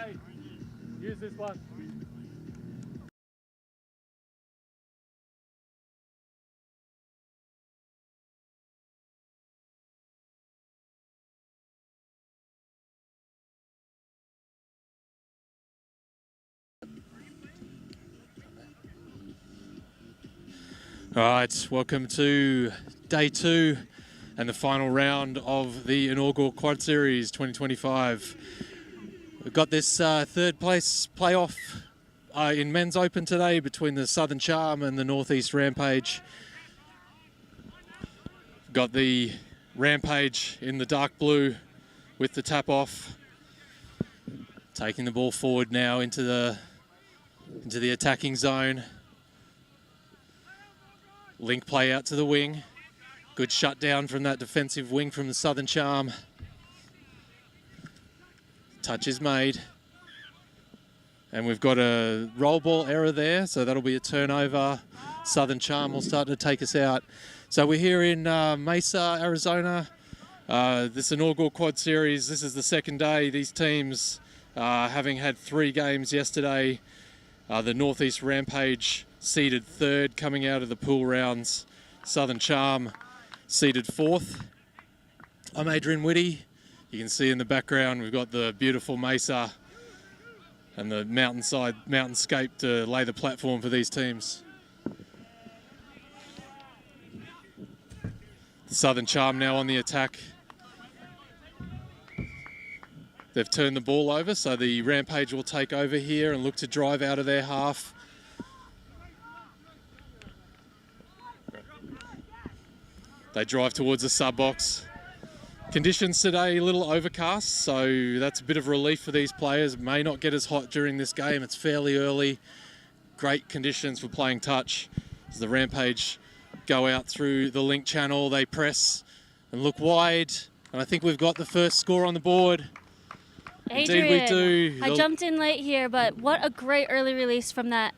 Hey, use this one. All right, welcome to day 2 and the final round of the inaugural Quad Series 2025. We've got this third place playoff in Men's Open today between the Southern Charm and the Northeast Rampage. We've got the Rampage in the dark blue with the tap off. Taking the ball forward now into the attacking zone. Link play out to the wing. Good shutdown from that defensive wing from the Southern Charm. Touch is made. And we've got a roll ball error there, so that'll be a turnover. Southern Charm will start to take us out. So we're here in Mesa, Arizona. This inaugural Quad Series, this is the second day. These teams, having had 3 games yesterday, the Northeast Rampage seeded 3rd coming out of the pool rounds. Southern Charm seeded 4th. I'm Adrian Whitty. You can see in the background we've got the beautiful Mesa and the mountainscape to lay the platform for these teams. The Southern Charm now on the attack. They've turned the ball over, so the Rampage will take over here and look to drive out of their half. They drive towards the sub box. Conditions today a little overcast, so that's a bit of relief for these players. May not get as hot during this game. It's fairly early. Great conditions for playing touch. As the Rampage go out through the link channel, they press and look wide. And I think we've got the first score on the board. Adrian, indeed we do. I jumped in late here, but what a great early release from that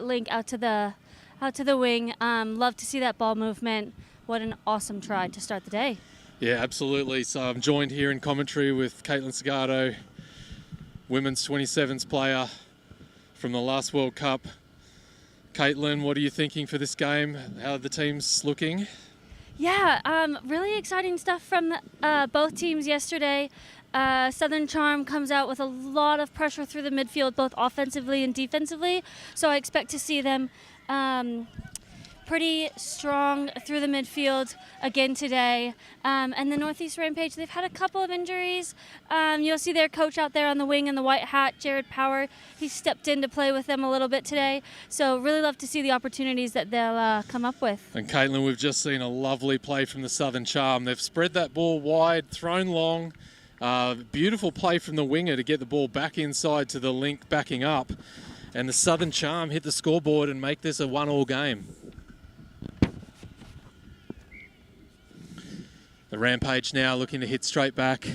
link out to the wing. Love to see that ball movement. What an awesome try to start the day. Yeah, absolutely. So I'm joined here in commentary with Caitlin Segato, women's 27s player from the last World Cup. Caitlin, what are you thinking for this game? How are the teams looking? Yeah, really exciting stuff from both teams yesterday. Southern Charm comes out with a lot of pressure through the midfield, both offensively and defensively. So I expect to see them pretty strong through the midfield again today. And the Northeast Rampage, they've had a couple of injuries. You'll see their coach out there on the wing in the white hat, Jared Power. He stepped in to play with them a little bit today. So really love to see the opportunities that they'll come up with. And Caitlin, we've just seen a lovely play from the Southern Charm. They've spread that ball wide, thrown long. Beautiful play from the winger to get the ball back inside to the link backing up. And the Southern Charm hit the scoreboard and make this a 1-1 game. The Rampage now looking to hit straight back.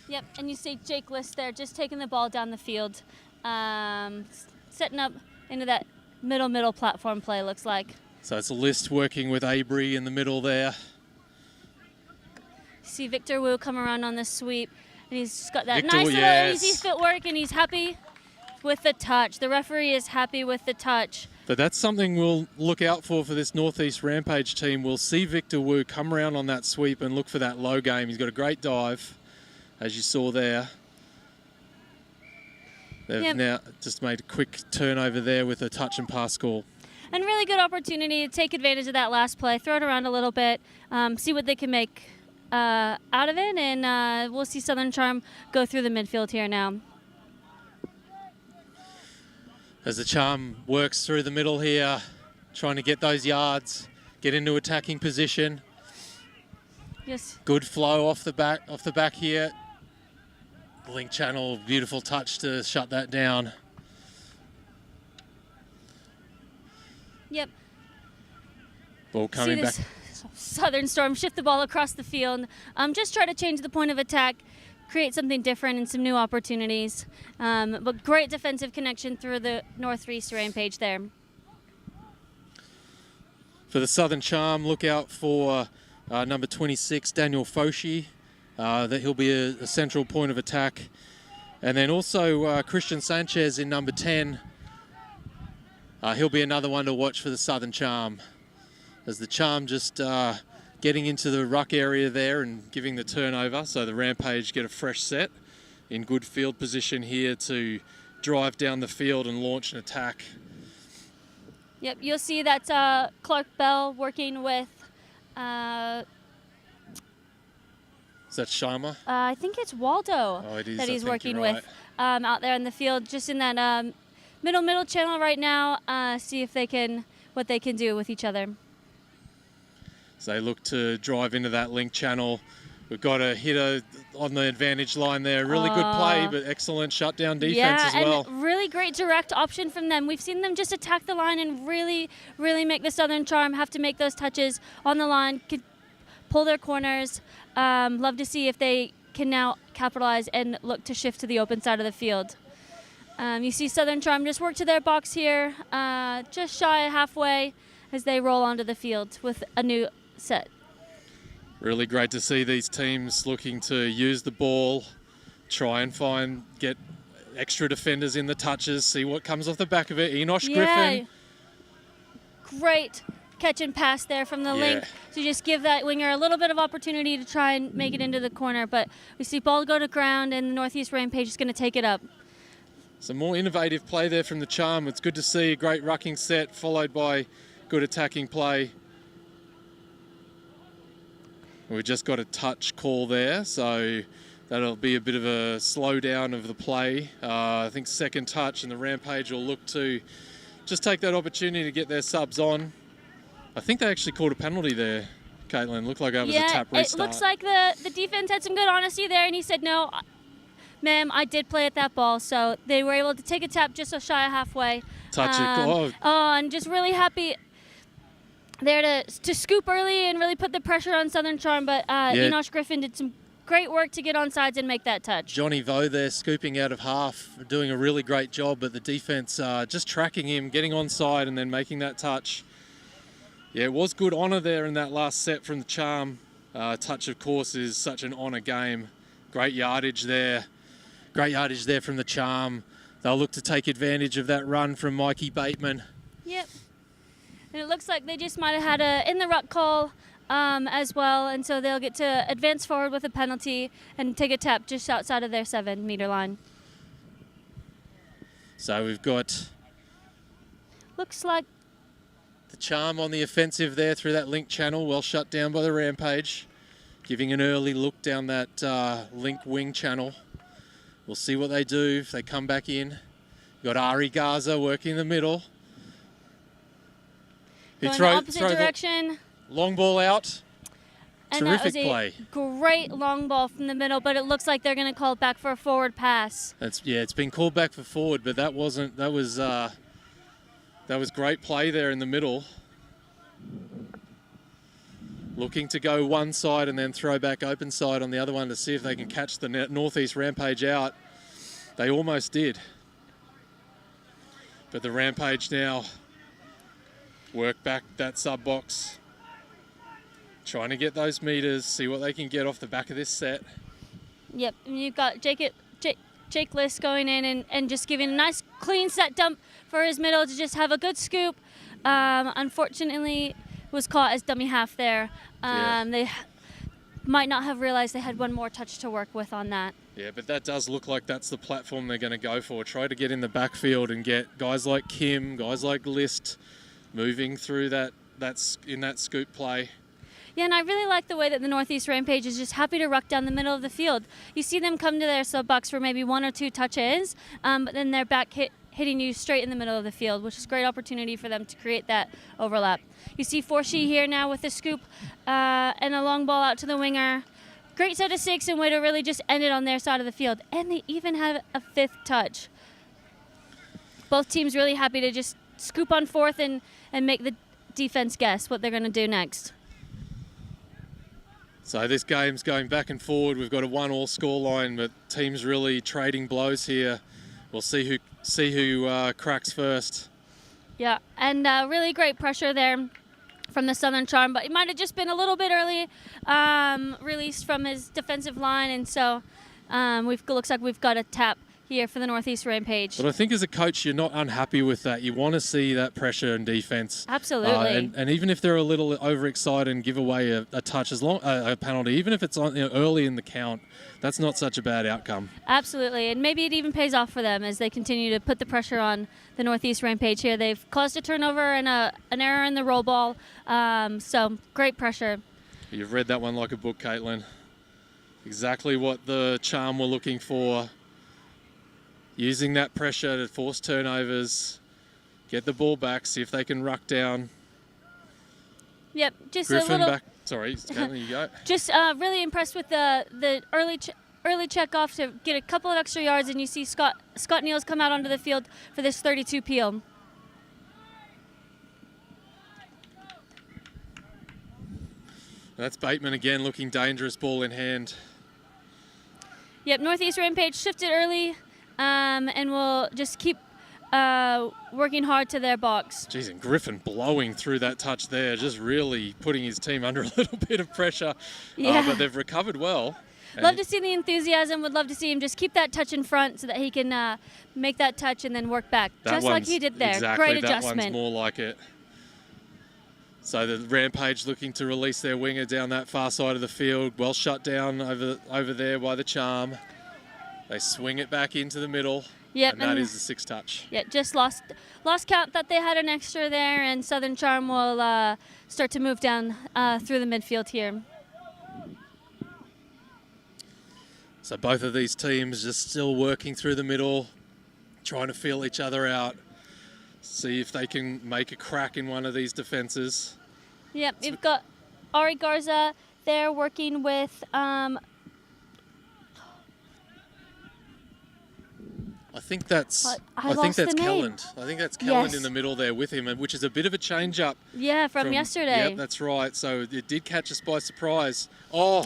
Yep, and you see Jake List there just taking the ball down the field, setting up into that middle platform play, looks like. So it's a List working with Abry in the middle there. See Victor Wu come around on the sweep, and he's just got that Victor, nice little yes. easy footwork, and he's happy with the touch. The referee is happy with the touch. But that's something we'll look out for this Northeast Rampage team. We'll see Victor Wu come around on that sweep and look for that low game. He's got a great dive, as you saw there. They've now just made a quick turnover there with a touch and pass call. And really good opportunity to take advantage of that last play, throw it around a little bit, see what they can make out of it, and we'll see Southern Charm go through the midfield here now. As the Charm works through the middle here, trying to get those yards, get into attacking position. Yes. Good flow off the back here. Link channel, beautiful touch to shut that down. Yep. Ball coming back. Southern Storm shift the ball across the field. Just try to change the point of attack, create something different and some new opportunities. But great defensive connection through the Northeast Rampage there. For the Southern Charm, look out for number 26, Daniel Foshi. that he'll be a central point of attack. And then also Christian Sanchez in number 10. He'll be another one to watch for the Southern Charm, as the Charm just getting into the ruck area there and giving the turnover. So the Rampage get a fresh set in good field position here to drive down the field and launch an attack. Yep, you'll see that's Clark Bell working with, Is that Sharma? I think it's Waldo It is, that he's working right. with out there in the field, just in that middle channel right now. See if what they can do with each other. So they look to drive into that link channel. We've got a hitter on the advantage line there. Really good play, but excellent shutdown defense as well. And really great direct option from them. We've seen them just attack the line and really make the Southern Charm have to make those touches on the line, pull their corners. Love to see if they can now capitalize and look to shift to the open side of the field. You see Southern Charm just work to their box here, just shy of halfway as they roll onto the field with a new set. Really great to see these teams looking to use the ball, try and get extra defenders in the touches, see what comes off the back of it. Enosh Griffin. Great catch and pass there from the link to just give that winger a little bit of opportunity to try and make it into the corner. But we see ball go to ground, and the Northeast Rampage is going to take it up. Some more innovative play there from the Charm. It's good to see a great rucking set followed by good attacking play. We just got a touch call there, so that'll be a bit of a slowdown of the play. I think second touch, and the Rampage will look to just take that opportunity to get their subs on. I think they actually called a penalty there, Caitlin. Looked like that was a tap restart. It looks like the defense had some good honesty there, and he said, no, ma'am, I did play at that ball. So they were able to take a tap just so shy of halfway. Touch it. And just really happy there to scoop early and really put the pressure on Southern Charm. But Enosh Griffin did some great work to get on sides and make that touch. Johnny Vo there scooping out of half, doing a really great job, but the defense just tracking him, getting onside and then making that touch. Yeah, it was good honour there in that last set from the Charm. Touch, of course, is such an honour game. Great yardage there. Great yardage there from the Charm. They'll look to take advantage of that run from Mikey Bateman. Yep. And it looks like they just might have had a in the ruck call as well, and so they'll get to advance forward with a penalty and take a tap just outside of their 7-meter line. So we've got... Looks like the Charm on the offensive there through that link channel, well shut down by the Rampage. Giving an early look down that link wing channel. We'll see what they do if they come back in. We've got Ari Garza working in the middle. Going the opposite direction. Long ball out. And terrific that was play. Great long ball from the middle, but it looks like they're going to call it back for a forward pass. It's been called back for forward, but that was great play there in the middle. Looking to go one side and then throw back open side on the other one to see if they can catch the Northeast Rampage out. They almost did. But the Rampage now work back that sub box. Trying to get those meters, see what they can get off the back of this set. Yep, and you've got Jake List going in and just giving a nice clean set dump for his middle to just have a good scoop. Unfortunately, was caught as dummy half there. They might not have realized they had one more touch to work with on that. Yeah, but that does look like that's the platform they're going to go for. Try to get in the backfield and get guys like Kim, guys like List moving through that scoop play. Yeah, and I really like the way that the Northeast Rampage is just happy to ruck down the middle of the field. You see them come to their sub box for maybe one or two touches, but then they're back hitting you straight in the middle of the field, which is a great opportunity for them to create that overlap. You see Forshee here now with the scoop and a long ball out to the winger. Great set of 6 and way to really just end it on their side of the field. And they even have a 5th touch. Both teams really happy to just scoop on 4th and make the defense guess what they're going to do next. So this game's going back and forward. We've got a 1-1 scoreline, but teams really trading blows here. We'll see who cracks first. Yeah, and really great pressure there from the Southern Charm, but it might have just been a little bit early released from his defensive line, and so looks like we've got a tap here for the Northeast Rampage. But I think as a coach, you're not unhappy with that. You want to see that pressure and defense. Absolutely. And even if they're a little overexcited and give away a touch, a penalty, even if it's on, early in the count, that's not such a bad outcome. Absolutely. And maybe it even pays off for them as they continue to put the pressure on the Northeast Rampage here. They've caused a turnover and an error in the roll ball. So great pressure. You've read that one like a book, Caitlin. Exactly what the Charm were looking for. Using that pressure to force turnovers, get the ball back, see if they can ruck down. Yep, just Griffin a little. back. Sorry, Caitlin, you go. Just really impressed with the early check off to get a couple of extra yards, and you see Scott Neals come out onto the field for this 32 peel. That's Bateman again, looking dangerous, ball in hand. Yep, Northeast Rampage shifted early. And we'll just keep working hard to their box. Jeez, and Griffin blowing through that touch there, just really putting his team under a little bit of pressure. Yeah. But they've recovered well. Love to see the enthusiasm. Would love to see him just keep that touch in front so that he can make that touch and then work back. Just like he did there. Exactly, Great adjustment. That one's more like it. So the Rampage looking to release their winger down that far side of the field. Well shut down over there by the Charm. They swing it back into the middle, yep, and that is the 6 touch. Yeah, just lost count that they had an extra there, and Southern Charm will start to move down through the midfield here. So both of these teams just still working through the middle, trying to feel each other out, see if they can make a crack in one of these defenses. Yep, we've got Ari Garza there working with... I think that's Kelland. I think that's Kelland in the middle there with him, which is a bit of a change up. Yeah, from yesterday. Yep, that's right. So it did catch us by surprise. Oh.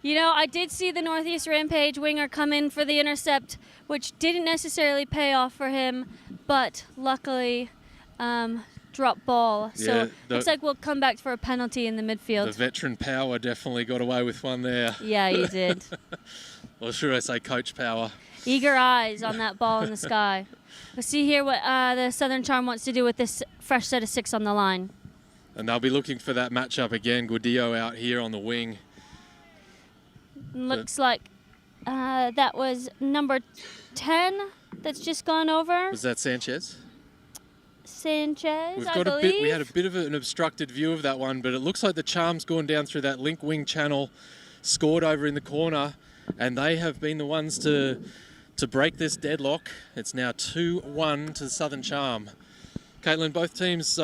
I did see the Northeast Rampage winger come in for the intercept, which didn't necessarily pay off for him, but luckily drop ball. So looks like we'll come back for a penalty in the midfield. The veteran power definitely got away with one there. Yeah, he did. Or should I say coach power? Eager eyes on that ball in the sky. Let's see here what the Southern Charm wants to do with this fresh set of 6 on the line. And they'll be looking for that matchup again. Gordillo out here on the wing. Looks like that was number 10 that's just gone over. Was that Sanchez? Sanchez, I believe. We had a bit of an obstructed view of that one, but it looks like the Charm's gone down through that link wing channel, scored over in the corner, and they have been the ones to break this deadlock. It's now 2-1 to the Southern Charm. Caitlin, both teams,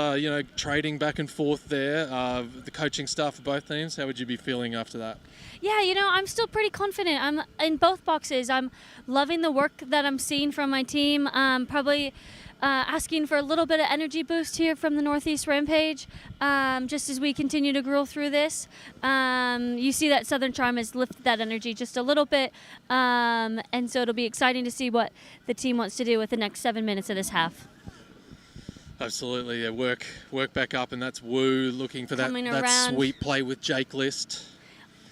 trading back and forth there. The coaching staff of both teams, how would you be feeling after that? Yeah, I'm still pretty confident. I'm in both boxes. I'm loving the work that I'm seeing from my team. Probably asking for a little bit of energy boost here from the Northeast Rampage, just as we continue to grow through this. You see that Southern Charm has lifted that energy just a little bit, and so it'll be exciting to see what the team wants to do with the next 7 minutes of this half. Absolutely, yeah, work back up, and that's Wu looking for that sweet play with Jake List.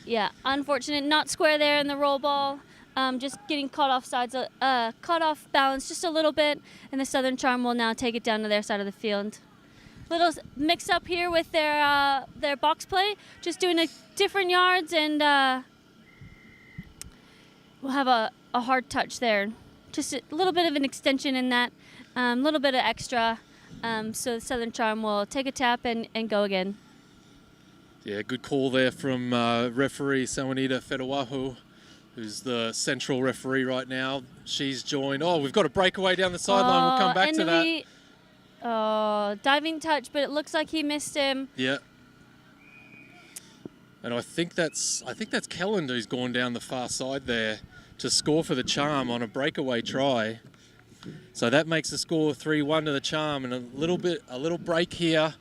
Yeah, unfortunate, not square there in the roll ball. Just getting caught off balance just a little bit, and the Southern Charm will now take it down to their side of the field. Little mix up here with their box play, just doing different yards, and we'll have a hard touch there. Just a little bit of an extension in that, a little bit of extra. So the Southern Charm will take a tap and go again. Yeah, good call there from referee Sawanita Fedawahu, who's the central referee right now. She's joined. Oh, we've got a breakaway down the sideline. We'll come back to that. Diving touch, but it looks like he missed him. Yeah. And I think that's Kelland who's gone down the far side there to score for the Charm on a breakaway try. So that makes the score 3-1 to the Charm, and a little break here.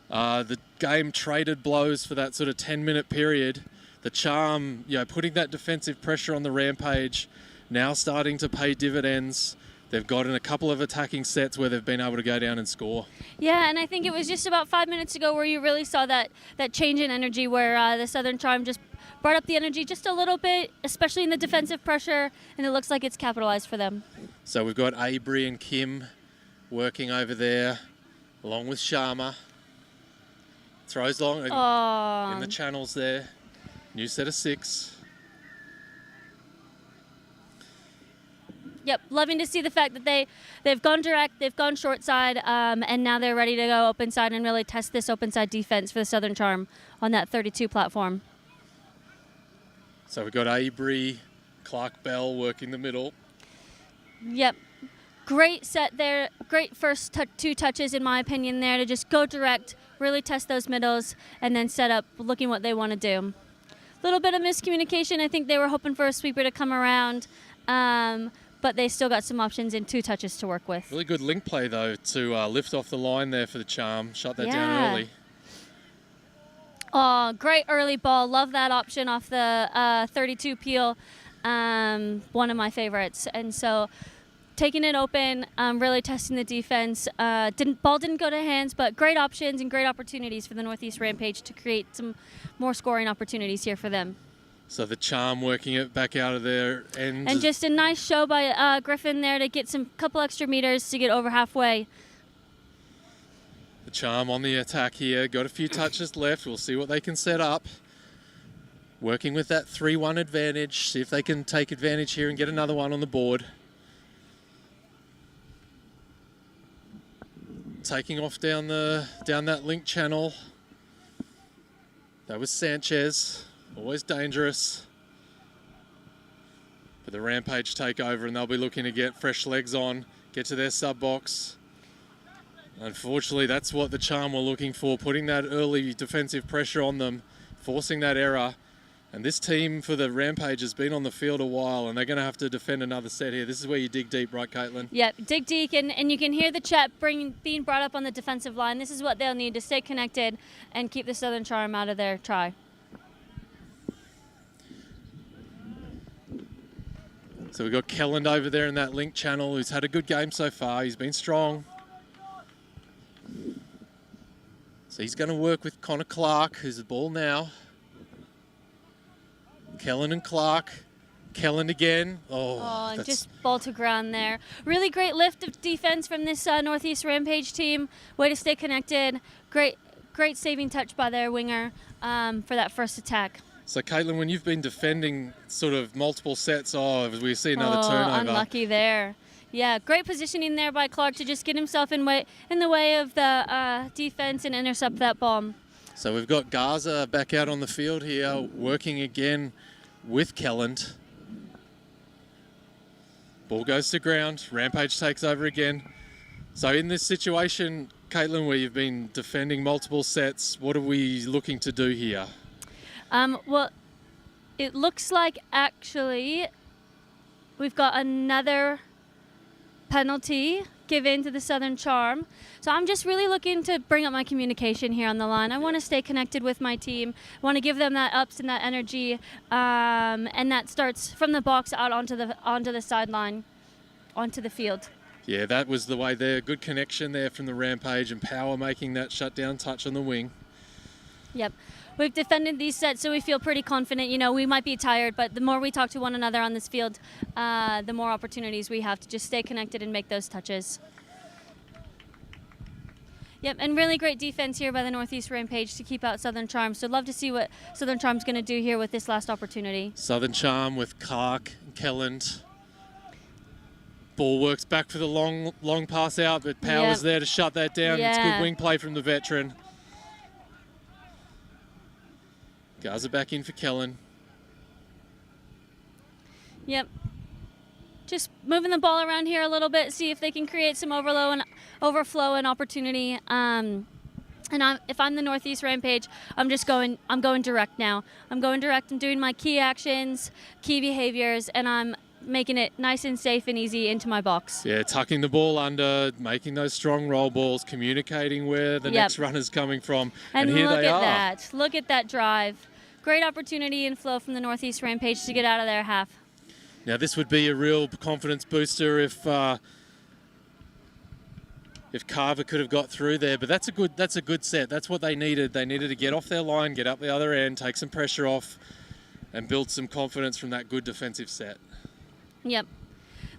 The game traded blows for that sort of 10-minute period. The Charm, putting that defensive pressure on the Rampage, now starting to pay dividends. they've gotten a couple of attacking sets where they've been able to go down and score. Yeah, and I think it was just about 5 minutes ago where you really saw that change in energy where the Southern Charm just brought up the energy just a little bit, especially in the defensive pressure, and it looks like it's capitalized for them. So we've got Abri and Kim working over there, along with Sharma. Throws long in the channels there. New set of 6. Yep, loving to see the fact that they've gone direct, they've gone short side, and now they're ready to go open side and really test this open side defense for the Southern Charm on that 32 platform. So we've got Abri, Clark Bell working the middle. Yep. Great set there. Great first 2 touches, in my opinion, there to just go direct, really test those middles, and then set up looking what they want to do. A little bit of miscommunication. I think they were hoping for a sweeper to come around, but they still got some options in 2 touches to work with. Really good link play, though, to lift off the line there for the Charm. Shut that down early. Oh, great early ball. Love that option off the 32 peel. One of my favorites. And so taking it open, really testing the defense. Ball didn't go to hands, but great options and great opportunities for the Northeast Rampage to create some more scoring opportunities here for them. So the Charm working it back out of their end. And just a nice show by Griffin there to get some couple extra meters to get over halfway. The Charm on the attack here. Got a few touches left. We'll see what they can set up. Working with that 3-1 advantage. See if they can take advantage here and get another one on the board. Taking off down that link channel. That was Sanchez. Always dangerous. But the Rampage take over and they'll be looking to get fresh legs on, get to their sub box. Unfortunately, that's what the Charm were looking for, putting that early defensive pressure on them, forcing that error. And this team for the Rampage has been on the field a while, and they're going to have to defend another set here. This is where you dig deep, right, Caitlin? Yep, dig deep, and you can hear the chat being brought up on the defensive line. This is what they'll need to stay connected and keep the Southern Charm out of their try. So we've got Kelland over there in that link channel, who's had a good game so far. He's been strong. So he's going to work with Connor Clark, who's the ball now. Kelland and Clark. Kelland again. And just ball to ground there. Really great lift of defense from this Northeast Rampage team. Way to stay connected. Great saving touch by their winger for that first attack. So, Caitlin, when you've been defending sort of multiple sets, we see another turnover. Unlucky there. Yeah, great positioning there by Clark to just get himself in the way of the defense and intercept that ball. So we've got Garza back out on the field here, working again with Kelland. Ball goes to ground. Rampage takes over again. So in this situation, Caitlin, where you've been defending multiple sets, what are we looking to do here? Well, it looks like actually we've got another penalty given to the Southern Charm. So I'm just really looking to bring up my communication here on the line. I want to stay connected with my team. I want to give them that ups and that energy, and that starts from the box out onto the sideline, onto the field. Yeah, that was the way there. Good connection there from the Rampage, and Power making that shutdown touch on the wing. Yep. We've defended these sets, so we feel pretty confident. You know, we might be tired, but the more we talk to one another on this field, the more opportunities we have to just stay connected and make those touches. Yep, and really great defense here by the Northeast Rampage to keep out Southern Charm. So love to see what Southern Charm's going to do here with this last opportunity. Southern Charm with Clark and Kelland. Ball works back for the long pass out, but Power's there to shut that down. Yeah. It's good wing play from the veteran. Garza back in for Kelland. Yep. Just moving the ball around here a little bit, see if they can create some overflow and opportunity. If I'm the Northeast Rampage, I'm going direct now. I'm going direct. I'm doing my key actions, key behaviors, and I'm making it nice and safe and easy into my box. Yeah, tucking the ball under, making those strong roll balls, communicating where the next runner's coming from. And here they are. Look at that. Look at that drive. Great opportunity and flow from the Northeast Rampage to get out of their half. Now, this would be a real confidence booster if if Carver could have got through there. But that's a good set. That's what they needed. They needed to get off their line, get up the other end, take some pressure off, and build some confidence from that good defensive set. Yep.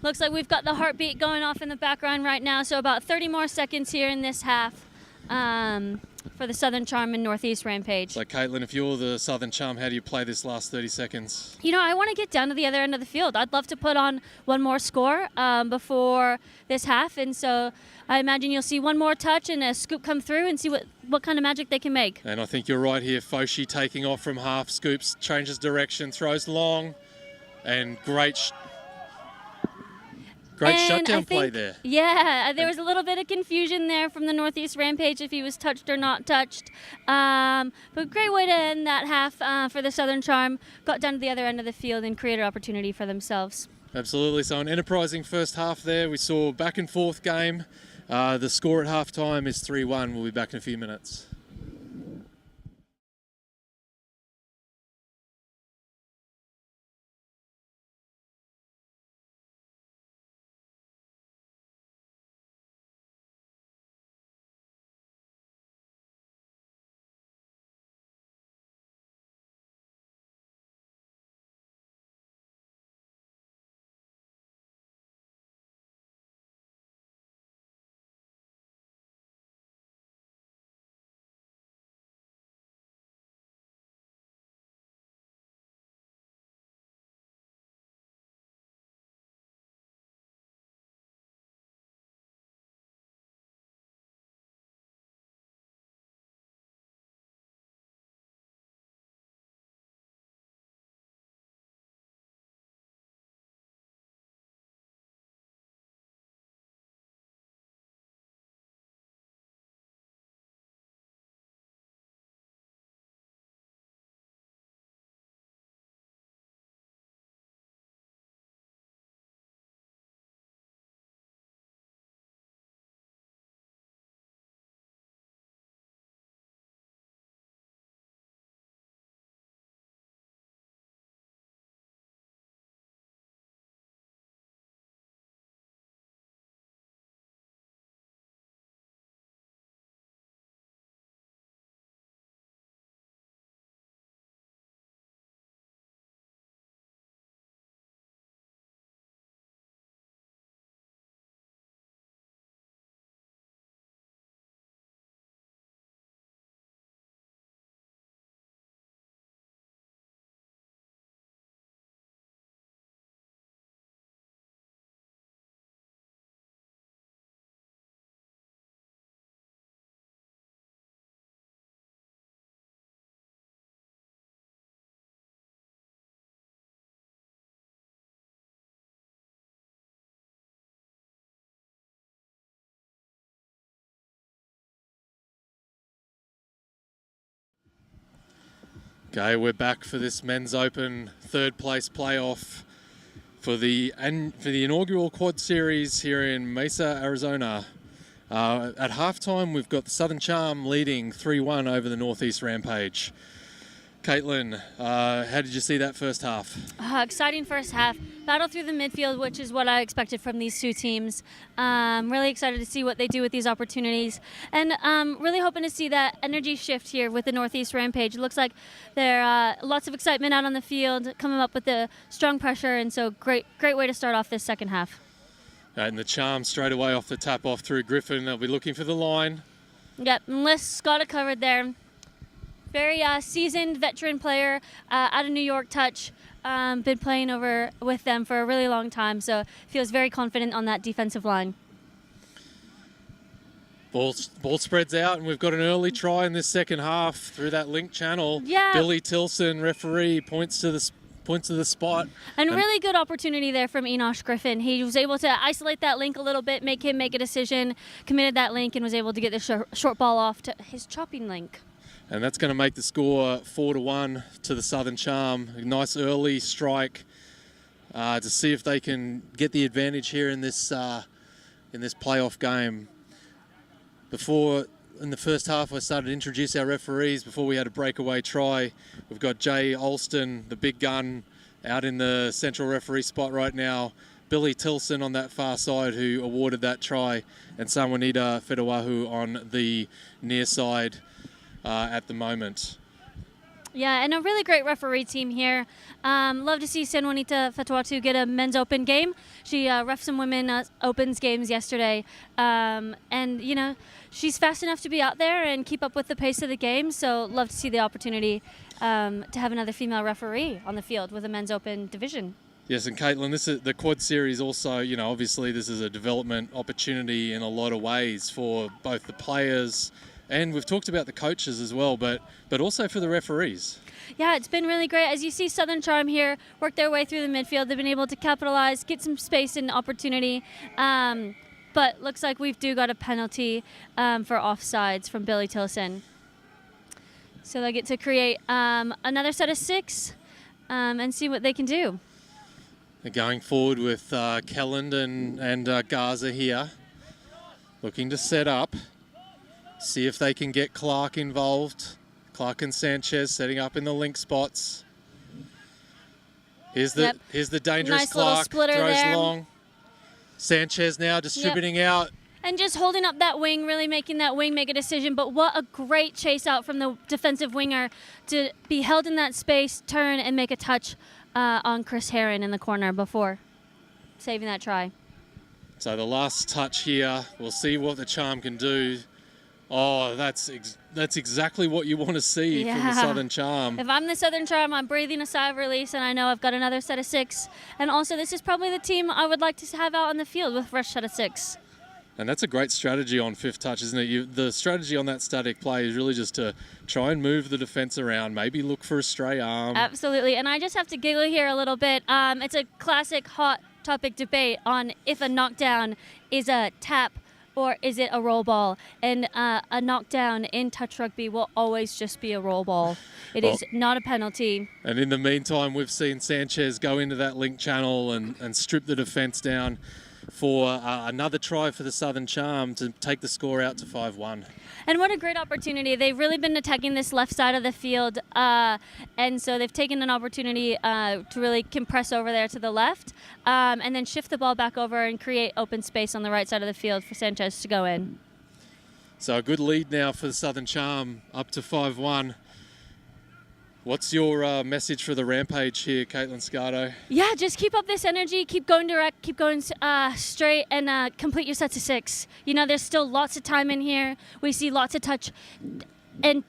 Looks like we've got the heartbeat going off in the background right now, so about 30 more seconds here in this half for the Southern Charm and Northeast Rampage. So, Caitlin, if you're the Southern Charm, how do you play this last 30 seconds? You know, I want to get down to the other end of the field. I'd love to put on one more score before this half, and so I imagine you'll see one more touch and a scoop come through and see what kind of magic they can make. And I think you're right here. Foshi taking off from half, scoops, changes direction, throws long, and great shutdown play there. Yeah, there was a little bit of confusion there from the Northeast Rampage if he was touched or not touched. But great way to end that half for the Southern Charm. Got down to the other end of the field and created opportunity for themselves. Absolutely. So an enterprising first half there. We saw back and forth game. The score at halftime is 3-1. We'll be back in a few minutes. Okay, we're back for this Men's Open third place playoff for the inaugural quad series here in Mesa, Arizona. At halftime, we've got the Southern Charm leading 3-1 over the Northeast Rampage. Caitlin, how did you see that first half? Exciting first half. Battle through the midfield, which is what I expected from these two teams. Really excited to see what they do with these opportunities. And really hoping to see that energy shift here with the Northeast Rampage. It looks like there lots of excitement out on the field, coming up with the strong pressure, and so great way to start off this second half. And the Charm straight away off the tap off through Griffin. They'll be looking for the line. Yep, and Liss got it covered there. Very seasoned veteran player out of New York touch. Been playing over with them for a really long time, so feels very confident on that defensive line. Ball spreads out, and we've got an early try in this second half through that link channel. Yeah. Billy Tilson, referee, points to the spot. And really good opportunity there from Enosh Griffin. He was able to isolate that link a little bit, make him make a decision, committed that link, and was able to get the short ball off to his chopping link. And that's going to make the score 4-1 to the Southern Charm. A nice early strike to see if they can get the advantage here in this playoff game. In the first half, I started to introduce our referees before we had a breakaway try. We've got Jay Alston, the big gun, out in the central referee spot right now. Billy Tilson on that far side who awarded that try, and Sanwanita Fedawahu on the near side at the moment. Yeah, and a really great referee team here. Love to see Sanwanita Fedawahu get a men's open game. She reffed some women opens games yesterday. And, you know, she's fast enough to be out there and keep up with the pace of the game. So love to see the opportunity to have another female referee on the field with a men's open division. Yes, and Caitlin, this is the quad series also, you know, obviously this is a development opportunity in a lot of ways for both the players and we've talked about the coaches as well, but also for the referees. Yeah, it's been really great. As you see Southern Charm here work their way through the midfield, they've been able to capitalize, get some space and opportunity. But looks like we've got a penalty for offsides from Billy Tilson. So they get to create another set of 6 and see what they can do. They're going forward with Kelland and Garza here, looking to set up, see if they can get Clark involved. Clark and Sanchez setting up in the link spots. Here's the dangerous nice Clark, throws there. long. Sanchez now distributing out. And just holding up that wing, really making that wing make a decision. But what a great chase out from the defensive winger to be held in that space, turn, and make a touch on Chris Heron in the corner before saving that try. So the last touch here, we'll see what the Charm can do. Oh, that's exactly what you want to see from the Southern Charm. If I'm the Southern Charm, I'm breathing a sigh of release, and I know I've got another set of 6. And also, this is probably the team I would like to have out on the field with a fresh set of 6. And that's a great strategy on 5th touch, isn't it? The strategy on that static play is really just to try and move the defence around, maybe look for a stray arm. Absolutely, and I just have to giggle here a little bit. It's a classic hot topic debate on if a knockdown is a tap or is it a roll ball? And a knockdown in touch rugby will always just be a roll ball. It is not a penalty. And in the meantime, we've seen Sanchez go into that link channel and strip the defence down for another try for the Southern Charm to take the score out to 5-1. And what a great opportunity. They've really been attacking this left side of the field, and so they've taken an opportunity to really compress over there to the left and then shift the ball back over and create open space on the right side of the field for Sanchez to go in. So a good lead now for the Southern Charm, up to 5-1. What's your message for the Rampage here, Caitlin Scardo? Yeah, just keep up this energy, keep going direct, keep going straight, and complete your sets of 6. You know, there's still lots of time in here. We see lots of touch and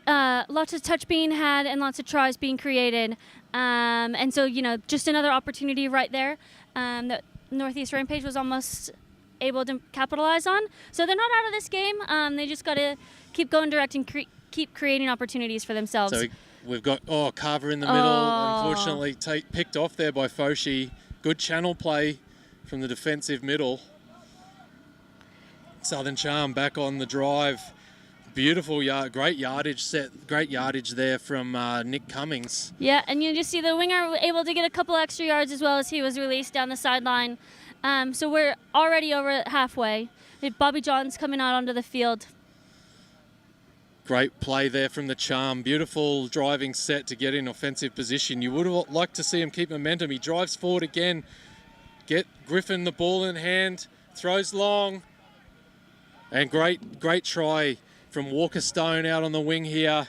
lots of touch being had and lots of tries being created. And so, you know, just another opportunity right there that Northeast Rampage was almost able to capitalize on. So they're not out of this game. They just got to keep going direct and keep creating opportunities for themselves. So we've got Carver in the middle, unfortunately picked off there by Foshi. Good channel play from the defensive middle. Southern Charm back on the drive. Beautiful, great yardage there from Nick Cummings. Yeah, and you just see the winger able to get a couple extra yards as well as he was released down the sideline. So we're already over halfway. Bobby John's coming out onto the field. Great play there from the Charm. Beautiful driving set to get in offensive position. You would have liked to see him keep momentum. He drives forward again. Get Griffin the ball in hand. Throws long. And great try from Walker Stone out on the wing here.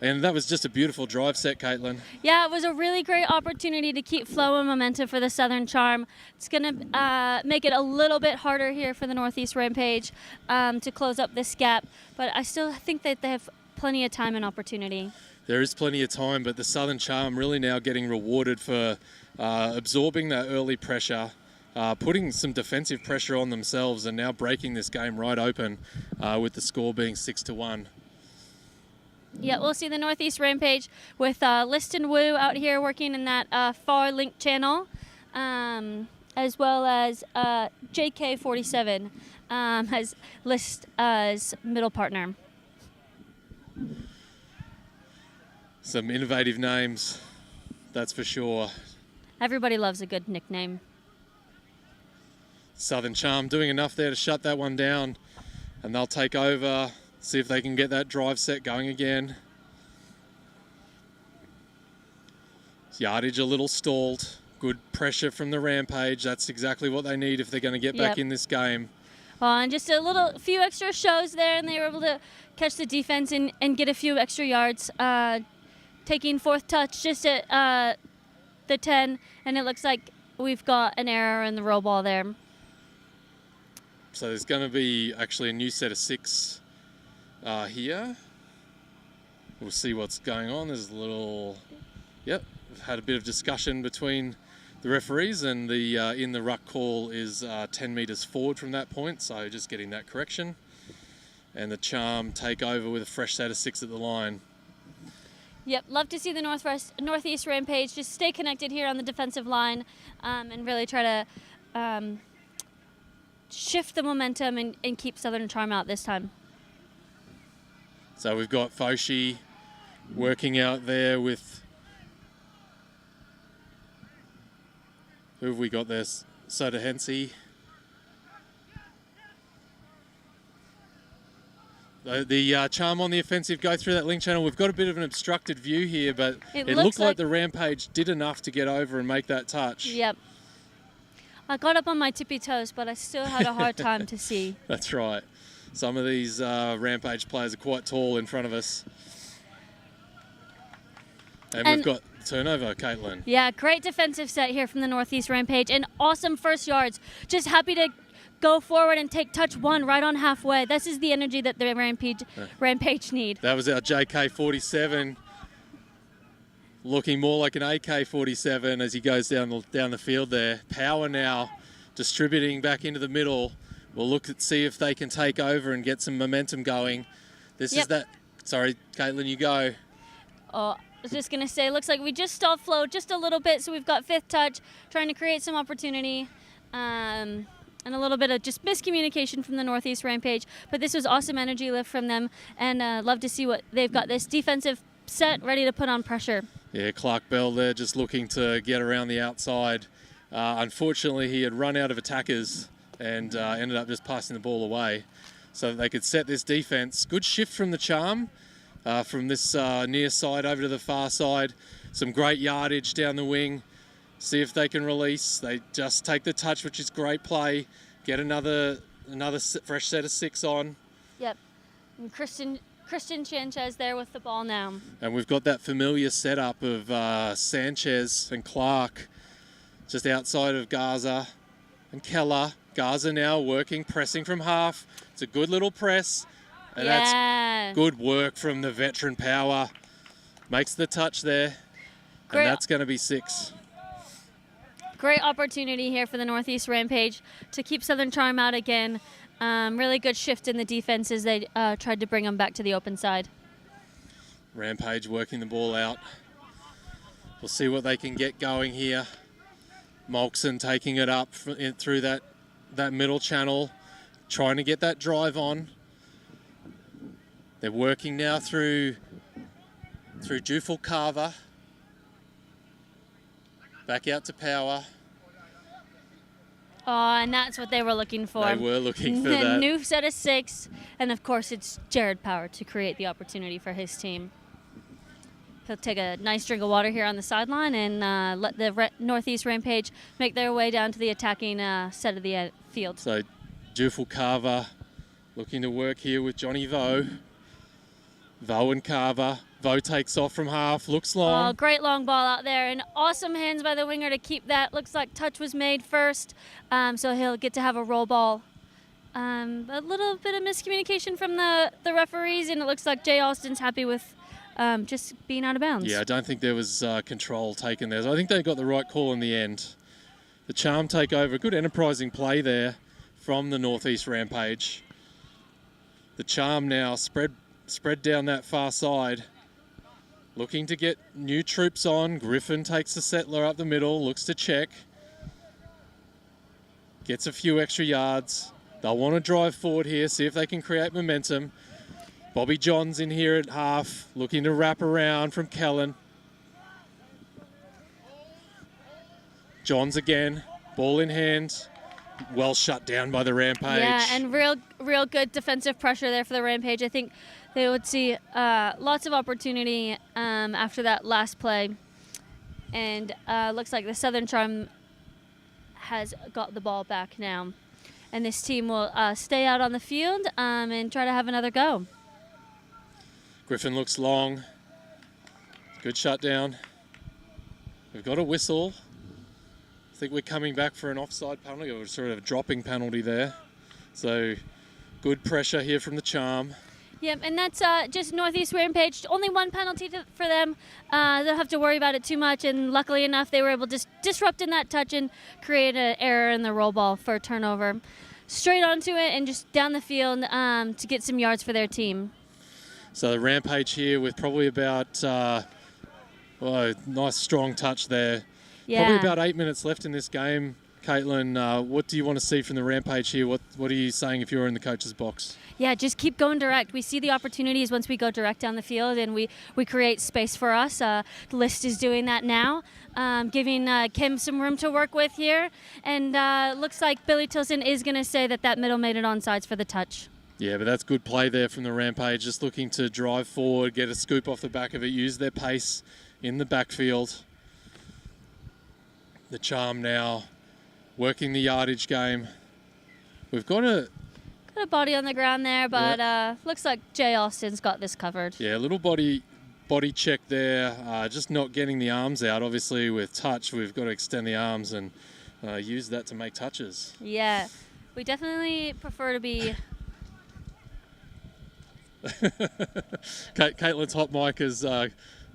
And that was just a beautiful drive set, Caitlin. Yeah, it was a really great opportunity to keep flow and momentum for the Southern Charm. It's going to make it a little bit harder here for the Northeast Rampage to close up this gap. But I still think that they have plenty of time and opportunity. There is plenty of time, but the Southern Charm really now getting rewarded for absorbing that early pressure, putting some defensive pressure on themselves, and now breaking this game right open with the score being 6-1. Yeah, we'll see the Northeast Rampage with Liston Wu out here working in that far link channel, as well as JK47 has List as middle partner. Some innovative names, that's for sure. Everybody loves a good nickname. Southern Charm doing enough there to shut that one down, and they'll take over. See if they can get that drive set going again. Yardage a little stalled. Good pressure from the Rampage. That's exactly what they need if they're going to get back in this game. And just a few extra shows there, and they were able to catch the defense and get a few extra yards. Taking fourth touch just at the 10, and it looks like we've got an error in the roll ball there. So there's going to be actually a new set of 6 here. We'll see what's going on. There's a little, we've had a bit of discussion between the referees, and the in the ruck call is 10 metres forward from that point, so just getting that correction. And the Charm take over with a fresh set of 6 at the line. Yep, love to see the Northeast Rampage just stay connected here on the defensive line and really try to shift the momentum and keep Southern Charm out this time. So we've got Foshi working out there with, who have we got there? Soda Hensey. The Charm on the offensive go through that link channel. We've got a bit of an obstructed view here, but it looked like the Rampage did enough to get over and make that touch. Yep. I got up on my tippy toes, but I still had a hard time to see. That's right. Some of these Rampage players are quite tall in front of us. And we've got turnover, Caitlin. Yeah, great defensive set here from the Northeast Rampage and awesome first yards. Just happy to go forward and take touch 1 right on halfway. This is the energy that the Rampage need. That was our JK-47 looking more like an AK-47 as he goes down the field there. Power now distributing back into the middle. We'll look at see if they can take over and get some momentum going. This is that. Sorry, Caitlin, you go. I was just going to say, looks like we just stalled flow just a little bit, so we've got 5th touch, trying to create some opportunity, and a little bit of just miscommunication from the Northeast Rampage. But this was awesome energy lift from them, and love to see what they've got this defensive set ready to put on pressure. Yeah, Clark Bell there just looking to get around the outside. Unfortunately, he had run out of attackers and ended up just passing the ball away so that they could set this defense. Good shift from the Charm. From this near side over to the far side. Some great yardage down the wing. See if they can release. They just take the touch, which is great play. Get another fresh set of 6 on. Yep. And Christian Sanchez there with the ball now. And we've got that familiar setup of Sanchez and Clark just outside of Gaza and Keller. Gaza now working, pressing from half. It's a good little press. And that's good work from the veteran Power. Makes the touch there. And that's going to be 6. Great opportunity here for the Northeast Rampage to keep Southern Charm out again. Really good shift in the defense as they tried to bring them back to the open side. Rampage working the ball out. We'll see what they can get going here. Molkson taking it up through that middle channel, trying to get that drive on. They're working now through Jufel Carver. Back out to Power. And that's what they were looking for. They were looking for the that. New set of 6. And, of course, it's Jared Power to create the opportunity for his team. He'll take a nice drink of water here on the sideline and let the Northeast Rampage make their way down to the attacking set of the field. So, Jufel Carver looking to work here with Johnny Vo. Vo and Carver. Vo takes off from half, looks long. Oh, great long ball out there, and awesome hands by the winger to keep that. Looks like touch was made first, so he'll get to have a roll ball. A little bit of miscommunication from the referees, and it looks like Jay Austin's happy with just being out of bounds. Yeah, I don't think there was control taken there. So I think they got the right call in the end. The Charm take over. Good enterprising play there from the Northeast Rampage. The Charm now spread down that far side. Looking to get new troops on. Griffin takes the settler up the middle, looks to check. Gets a few extra yards. They'll want to drive forward here, see if they can create momentum. Bobby John's in here at half, looking to wrap around from Kellen. Johns again, ball in hand. Well shut down by the Rampage. Yeah, and real good defensive pressure there for the Rampage. I think they would see lots of opportunity after that last play. And looks like the Southern Charm has got the ball back now. And this team will stay out on the field and try to have another go. Griffin looks long. Good shutdown. We've got a whistle. I think we're coming back for an offside penalty, or sort of a dropping penalty there. So good pressure here from the Charm. Yep, and that's just Northeast Rampage. Only one penalty for them. They don't have to worry about it too much, and luckily enough, they were able to disrupt in that touch and create an error in the roll ball for a turnover. Straight onto it and just down the field to get some yards for their team. So the Rampage here with probably about, nice strong touch there. Yeah. Probably about 8 minutes left in this game. Caitlin, what do you want to see from the Rampage here? What are you saying if you're in the coach's box? Yeah, just keep going direct. We see the opportunities once we go direct down the field, and we create space for us. The list is doing that now, giving Kim some room to work with here. And looks like Billy Tilson is going to say that middle made it onside for the touch. Yeah, but that's good play there from the Rampage, just looking to drive forward, get a scoop off the back of it, use their pace in the backfield. The Charm now working the yardage game. We've got a body on the ground there, but looks like Jay Austin's got this covered. Yeah, a little body check there. Just not getting the arms out. Obviously, with touch, we've got to extend the arms and use that to make touches. Yeah, we definitely prefer to be... Caitlin's hot mic is...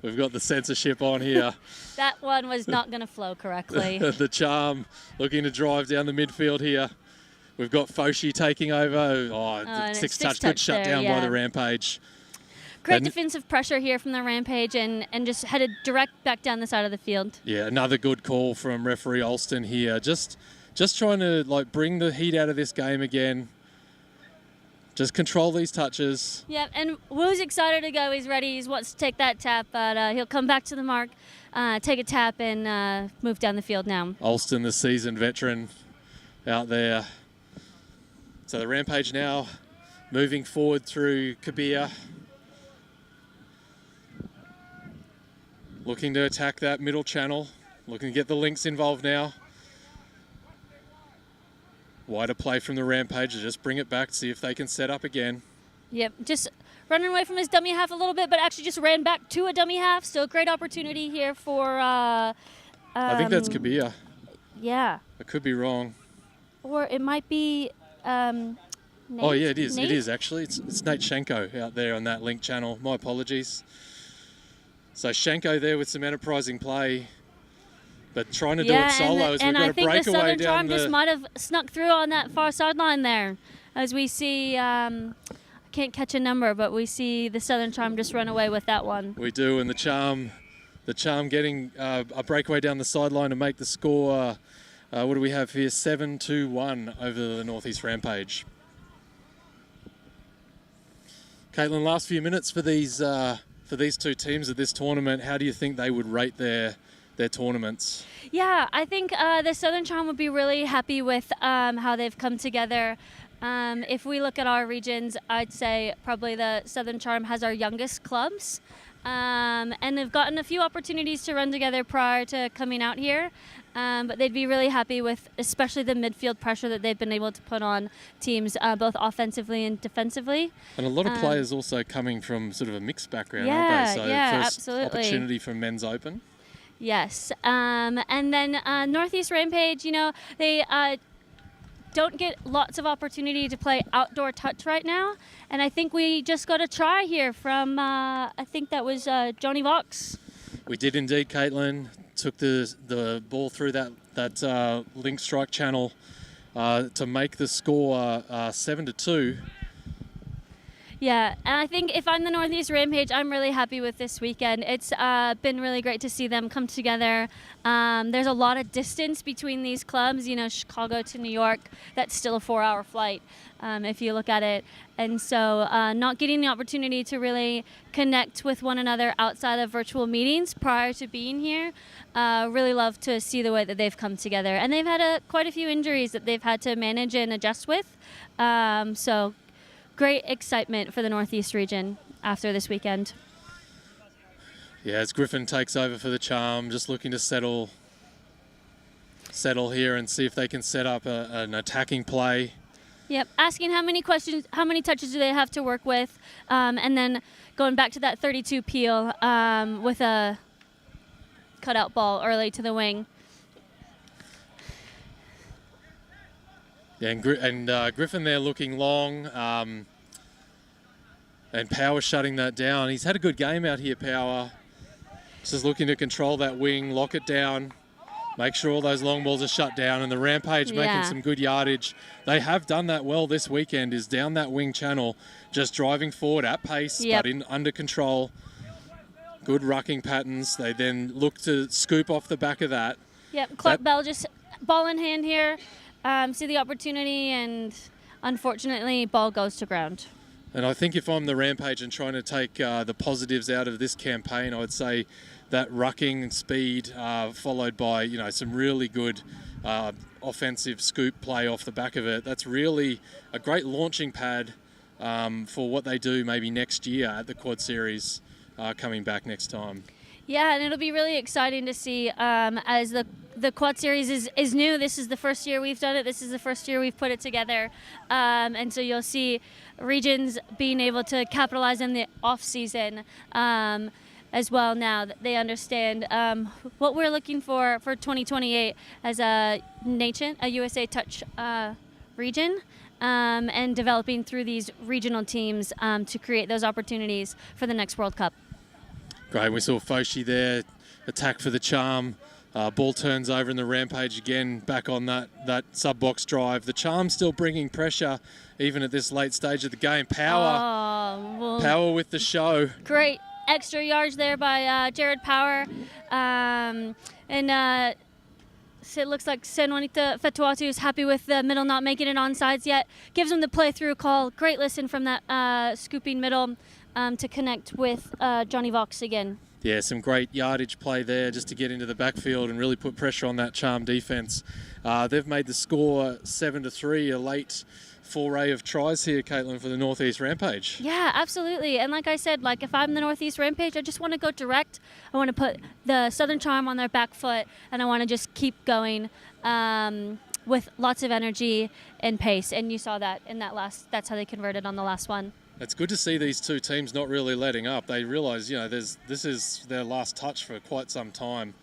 we've got the censorship on here. That one was not going to flow correctly. The Charm looking to drive down the midfield here. We've got Foshi taking over. Six touch, good shutdown by the Rampage. Great defensive pressure here from the Rampage and just headed direct back down the side of the field. Yeah, another good call from referee Alston here. Just trying to bring the heat out of this game again. Just control these touches. Yeah, and Woo's excited to go. He's ready. He wants to take that tap, but he'll come back to the mark, take a tap, and move down the field now. Alston, the seasoned veteran out there. So the Rampage now moving forward through Kabir. Looking to attack that middle channel. Looking to get the links involved now. Wider play from the Rampage to just bring it back, see if they can set up again. Yep, just running away from his dummy half a little bit, but actually just ran back to a dummy half. So a great opportunity here for... I think that's Kabir. Yeah. I could be wrong. Or it might be... Nate? Oh, yeah, it is. Nate? It is, actually. It's Nate Shenko out there on that link channel. My apologies. So Shenko there with some enterprising play, but trying to do it solo as we've got a breakaway down the... And I think the Southern Charm just might have snuck through on that far sideline there. As we see, I can't catch a number, but we see the Southern Charm just run away with that one. We do, and the Charm getting a breakaway down the sideline to make the score... what do we have here? 7-1 over the Northeast Rampage. Caitlin, last few minutes for these two teams at this tournament. How do you think they would rate their tournaments? Yeah, I think the Southern Charm would be really happy with how they've come together. If we look at our regions, I'd say probably the Southern Charm has our youngest clubs. And they've gotten a few opportunities to run together prior to coming out here. But they'd be really happy with especially the midfield pressure that they've been able to put on teams, both offensively and defensively. And a lot of players also coming from sort of a mixed background, aren't they? So first absolutely. Opportunity for Men's Open. Yes. And then Northeast Rampage, they... don't get lots of opportunity to play outdoor touch right now, and I think we just got a try here from I think that was Johnny Vox. We did indeed, Caitlin. Took the ball through that link strike channel to make the score 7-2. Yeah, and I think if I'm the Northeast Rampage, I'm really happy with this weekend. It's been really great to see them come together. There's a lot of distance between these clubs. Chicago to New York, that's still a 4-hour flight if you look at it. And so not getting the opportunity to really connect with one another outside of virtual meetings prior to being here, really love to see the way that they've come together. And they've had quite a few injuries that they've had to manage and adjust with. So great excitement for the Northeast region after this weekend. Yeah, as Griffin takes over for the Charm, just looking to settle here and see if they can set up an attacking play. Yep, asking how many touches do they have to work with, and then going back to that 32 peel with a cutout ball early to the wing. Yeah, and Griffin there looking long, and Power shutting that down. He's had a good game out here, Power. Just looking to control that wing, lock it down, make sure all those long balls are shut down, and the Rampage making some good yardage. They have done that well this weekend, is down that wing channel, just driving forward at pace, but under control. Good rucking patterns. They then look to scoop off the back of that. Yep, Clark Bell just ball in hand here, see the opportunity, and unfortunately, ball goes to ground. And I think if I'm the Rampage and trying to take the positives out of this campaign, I would say that rucking and speed followed by some really good offensive scoop play off the back of it. That's really a great launching pad for what they do maybe next year at the Quad Series coming back next time. Yeah, and it'll be really exciting to see as the Quad Series is new. This is the first year we've done it. This is the first year we've put it together. And so you'll see regions being able to capitalize in the off-season as well now that they understand what we're looking for 2028 as a nation, a USA Touch region, and developing through these regional teams to create those opportunities for the next World Cup. Great, we saw Foshi there, attack for the Charm. Ball turns over in the Rampage again, back on that sub-box drive. The Charm still bringing pressure, even at this late stage of the game. Power with the show. Great extra yards there by Jared Power. So it looks like Senwanita Fetuatu is happy with the middle not making it onsides yet. Gives him the play-through call. Great listen from that scooping middle to connect with Johnny Vox again. Yeah, some great yardage play there just to get into the backfield and really put pressure on that Charm defense. They've made the score 7-3, a late foray of tries here, Caitlin, for the Northeast Rampage. Yeah, absolutely. And like I said, if I'm the Northeast Rampage, I just want to go direct. I want to put the Southern Charm on their back foot, and I want to just keep going with lots of energy and pace. And you saw that in that's how they converted on the last one. It's good to see these two teams not really letting up. They realise, this is their last touch for quite some time.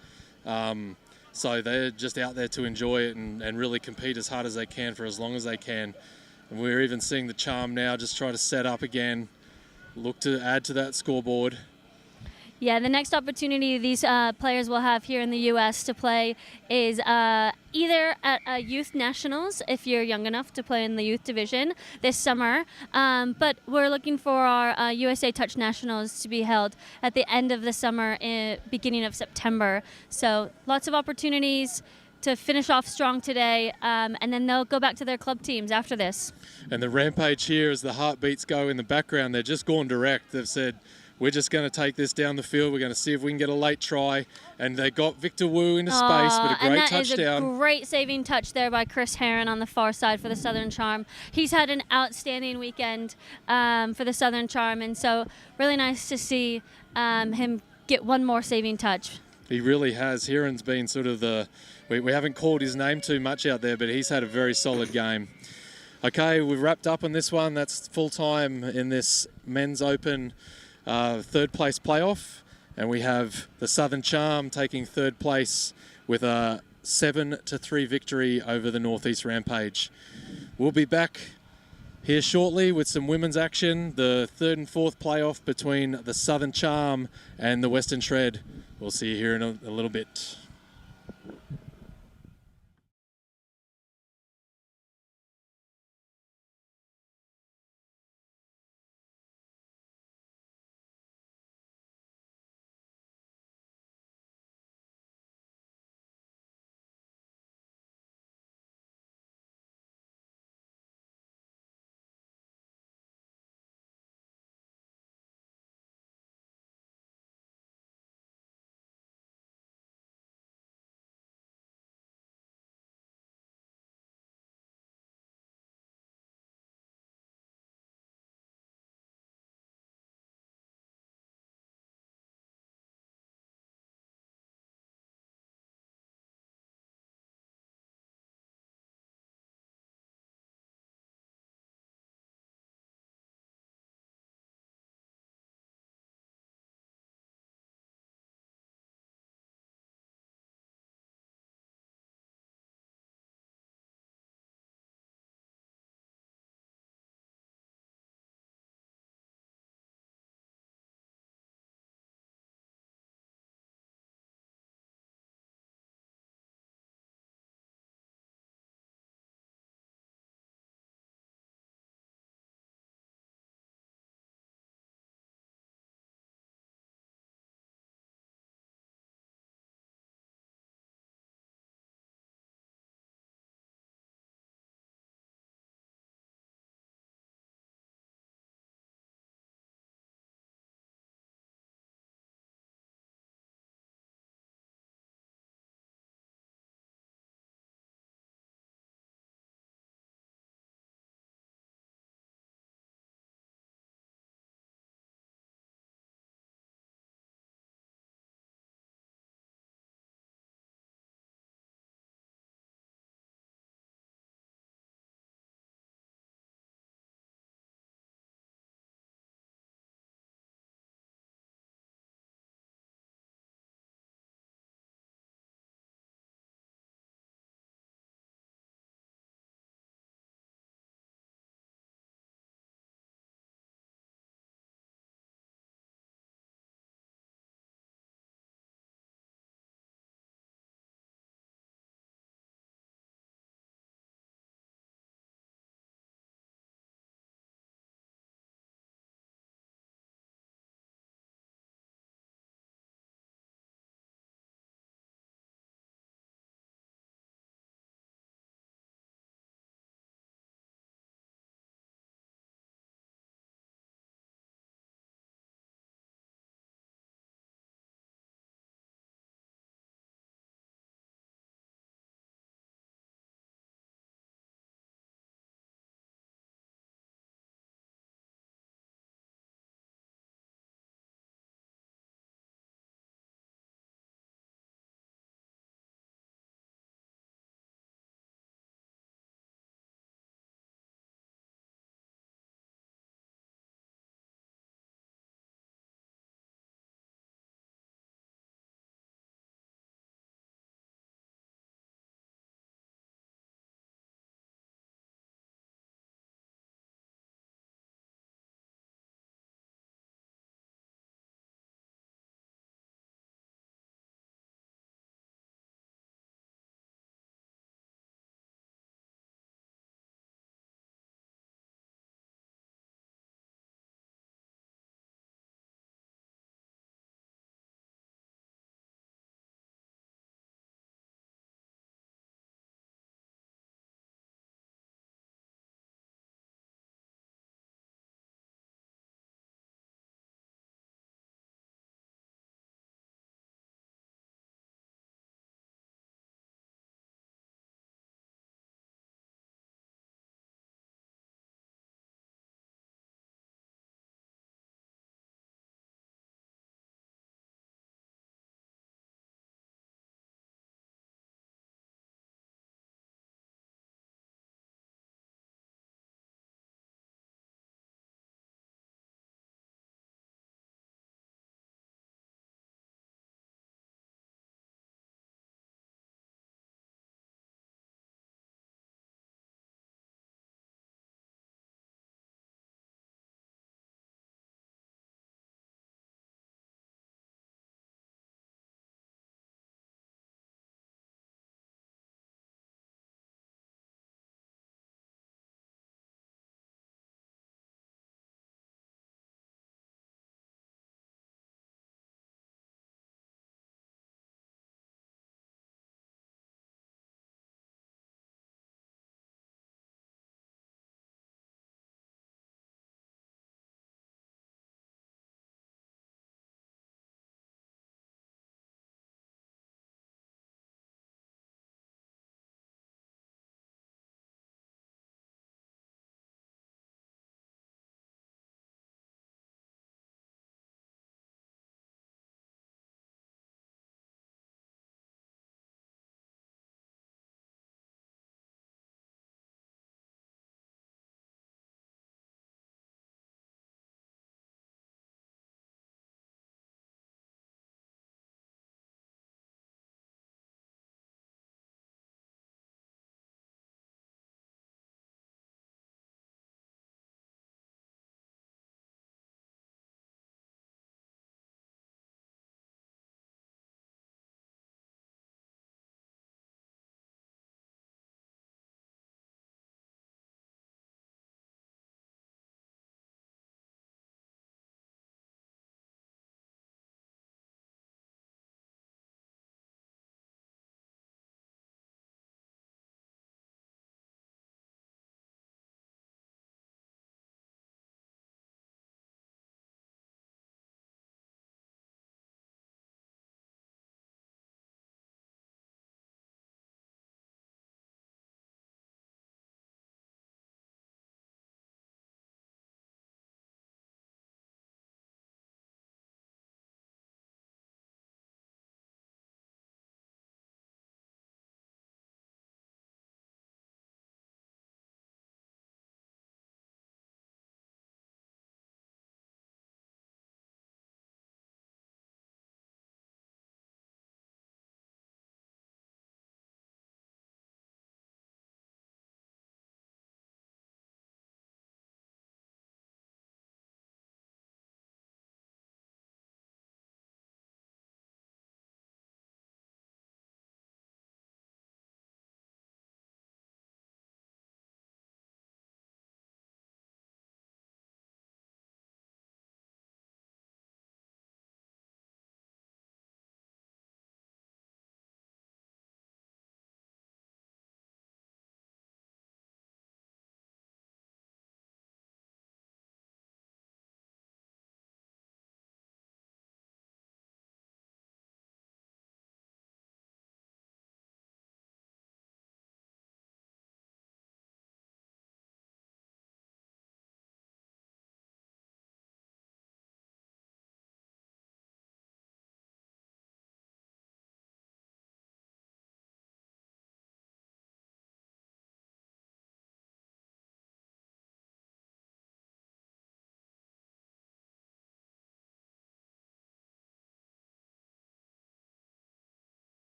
So they're just out there to enjoy it and really compete as hard as they can for as long as they can. And we're even seeing the Charm now just try to set up again, look to add to that scoreboard. Yeah, the next opportunity these players will have here in the U.S. to play is either at Youth Nationals, if you're young enough to play in the youth division this summer, but we're looking for our USA Touch Nationals to be held at the end of the summer, beginning of September. So lots of opportunities to finish off strong today, and then they'll go back to their club teams after this. And the Rampage here, as the heartbeats go in the background, they're just gone direct. They've said, we're just going to take this down the field. We're going to see if we can get a late try. And they got Victor Wu into space, but a great touchdown. And that is a great saving touch there by Chris Herron on the far side for the Southern Charm. He's had an outstanding weekend for the Southern Charm, and so really nice to see him get one more saving touch. He really has. Herron's been sort of we haven't called his name too much out there, but he's had a very solid game. Okay, we've wrapped up on this one. That's full time in this Men's Open third place playoff, and we have the Southern Charm taking third place with a 7-3 victory over the Northeast Rampage. We'll be back here shortly with some women's action, the third and fourth playoff between the Southern Charm and the Western Shred. We'll see you here in a little bit.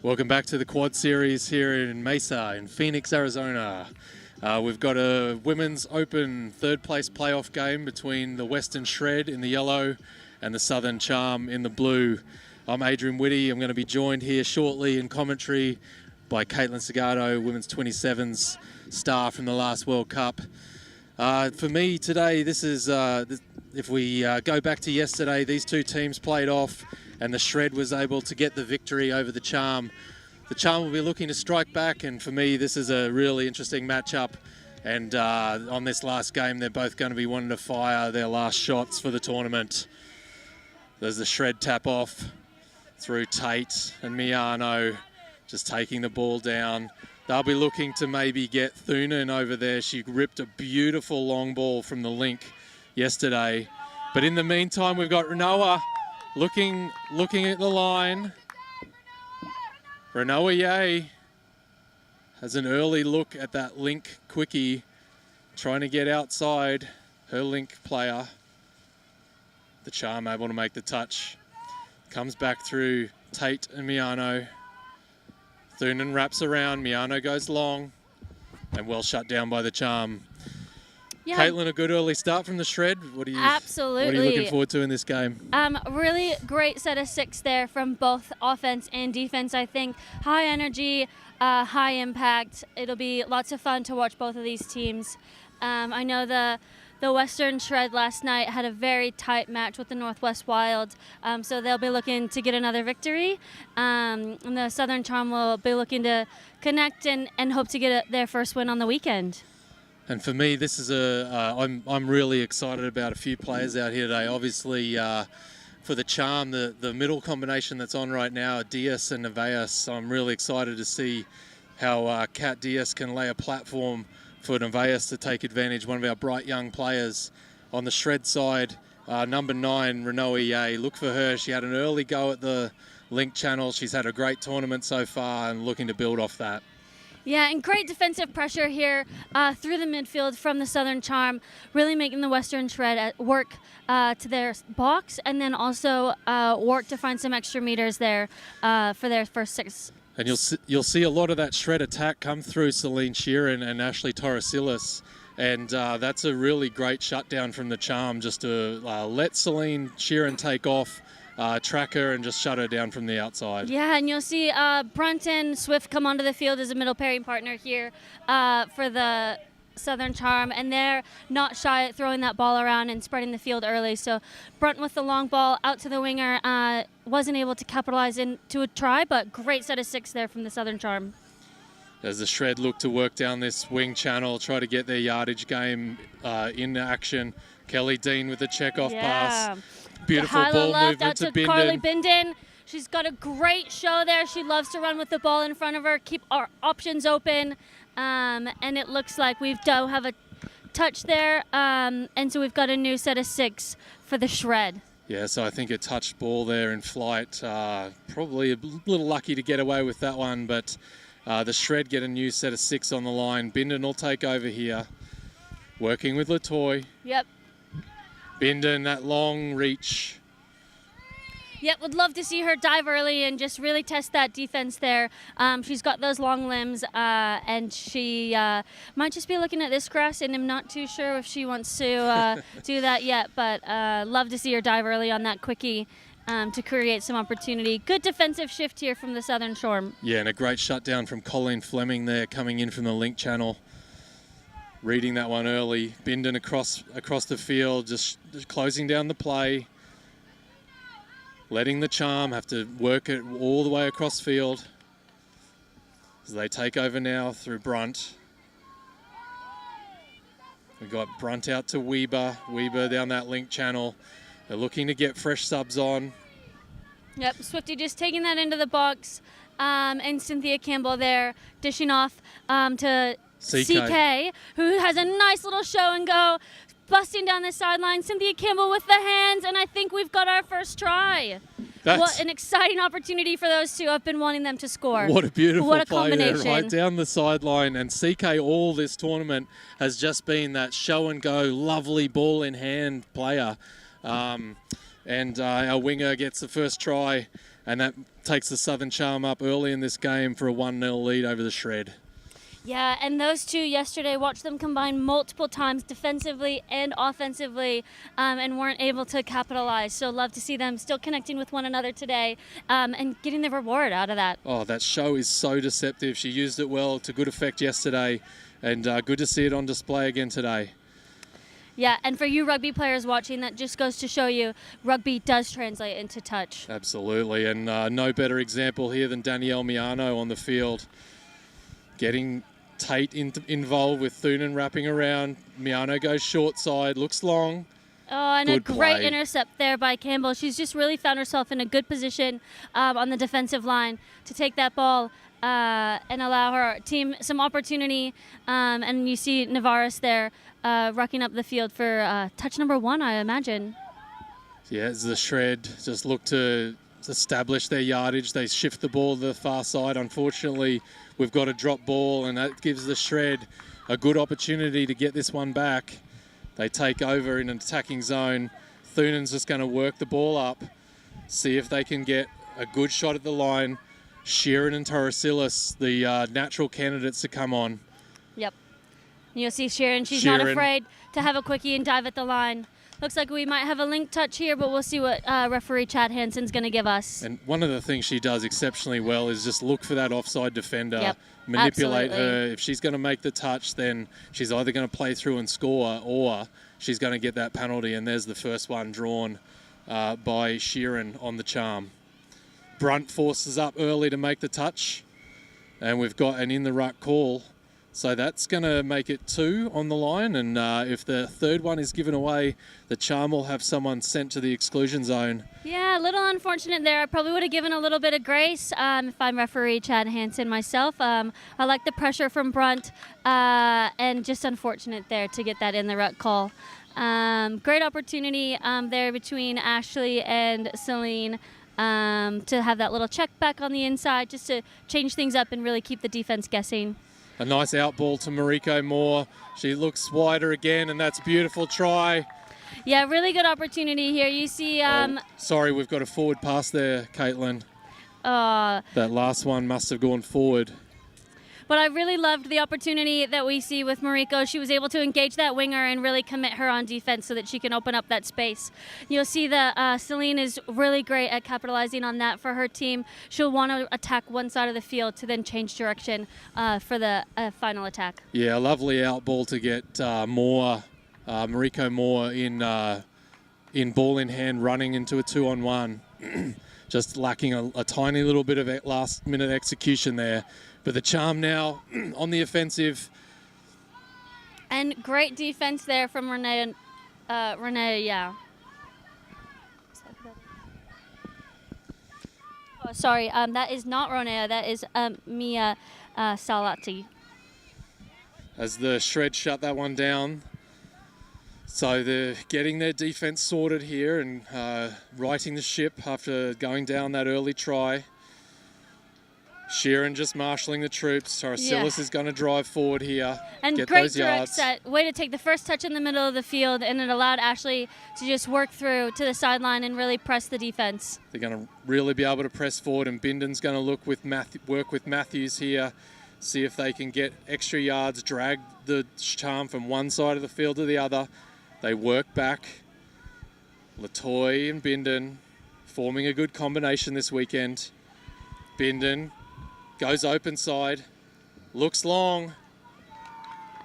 Welcome back to the Quad Series here in Mesa in Phoenix, Arizona. We've got a Women's Open third place playoff game between the Western Shred in the yellow and the Southern Charm in the blue. I'm Adrian Whitty. I'm going to be joined here shortly in commentary by Caitlin Segato, Women's 27s star from the last World Cup. For me today, this is, if we go back to yesterday, these two teams played off and the Shred was able to get the victory over the Charm. The Charm will be looking to strike back, and for me, this is a really interesting matchup. And on this last game, they're both going to be wanting to fire their last shots for the tournament. There's the Shred tap off through Tate and Miano, just taking the ball down. They'll be looking to maybe get Thunen over there. She ripped a beautiful long ball from the link yesterday. But in the meantime, we've got Renoa looking at the line. Renoa Ye has an early look at that link quickie, trying to get outside her link player. The Charm able to make the touch. Comes back through Tate and Miano. Thunen wraps around, Miano goes long, and well shut down by the Charm. Yeah. Caitlin, a good early start from the Shred. Absolutely. What are you looking forward to in this game? Really great set of six there from both offense and defense, I think. High energy, high impact. It'll be lots of fun to watch both of these teams. I know the Western Shred last night had a very tight match with the Northwest Wild, so they'll be looking to get another victory. And the Southern Charm will be looking to connect and hope to get their first win on the weekend. And for me, this is I'm really excited about a few players out here today. Obviously, for the Charm, the middle combination that's on right now, Diaz and Nevaez. So I'm really excited to see how Kat Diaz can lay a platform for Nevaez to take advantage, one of our bright young players. On the Shred side, number 9, Renoa Ye. Look for her. She had an early go at the link channel. She's had a great tournament so far and looking to build off that. Yeah, and great defensive pressure here through the midfield from the Southern Charm, really making the Western Shred work to their box, and then also work to find some extra meters there for their first six. And you'll see a lot of that Shred attack come through Celine Sheeran and Ashley Torresilis, and that's a really great shutdown from the Charm, just to let Celine Sheeran take off, track her and just shut her down from the outside. Yeah, and you'll see Brunton Swift come onto the field as a middle pairing partner here for the Southern Charm, and they're not shy at throwing that ball around and spreading the field early. So Brunton with the long ball out to the winger, wasn't able to capitalize into a try, but great set of six there from the Southern Charm. As the Shred look to work down this wing channel, try to get their yardage game in action. Kelly Dean with the check-off pass. Beautiful ball movement out to Bindon. Carly Bindon. She's got a great show there. She loves to run with the ball in front of her, keep our options open. And it looks like we do have a touch there. And so we've got a new set of 6 for the Shred. Yeah, so I think a touched ball there in flight. Probably a little lucky to get away with that one, but the Shred get a new set of 6 on the line. Bindon will take over here, working with Latoy. Yep. Bindon, that long reach. Yep, would love to see her dive early and just really test that defense there. She's got those long limbs, and she might just be looking at this grass, and I'm not too sure if she wants to do that yet, but love to see her dive early on that quickie to create some opportunity. Good defensive shift here from the Southern Shore. Yeah, and a great shutdown from Colleen Fleming there, coming in from the link channel. Reading that one early. Bindon across the field, just closing down the play. Letting the Charm have to work it all the way across field. As they take over now through Brunt. We've got Brunt out to Weber. Weber down that link channel. They're looking to get fresh subs on. Yep, Swifty just taking that into the box. And Cynthia Campbell there dishing off to CK, who has a nice little show and go, busting down the sideline. Cynthia Campbell with the hands, and I think we've got our first try. What an exciting opportunity for those two. I've been wanting them to score. What a beautiful play there, right down the sideline. And CK all this tournament has just been that show and go, lovely ball in hand player. And our winger gets the first try and that takes the Southern Charm up early in this game for a 1-0 lead over the Shred. Yeah, and those two yesterday, watched them combine multiple times defensively and offensively, and weren't able to capitalize. So love to see them still connecting with one another today, and getting the reward out of that. Oh, that show is so deceptive. She used it well to good effect yesterday, and good to see it on display again today. Yeah, and for you rugby players watching, that just goes to show you rugby does translate into touch. Absolutely, and no better example here than Danielle Miano on the field. Getting Tate involved with Thunen wrapping around. Miano goes short side, looks long. Oh, and Good a great play. intercept there by Campbell. She's just really found herself in a good position on the defensive line to take that ball and allow her team some opportunity. And you see Navarez there rucking up the field for touch number 1, I imagine. Yeah, as the Shred just look to establish their yardage. They shift the ball to the far side. Unfortunately, we've got a drop ball, and that gives the Shred a good opportunity to get this one back. They take over in an attacking zone. Thunen's just going to work the ball up, see if they can get a good shot at the line. Sheeran and Torresilis, the natural candidates to come on. Yep. You'll see Sheeran. She's not afraid to have a quickie and dive at the line. Looks like we might have a link touch here, but we'll see what referee Chad Hansen's going to give us. And one of the things she does exceptionally well is just look for that offside defender, manipulate her. If she's going to make the touch, then she's either going to play through and score, or she's going to get that penalty. And there's the first one drawn by Sheeran on the Charm. Brunt forces up early to make the touch, and we've got an in the ruck call. So that's going to make it 2 on the line, and if the third one is given away, the Charm will have someone sent to the exclusion zone. Yeah, a little unfortunate there. I probably would have given a little bit of grace if I'm referee Chad Hansen myself. I like the pressure from Brunt, and just unfortunate there to get that in the ruck call. Great opportunity there between Ashley and Celine to have that little check back on the inside, just to change things up and really keep the defense guessing. A nice out ball to Mariko Moore. She looks wider again, and that's a beautiful try. Yeah, really good opportunity here. You see... sorry, we've got a forward pass there, Caitlin. That last one must have gone forward. But I really loved the opportunity that we see with Mariko. She was able to engage that winger and really commit her on defense so that she can open up that space. You'll see that Celine is really great at capitalizing on that for her team. She'll want to attack one side of the field to then change direction for the final attack. Yeah, a lovely out ball to get Mariko Moore in ball in hand, running into a 2-on-1. Just lacking a tiny little bit of last minute execution there. But the Charm now on the offensive. And great defense there from Renee, yeah. Oh, sorry, that is not Ronea, that is Mia Salati. As the Shred shut that one down. So they're getting their defense sorted here and righting the ship after going down that early try. Sheeran just marshalling the troops. Torresilis is going to drive forward here. And get great those direct yards. set. Way to take the first touch in the middle of the field, and it allowed Ashley to just work through to the sideline and really press the defense. They're going to really be able to press forward, and Binden's going to work with Matthews here, see if they can get extra yards, drag the Charm from one side of the field to the other. They work back. Latoy and Binden forming a good combination this weekend. Binden goes open side, looks long,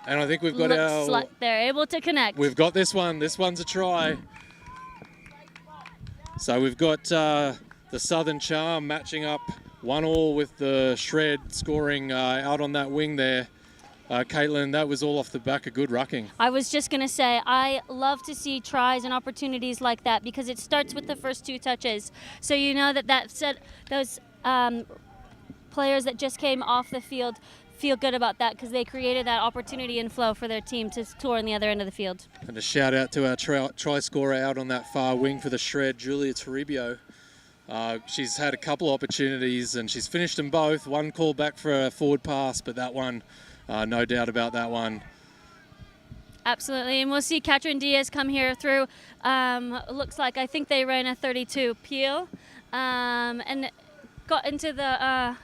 and I think we've got they're able to connect. We've got this one. This one's a try. So we've got the Southern Charm matching up 1-1 with the Shred scoring out on that wing there. Caitlin, that was all off the back of good rucking. I was just going to say, I love to see tries and opportunities like that because it starts with the first 2 touches. So you know those players that just came off the field feel good about that because they created that opportunity and flow for their team to score on the other end of the field. And a shout out to our try scorer out on that far wing for the Shred, Julia Toribio. She's had a couple opportunities and she's finished them both. One call back for a forward pass, but that one, no doubt about that one. Absolutely, and we'll see Katrin Diaz come here through. Looks like I think they ran a 32 peel. and got into the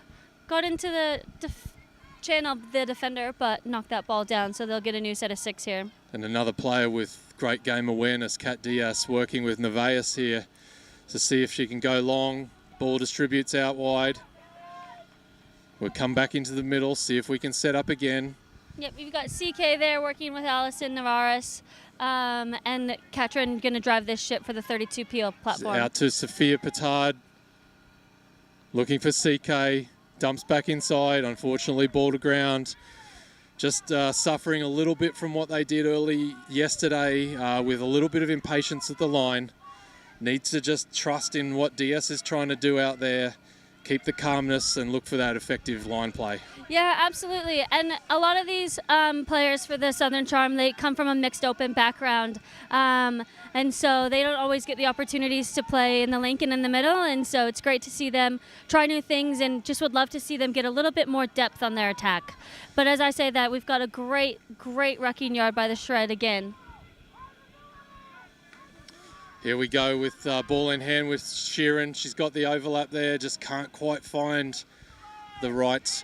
channel of the defender, but knocked that ball down. So they'll get a new set of 6 here. And another player with great game awareness, Kat Diaz, working with Nevaeus here to see if she can go long. Ball distributes out wide. We'll come back into the middle, see if we can set up again. Yep, we've got CK there working with Allison Navarez, and Katrin going to drive this ship for the 32 PL platform. Out to Sophia Petard, looking for CK, dumps back inside, unfortunately ball to ground. Just suffering a little bit from what they did early yesterday with a little bit of impatience at the line. Needs to just trust in what Diaz is trying to do out there. Keep the calmness and look for that effective line play. Yeah, absolutely. And a lot of these players for the Southern Charm, they come from a mixed open background. And so they don't always get the opportunities to play in the link and in the middle. And so it's great to see them try new things, and just would love to see them get a little bit more depth on their attack. But as I say that, we've got a great rucking yard by the Shred again. Here we go with ball in hand with Sheeran. She's got the overlap there, just can't quite find the right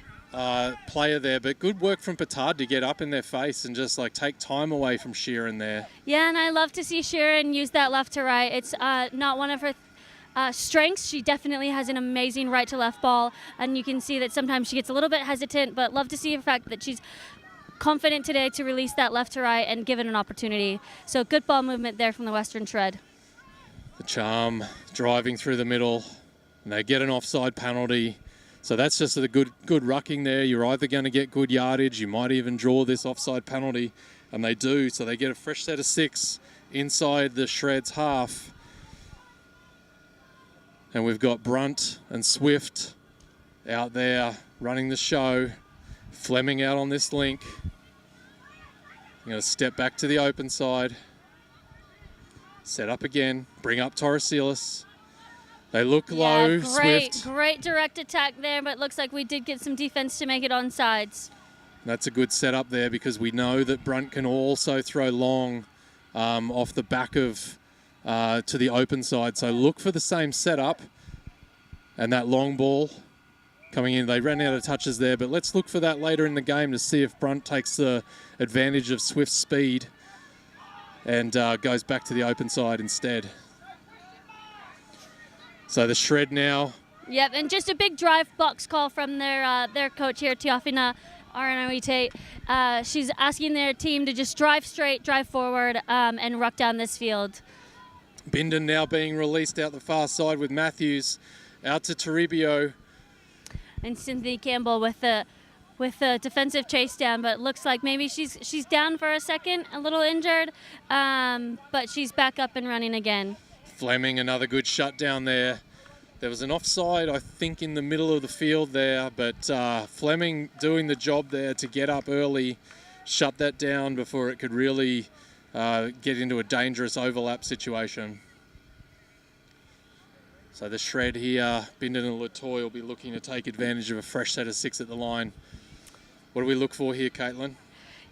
player there. But good work from Petard to get up in their face and just like take time away from Sheeran there. Yeah, and I love to see Sheeran use that left to right. It's not one of her strengths. She definitely has an amazing right to left ball, and you can see that sometimes she gets a little bit hesitant, but love to see the fact that she's confident today to release that left to right and give it an opportunity. So good ball movement there from the Western Shred. The Charm driving through the middle, and they get an offside penalty. So that's just a good rucking there. You're either going to get good yardage, you might even draw this offside penalty, and they do. So they get a fresh set of 6 inside the Shred's half. And we've got Brunt and Swift out there running the show. Fleming out on this link. I'm going to step back to the open side. Set up again, bring up Torresilis. They look low, Swift. Great direct attack there, but it looks like we did get some defense to make it on sides. That's a good setup there because we know that Brunt can also throw long off the back of to the open side. So look for the same setup and that long ball coming in. They ran out of touches there, but let's look for that later in the game to see if Brunt takes the advantage of Swift's speed and goes back to the open side instead. So the Shred now. Yep, and just a big drive box call from their coach here, Teofina Aranoite. She's asking their team to just drive straight, drive forward, and ruck down this field. Bindon now being released out the far side with Matthews out to Toribio. And Cynthia Campbell with the defensive chase down, but it looks like maybe she's down for a second, a little injured, but she's back up and running again. Fleming, another good shutdown there. There was an offside, I think, in the middle of the field there, but Fleming doing the job there to get up early, shut that down before it could really get into a dangerous overlap situation. So the Shred here, Bindon and Latoy will be looking to take advantage of a fresh set of 6 at the line. What do we look for here, Caitlin?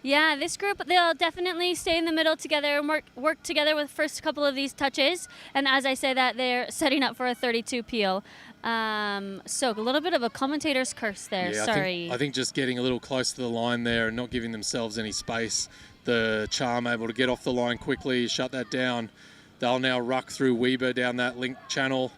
Yeah, this group, they'll definitely stay in the middle together and work together with the first couple of these touches. And as I say that, they're setting up for a 32 peel. So a little bit of a commentator's curse there, yeah, sorry. I think just getting a little close to the line there and not giving themselves any space. The Charm able to get off the line quickly, shut that down. They'll now ruck through Weber down that link channel.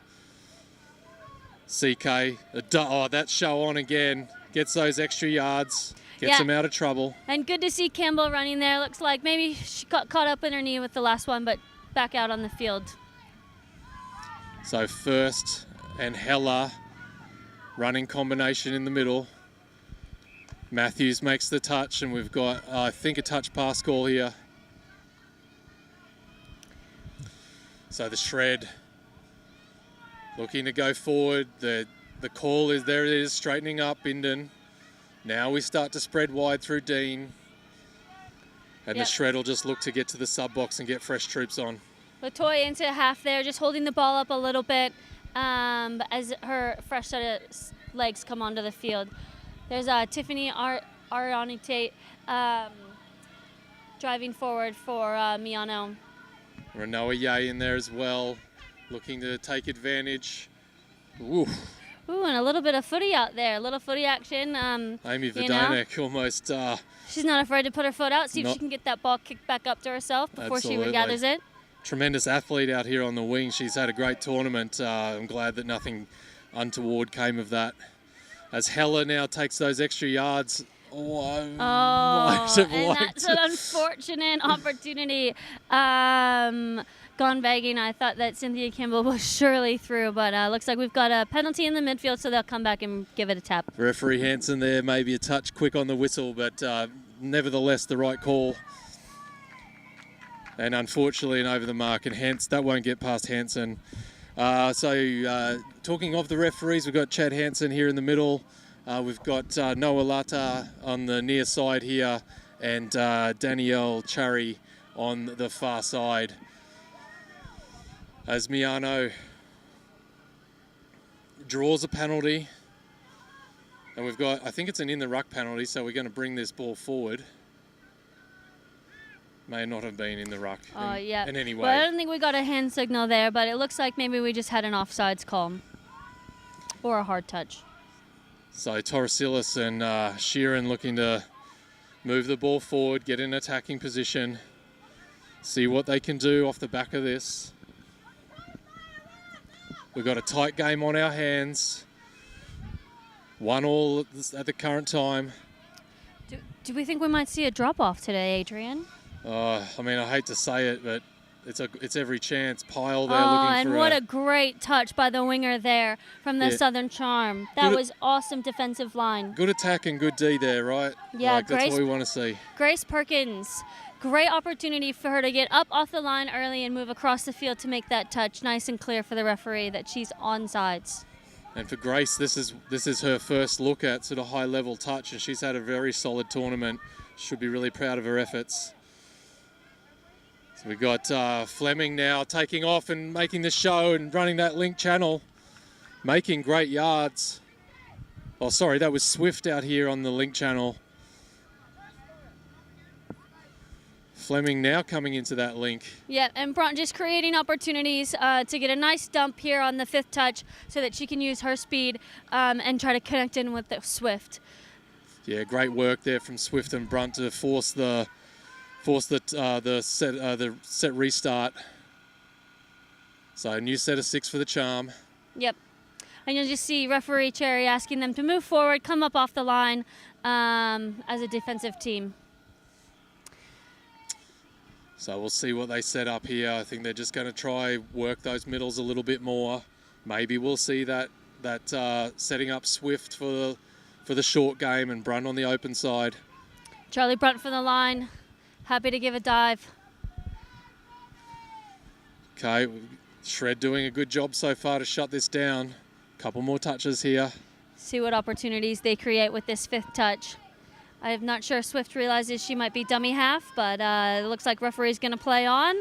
CK, that show on again. Gets those extra yards, gets them out of trouble. And good to see Campbell running there. Looks like maybe she got caught up in her knee with the last one, but back out on the field. So First and Heller running combination in the middle. Matthews makes the touch, and we've got, I think, a touch pass call here. So the Shred looking to go forward. The call is there. It is straightening up Bindon. Now we start to spread wide through Dean. And the Shred will just look to get to the sub box and get fresh troops on. Latoya into half there, just holding the ball up a little bit as her fresh set of legs come onto the field. There's Tiffany Arionite driving forward for Miano. Renoa Ye in there as well, looking to take advantage Ooh. Ooh, and a little bit of footy out there. A little footy action. Amy you know. Vodanek almost... She's not afraid to put her foot out, see if Not- she can get that ball kicked back up to herself before she Absolutely. regathers it. Tremendous athlete out here on the wing. She's had a great tournament. I'm glad that nothing untoward came of that. As Hella now takes those extra yards. Oh, I might have and liked that's an unfortunate opportunity. Gone begging. I thought that Cynthia Campbell was surely through, but looks like we've got a penalty in the midfield, so they'll come back and give it a tap. Referee Hansen there, maybe a touch quick on the whistle, but nevertheless the right call. And unfortunately an over the mark, and hence that won't get past Hansen. Talking of the referees, we've got Chad Hansen here in the middle. We've got Noah Lata on the near side here, and Danielle Chari on the far side. As Miano draws a penalty, and we've got, I think it's an in the ruck penalty, so we're going to bring this ball forward. May not have been in the ruck in any way. Well, I don't think we got a hand signal there, but it looks like maybe we just had an offsides call or a hard touch. So Torresilis and Sheeran looking to move the ball forward, get in attacking position, see what they can do off the back of this. We've got a tight game on our hands. 1-1 at the current time. Do we think we might see a drop-off today, Adrian? I mean, I hate to say it, but it's every chance. Pyle there looking for and what a great touch by the winger there from the Southern Charm. That was awesome defensive line. Good attack and good D there, right? Yeah, that's what we want to see. Grace Perkins, great opportunity for her to get up off the line early and move across the field to make that touch nice and clear for the referee that she's onsides. And for Grace, this is her first look at sort of high-level touch, and she's had a very solid tournament. Should be really proud of her efforts. So we've got Fleming now taking off and making the show and running that link channel, making great yards. Oh, sorry, that was Swift out here on the link channel. Fleming now coming into that link. Yeah, and Bront just creating opportunities to get a nice dump here on the fifth touch so that she can use her speed and try to connect in with the Swift. Yeah, great work there from Swift and Brunt to force the set restart. So a new set of 6 for the Charm. Yep. And you'll just see referee Cherry asking them to move forward, come up off the line as a defensive team. So we'll see what they set up here. I think they're just going to try work those middles a little bit more. Maybe we'll see that setting up Swift for the short game and Brunt on the open side. Charlie Brunt from the line. Happy to give a dive. Okay, Shred doing a good job so far to shut this down. Couple more touches here. See what opportunities they create with this fifth touch. I'm not sure Swift realizes she might be dummy half, but it looks like referee's going to play on,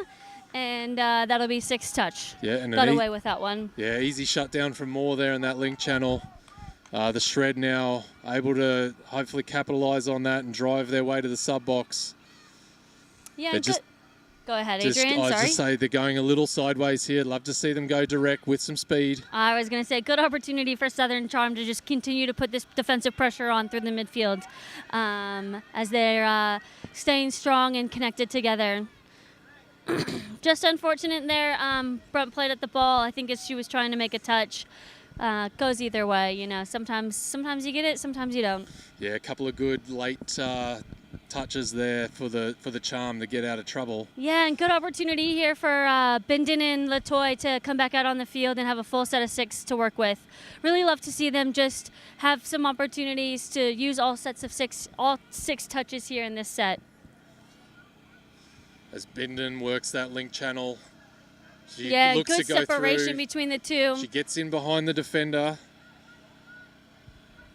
and that'll be 6 touch. Yeah, and got away with that one. Yeah, easy shutdown from Moore there in that link channel. The Shred now able to hopefully capitalise on that and drive their way to the sub box. Yeah, go ahead, Adrian. I Sorry. just say they're going a little sideways here. Love to see them go direct with some speed. I was going to say good opportunity for Southern Charm to just continue to put this defensive pressure on through the midfield as they're staying strong and connected together. Just unfortunate there. Brunt played at the ball. I think as she was trying to make a touch. Goes either way, you know. Sometimes you get it, sometimes you don't. Yeah, a couple of good late touches there for the Charm to get out of trouble. Yeah, and good opportunity here for Bindon and Latoy to come back out on the field and have a full set of 6 to work with. Really love to see them just have some opportunities to use all 6 touches here in this set. As Bindon works that link channel. She good looks to go separation through. Between the two. She gets in behind the defender.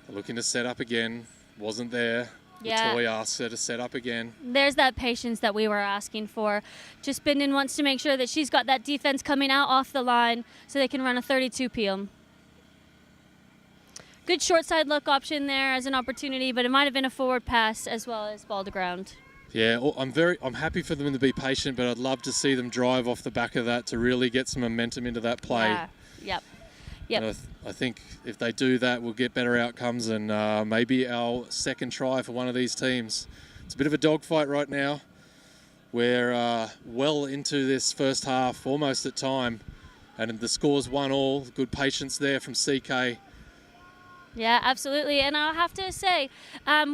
Looking to set up again. Wasn't there. Yeah. Latoy asks her to set up again. There's that patience that we were asking for. Just Bindon wants to make sure that she's got that defense coming out off the line so they can run a 32 peel. Good short side look option there as an opportunity, but it might have been a forward pass as well as ball to ground. Yeah, I'm happy for them to be patient, but I'd love to see them drive off the back of that to really get some momentum into that play. Yeah, yep. Yep. And I think if they do that, we'll get better outcomes and maybe our second try for one of these teams. It's a bit of a dogfight right now. We're well into this first half, almost at time, and the score's 1-1. Good patience there from CK. Yeah, absolutely. And I'll have to say,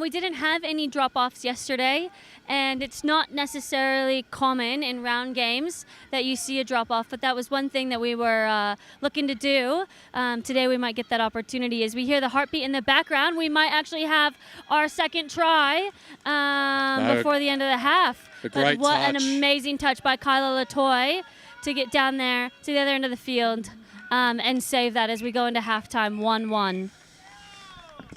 we didn't have any drop-offs yesterday, and it's not necessarily common in round games that you see a drop-off, but that was one thing that we were looking to do. Today we might get that opportunity. As we hear the heartbeat in the background, we might actually have our second try before the end of the half. But what touch. An amazing touch by Kyla Latoy to get down there to the other end of the field and save that as we go into halftime 1-1.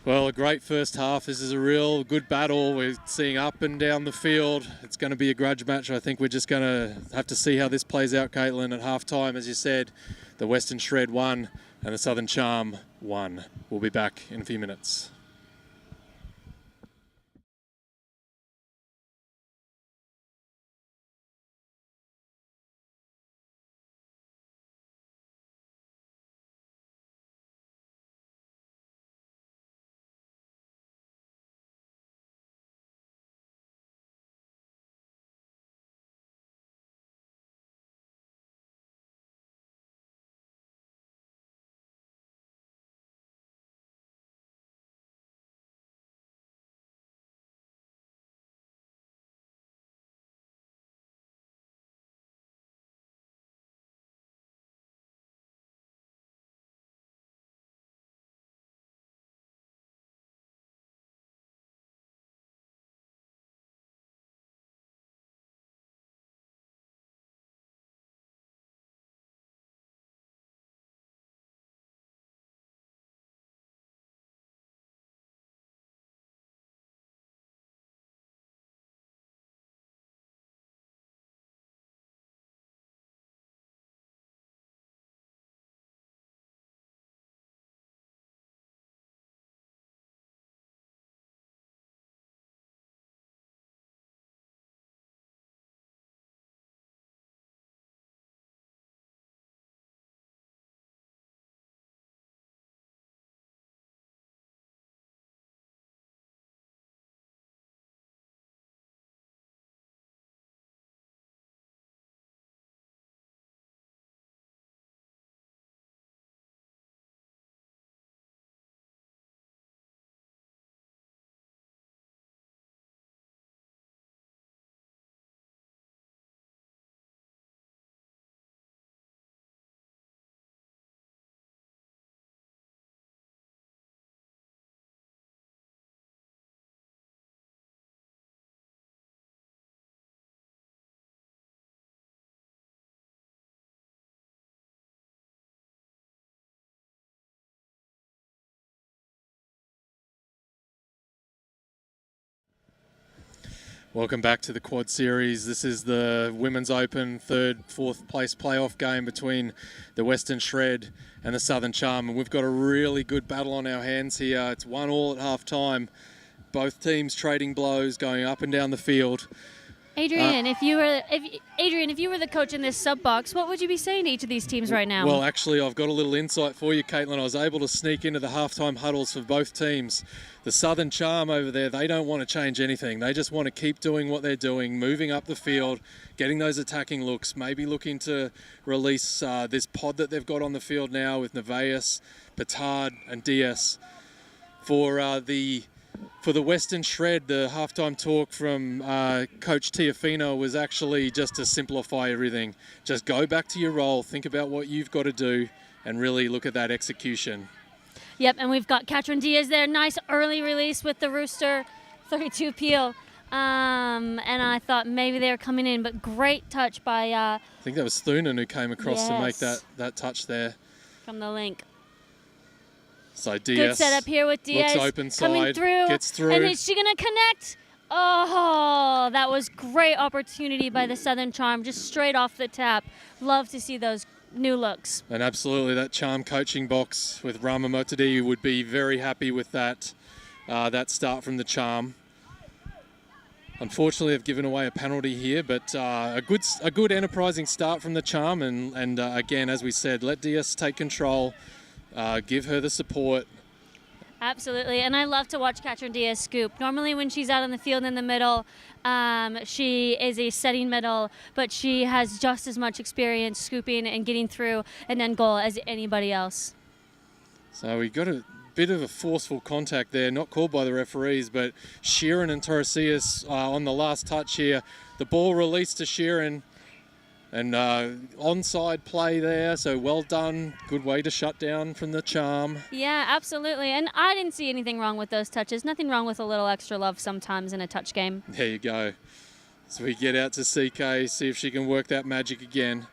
Well, a great first half. This is a real good battle. We're seeing up and down the field. It's going to be a grudge match. I think we're just going to have to see how this plays out, Caitlin. At halftime, as you said, the Western Shred won and the Southern Charm won. We'll be back in a few minutes. Welcome back to the Quad Series. This is the Women's Open 3rd, 4th place playoff game between the Western Shred and the Southern Charm. And we've got a really good battle on our hands here. It's 1-1 at half time. Both teams trading blows, going up and down the field. Adrian, if you were the coach in this sub box, what would you be saying to each of these teams right now? Well, actually, I've got a little insight for you, Caitlin. I was able to sneak into the halftime huddles for both teams. The Southern Charm over there, they don't want to change anything. They just want to keep doing what they're doing, moving up the field, getting those attacking looks, maybe looking to release this pod that they've got on the field now with Nevaeus, Petard and Diaz. For the Western Shred, the halftime talk from Coach Tiafino was actually just to simplify everything. Just go back to your role, think about what you've got to do, and really look at that execution. Yep, and we've got Katrin Diaz there. Nice early release with the Rooster 32 peel. And I thought maybe they were coming in, but great touch by... I think that was Thunen who came across to make that touch there. From the link. So Diaz good setup here with Diaz. Looks open side, coming through. gets through. And is she going to connect? Oh, that was great opportunity by the Southern Charm, just straight off the tap. Love to see those new looks. And absolutely, that Charm coaching box with Rama Motadi would be very happy with that start from the Charm. Unfortunately, they've given away a penalty here, but a good enterprising start from the Charm. And again, as we said, let Diaz take control. give her the support. Absolutely, and I love to watch Katrin Diaz scoop. Normally when she's out on the field in the middle, she is a setting middle, but she has just as much experience scooping and getting through an end goal as anybody else. So we got a bit of a forceful contact there, not called by the referees, but Sheeran and Torresias on the last touch here. The ball released to Sheeran. And onside play there, so well done. Good way to shut down from the charm. Yeah, absolutely. And I didn't see anything wrong with those touches. Nothing wrong with a little extra love sometimes in a touch game. There you go. So we get out to CK, see if she can work that magic again.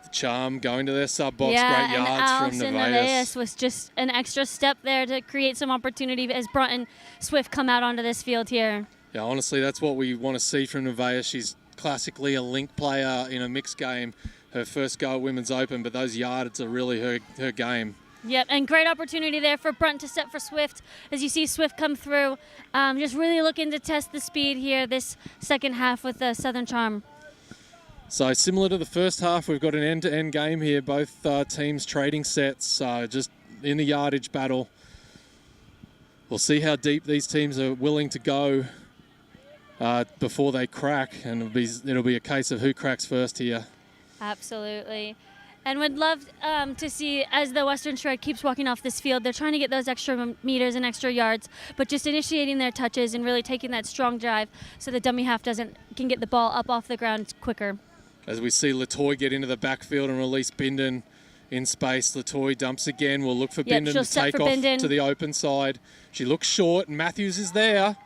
The charm going to their sub box. Yeah, great yards from Nevaeus was just an extra step there to create some opportunity as Brunt and Swift come out onto this field here. Yeah, honestly, that's what we want to see from Nevaeus. She's classically a link player in a mixed game. Her first go at Women's Open, but those yards are really her game. Yep, and great opportunity there for Brunt to step for Swift. As you see Swift come through, just really looking to test the speed here this second half with the Southern Charm. So similar to the first half, we've got an end-to-end game here. Both teams trading sets, just in the yardage battle. We'll see how deep these teams are willing to go before they crack, and it'll be a case of who cracks first here. Absolutely. And would love to see, as the Western Shred keeps walking off this field, they're trying to get those extra meters and extra yards, but just initiating their touches and really taking that strong drive so the dummy half can get the ball up off the ground quicker. As we see Latoy get into the backfield and release Bindon in space, Latoy dumps again. We'll look for Bindon to take off to the open side. She looks short, and Matthews is there.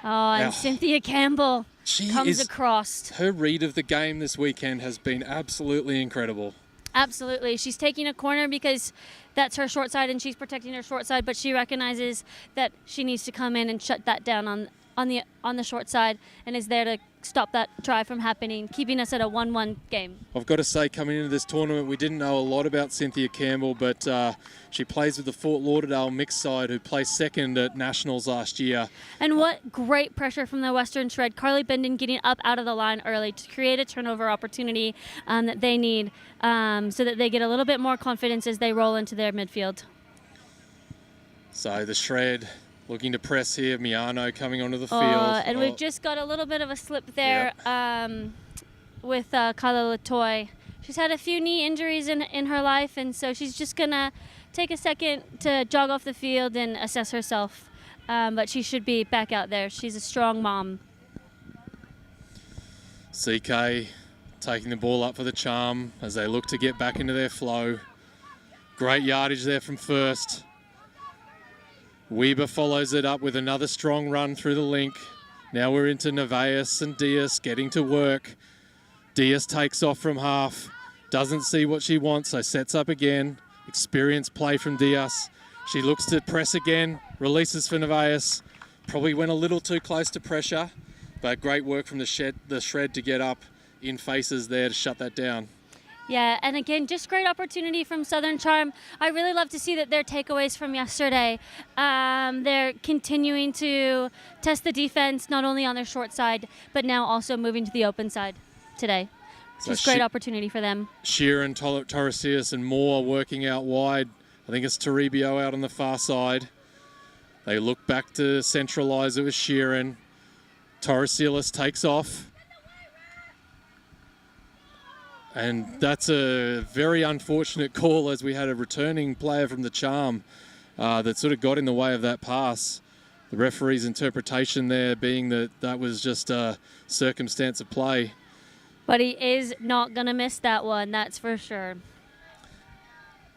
Oh, and Cynthia Campbell comes across. Her read of the game this weekend has been absolutely incredible. Absolutely. She's taking a corner because that's her short side and she's protecting her short side, but she recognizes that she needs to come in and shut that down on the short side and is there to stop that try from happening, keeping us at a 1-1 game. I've got to say, coming into this tournament, we didn't know a lot about Cynthia Campbell, but she plays with the Fort Lauderdale mixed side, who placed second at Nationals last year. And what great pressure from the Western Shred. Carly Bindon getting up out of the line early to create a turnover opportunity that they need so that they get a little bit more confidence as they roll into their midfield. So the Shred looking to press here. Miano coming onto the field. And we've just got a little bit of a slip there with Kyla Latoy. She's had a few knee injuries in her life, and so she's just going to take a second to jog off the field and assess herself. But she should be back out there. She's a strong mom. CK taking the ball up for the Charm as they look to get back into their flow. Great yardage there from first. Weber follows it up with another strong run through the link. Now we're into Nevaeus and Diaz getting to work. Diaz takes off from half, doesn't see what she wants, so sets up again. Experienced play from Diaz. She looks to press again, releases for Nevaeus. Probably went a little too close to pressure, but great work from the Shred to get up in faces there to shut that down. Yeah, and again, just great opportunity from Southern Charm. I really love to see that their takeaways from yesterday, they're continuing to test the defense, not only on their short side, but now also moving to the open side today. It's just great opportunity for them. Sheeran, Torresias and Moore working out wide. I think it's Toribio out on the far side. They look back to centralise it with Sheeran. Torresias takes off. And that's a very unfortunate call, as we had a returning player from the Charm that sort of got in the way of that pass. The referee's interpretation there being that was just a circumstance of play. But he is not going to miss that one, that's for sure.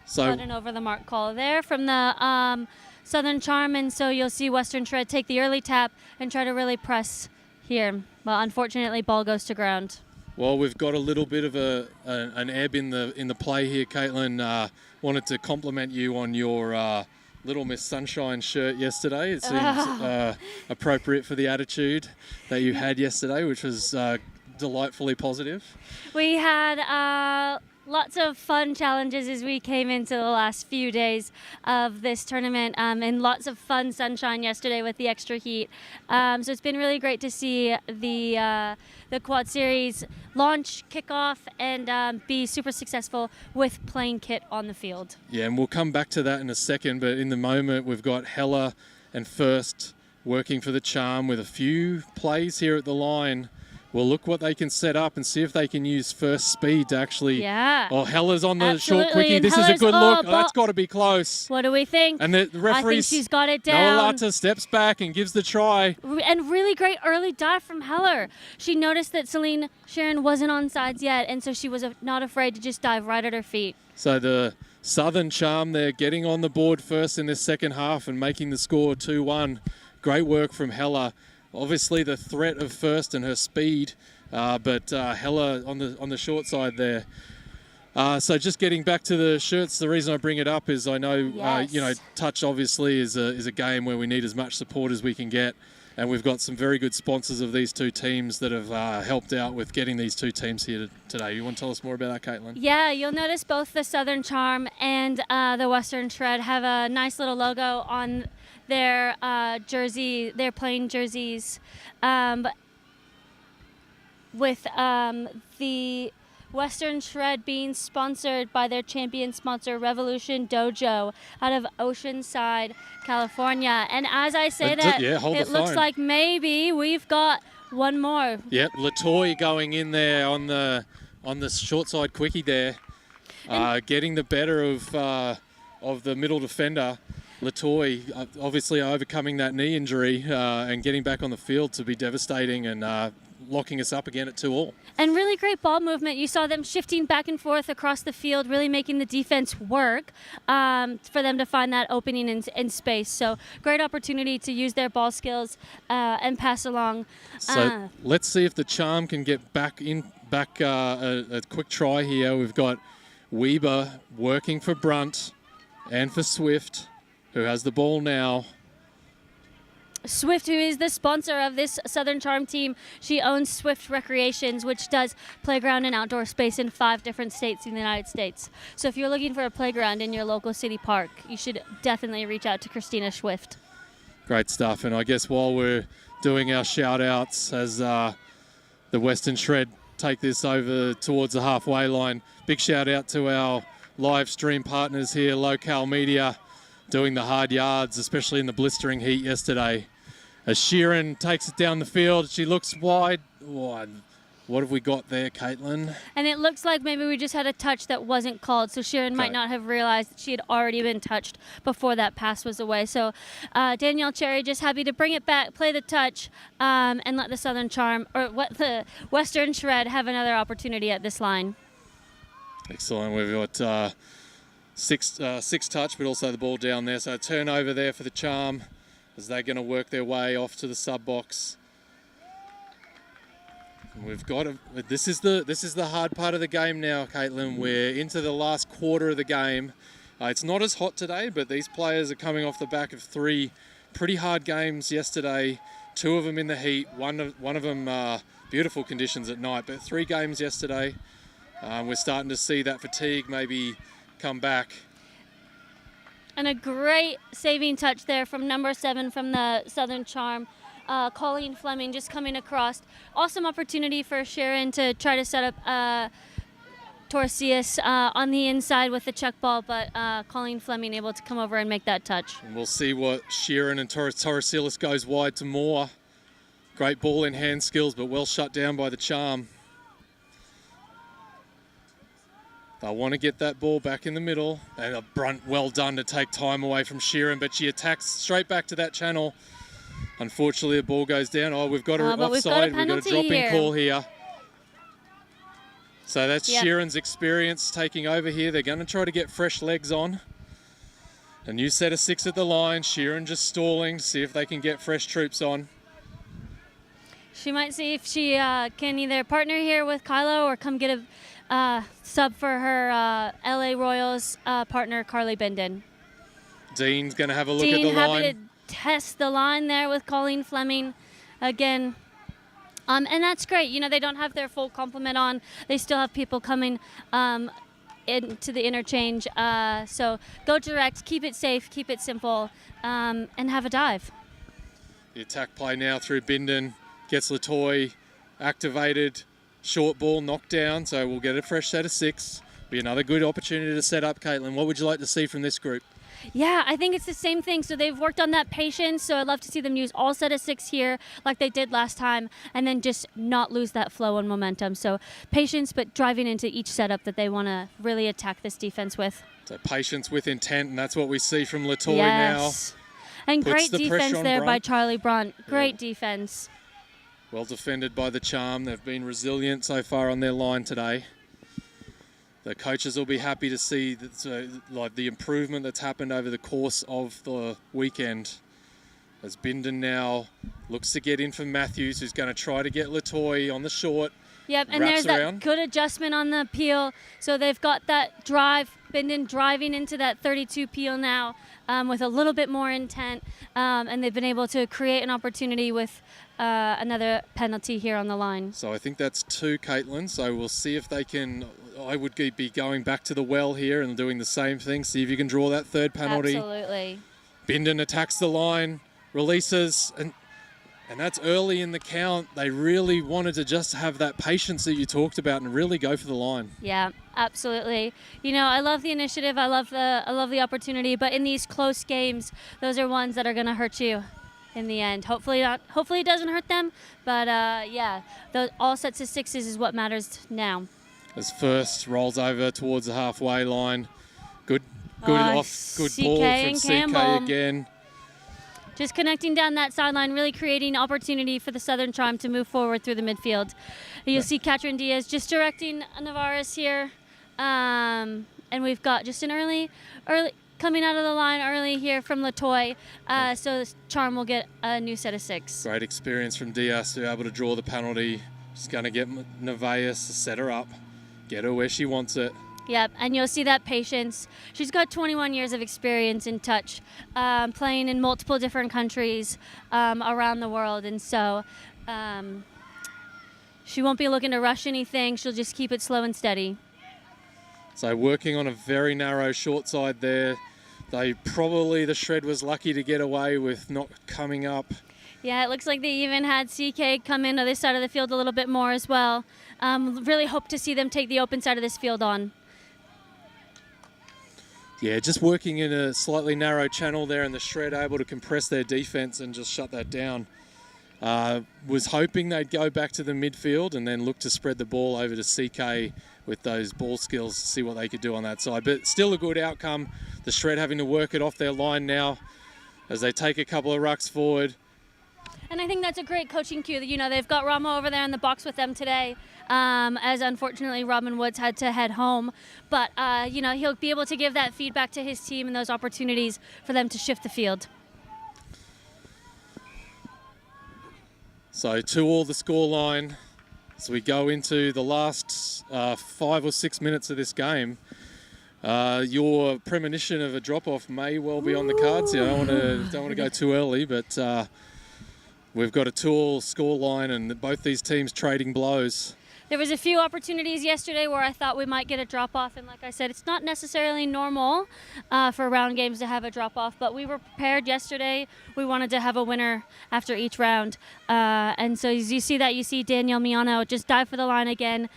So an over the mark call there from the Southern Charm, and so you'll see Western Shred take the early tap and try to really press here. Well, unfortunately, ball goes to ground. Well, we've got a little bit of an ebb in the play here, Caitlin. Wanted to compliment you on your Little Miss Sunshine shirt yesterday. It seems appropriate for the attitude that you had yesterday, which was delightfully positive. We had Lots of fun challenges as we came into the last few days of this tournament, and lots of fun sunshine yesterday with the extra heat. So it's been really great to see the Quad Series launch, kick off, and be super successful with playing kit on the field. Yeah, and we'll come back to that in a second, but in the moment we've got Heller and First working for the charm with a few plays here at the line. We'll look what they can set up and see if they can use First speed to actually... Yeah. Oh, Heller's on the Absolutely. short quickie. And This is a Heller's- good look. oh, That's got to be close. What do we think? And the referees... I think she's got it Noah down. Latta steps back and gives the try. And really great early dive from Heller. She noticed that Celine Sharon wasn't on sides yet, and so she was not afraid to just dive right at her feet. So the Southern Charm there getting on the board first in this second half and making the score 2-1. Great work from Heller. Obviously the threat of First and her speed, but Heller on the short side there. So just getting back to the shirts, the reason I bring it up is I know, Yes. touch obviously is a game where we need as much support as we can get. And we've got some very good sponsors of these two teams that have helped out with getting these two teams here today. You want to tell us more about that, Caitlin? Yeah, you'll notice both the Southern Charm and the Western Shred have a nice little logo on their jersey, their plain jerseys, with the Western Shred being sponsored by their champion sponsor, Revolution Dojo, out of Oceanside, California. And as I say that, hold it the looks phone. like maybe we've got one more. Yep, Latoy going in there on the short side quickie there, getting the better of the middle defender. Latoy obviously overcoming that knee injury and getting back on the field to be devastating and locking us up again at 2-2. And really great ball movement. You saw them shifting back and forth across the field, really making the defense work for them to find that opening in space. So great opportunity to use their ball skills and pass along. So let's see if the Charm can get back a quick try here. We've got Weber working for Brunt and for Swift, who has the ball now. Swift, who is the sponsor of this Southern Charm team, she owns Swift Recreations, which does playground and outdoor space in 5 different states in the United States. So if you're looking for a playground in your local city park, you should definitely reach out to Christina Swift. Great stuff. And I guess while we're doing our shout outs as the Western Shred take this over towards the halfway line, big shout out to our live stream partners here, Local Media, doing the hard yards, especially in the blistering heat yesterday. As Sheeran takes it down the field, she looks wide. What have we got there, Caitlin? And it looks like maybe we just had a touch that wasn't called, so Sheeran might not have realized that she had already been touched before that pass was away. So Danielle Cherry just happy to bring it back, play the touch, and let the Southern Charm, or what the Western Shred, have another opportunity at this line. Excellent. We've got six touch, but also the ball down there. So a turnover there for the Charm as they're going to work their way off to the sub box. We've got this is the hard part of the game now, Caitlin. We're into the last quarter of the game. It's not as hot today, but these players are coming off the back of 3 pretty hard games yesterday. 2 of them in the heat. One of them beautiful conditions at night, but 3 games yesterday. We're starting to see that fatigue maybe come back. And a great saving touch there from number 7 from the Southern Charm. Colleen Fleming just coming across. Awesome opportunity for Sharon to try to set up Torsius on the inside with the check ball, but Colleen Fleming able to come over and make that touch. And we'll see what Sheeran and Torsilis goes wide to Moore. Great ball in hand skills, but well shut down by the Charm. They want to get that ball back in the middle. And a Brunt well done to take time away from Sheeran, but she attacks straight back to that channel. Unfortunately, the ball goes down. Oh, we've got her offside. We've got a dropping call here. So that's Sheeran's experience taking over here. They're going to try to get fresh legs on. A new set of 6 at the line. Sheeran just stalling to see if they can get fresh troops on. She might see if she can either partner here with Kylo or come get a sub for her LA Royals partner, Carly Benden. Dean's going to have a look at the Dean line. happy to test the line there with Colleen Fleming again. And that's great. You know, they don't have their full complement on. They still have people coming into the interchange. So go direct, keep it safe, keep it simple, and have a dive. The attack play now through Bindon, gets Latoy activated, short ball knocked down, so we'll get a fresh set of 6. Be another good opportunity to set up. Caitlin, what would you like to see from this group? Yeah, I think it's the same thing. So they've worked on that patience. So I'd love to see them use all set of 6 here like they did last time, and then just not lose that flow and momentum. So patience, but driving into each setup that they want to really attack this defense with. So patience with intent, and that's what we see from Latoy Yes. And Puts great the defense pressure on there by Brunt. Charlie Brunt. Great defense. now. Well defended by the Charm. They've been resilient so far on their line today. The coaches will be happy to see that, the improvement that's happened over the course of the weekend. As Bindon now looks to get in for Matthews, who's going to try to get Latoy on the short. Yep, and Wraps there's around. that good adjustment on the peel. So they've got that drive, Bindon driving into that 32 peel now with a little bit more intent. And they've been able to create an opportunity with another penalty here on the line. So I think that's 2, Caitlin. So we'll see if they can. I would be going back to the well here and doing the same thing. See if you can draw that 3rd penalty. Absolutely. Bindon attacks the line, releases, and that's early in the count. They really wanted to just have that patience that you talked about and really go for the line. Yeah, absolutely. You know, I love the initiative. I love the opportunity. But in these close games, those are ones that are going to hurt you in the end. Hopefully not. Hopefully it doesn't hurt them. But yeah, all sets of 6s is what matters now. As first rolls over towards the halfway line. Good Oh, ball from CK and CK Campbell. again. Just connecting down that sideline, really creating opportunity for the Southern Charm to move forward through the midfield. You'll see Katrin Diaz just directing Navarez here. And we've got just an early coming out of the line early here from Latoy. So the Charm will get a new set of 6. Great experience from Diaz to be able to draw the penalty. She's going to get Nevaez to set her up, get her where she wants it. Yep, and you'll see that patience. She's got 21 years of experience in touch, playing in multiple different countries around the world. And so she won't be looking to rush anything. She'll just keep it slow and steady. So working on a very narrow short side there. The Shred was lucky to get away with not coming up. Yeah, it looks like they even had CK come in on this side of the field a little bit more as well. Really hope to see them take the open side of this field on. Yeah, just working in a slightly narrow channel there, and the Shred able to compress their defense and just shut that down. Was hoping they'd go back to the midfield and then look to spread the ball over to CK with those ball skills to see what they could do on that side. But still a good outcome. The Shred having to work it off their line now as they take a couple of rucks forward. And I think that's a great coaching cue. You know, they've got Ramo over there in the box with them today, as unfortunately Robin Woods had to head home. But, you know, he'll be able to give that feedback to his team and those opportunities for them to shift the field. So 2-2 the scoreline. So we go into the last 5 or 6 minutes of this game. Your premonition of a drop-off may well be on the cards here. I don't want to go too early, but we've got a 2-2 scoreline and both these teams trading blows. There was a few opportunities yesterday where I thought we might get a drop-off, and like I said, it's not necessarily normal for round games to have a drop-off, but we were prepared yesterday. We wanted to have a winner after each round, and so as you see that, you see Danielle Miano just dive for the line again.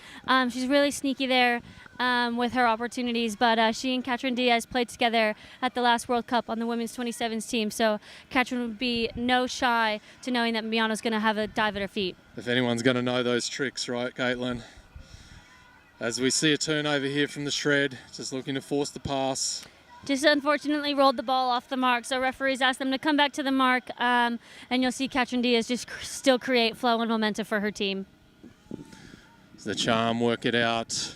She's really sneaky there with her opportunities, but she and Katrin Diaz played together at the last World Cup on the women's 27s team, so Katrin would be no shy to knowing that Miano's going to have a dive at her feet. If anyone's going to know those tricks, right, Caitlin? As we see a turnover here from the Shred, just looking to force the pass. Just unfortunately rolled the ball off the mark, so referees asked them to come back to the mark, and you'll see Katrin Diaz just still create flow and momentum for her team. So the Charm work it out,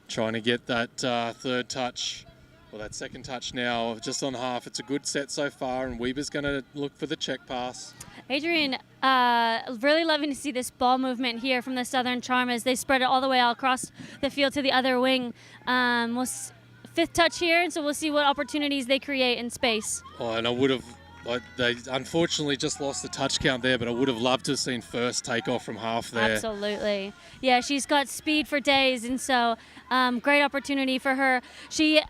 trying to get that third touch, or that second touch now, just on half. It's a good set so far, and Weber's going to look for the check pass. Adrian, really loving to see this ball movement here from the Southern Charm as they spread it all the way all across the field to the other wing. Fifth touch here, and so we'll see what opportunities they create in space. Oh, and I would have They unfortunately just lost the touch count there, but I would have loved to have seen first take off from half there. Absolutely. Yeah, she's got speed for days, and so great opportunity for her. She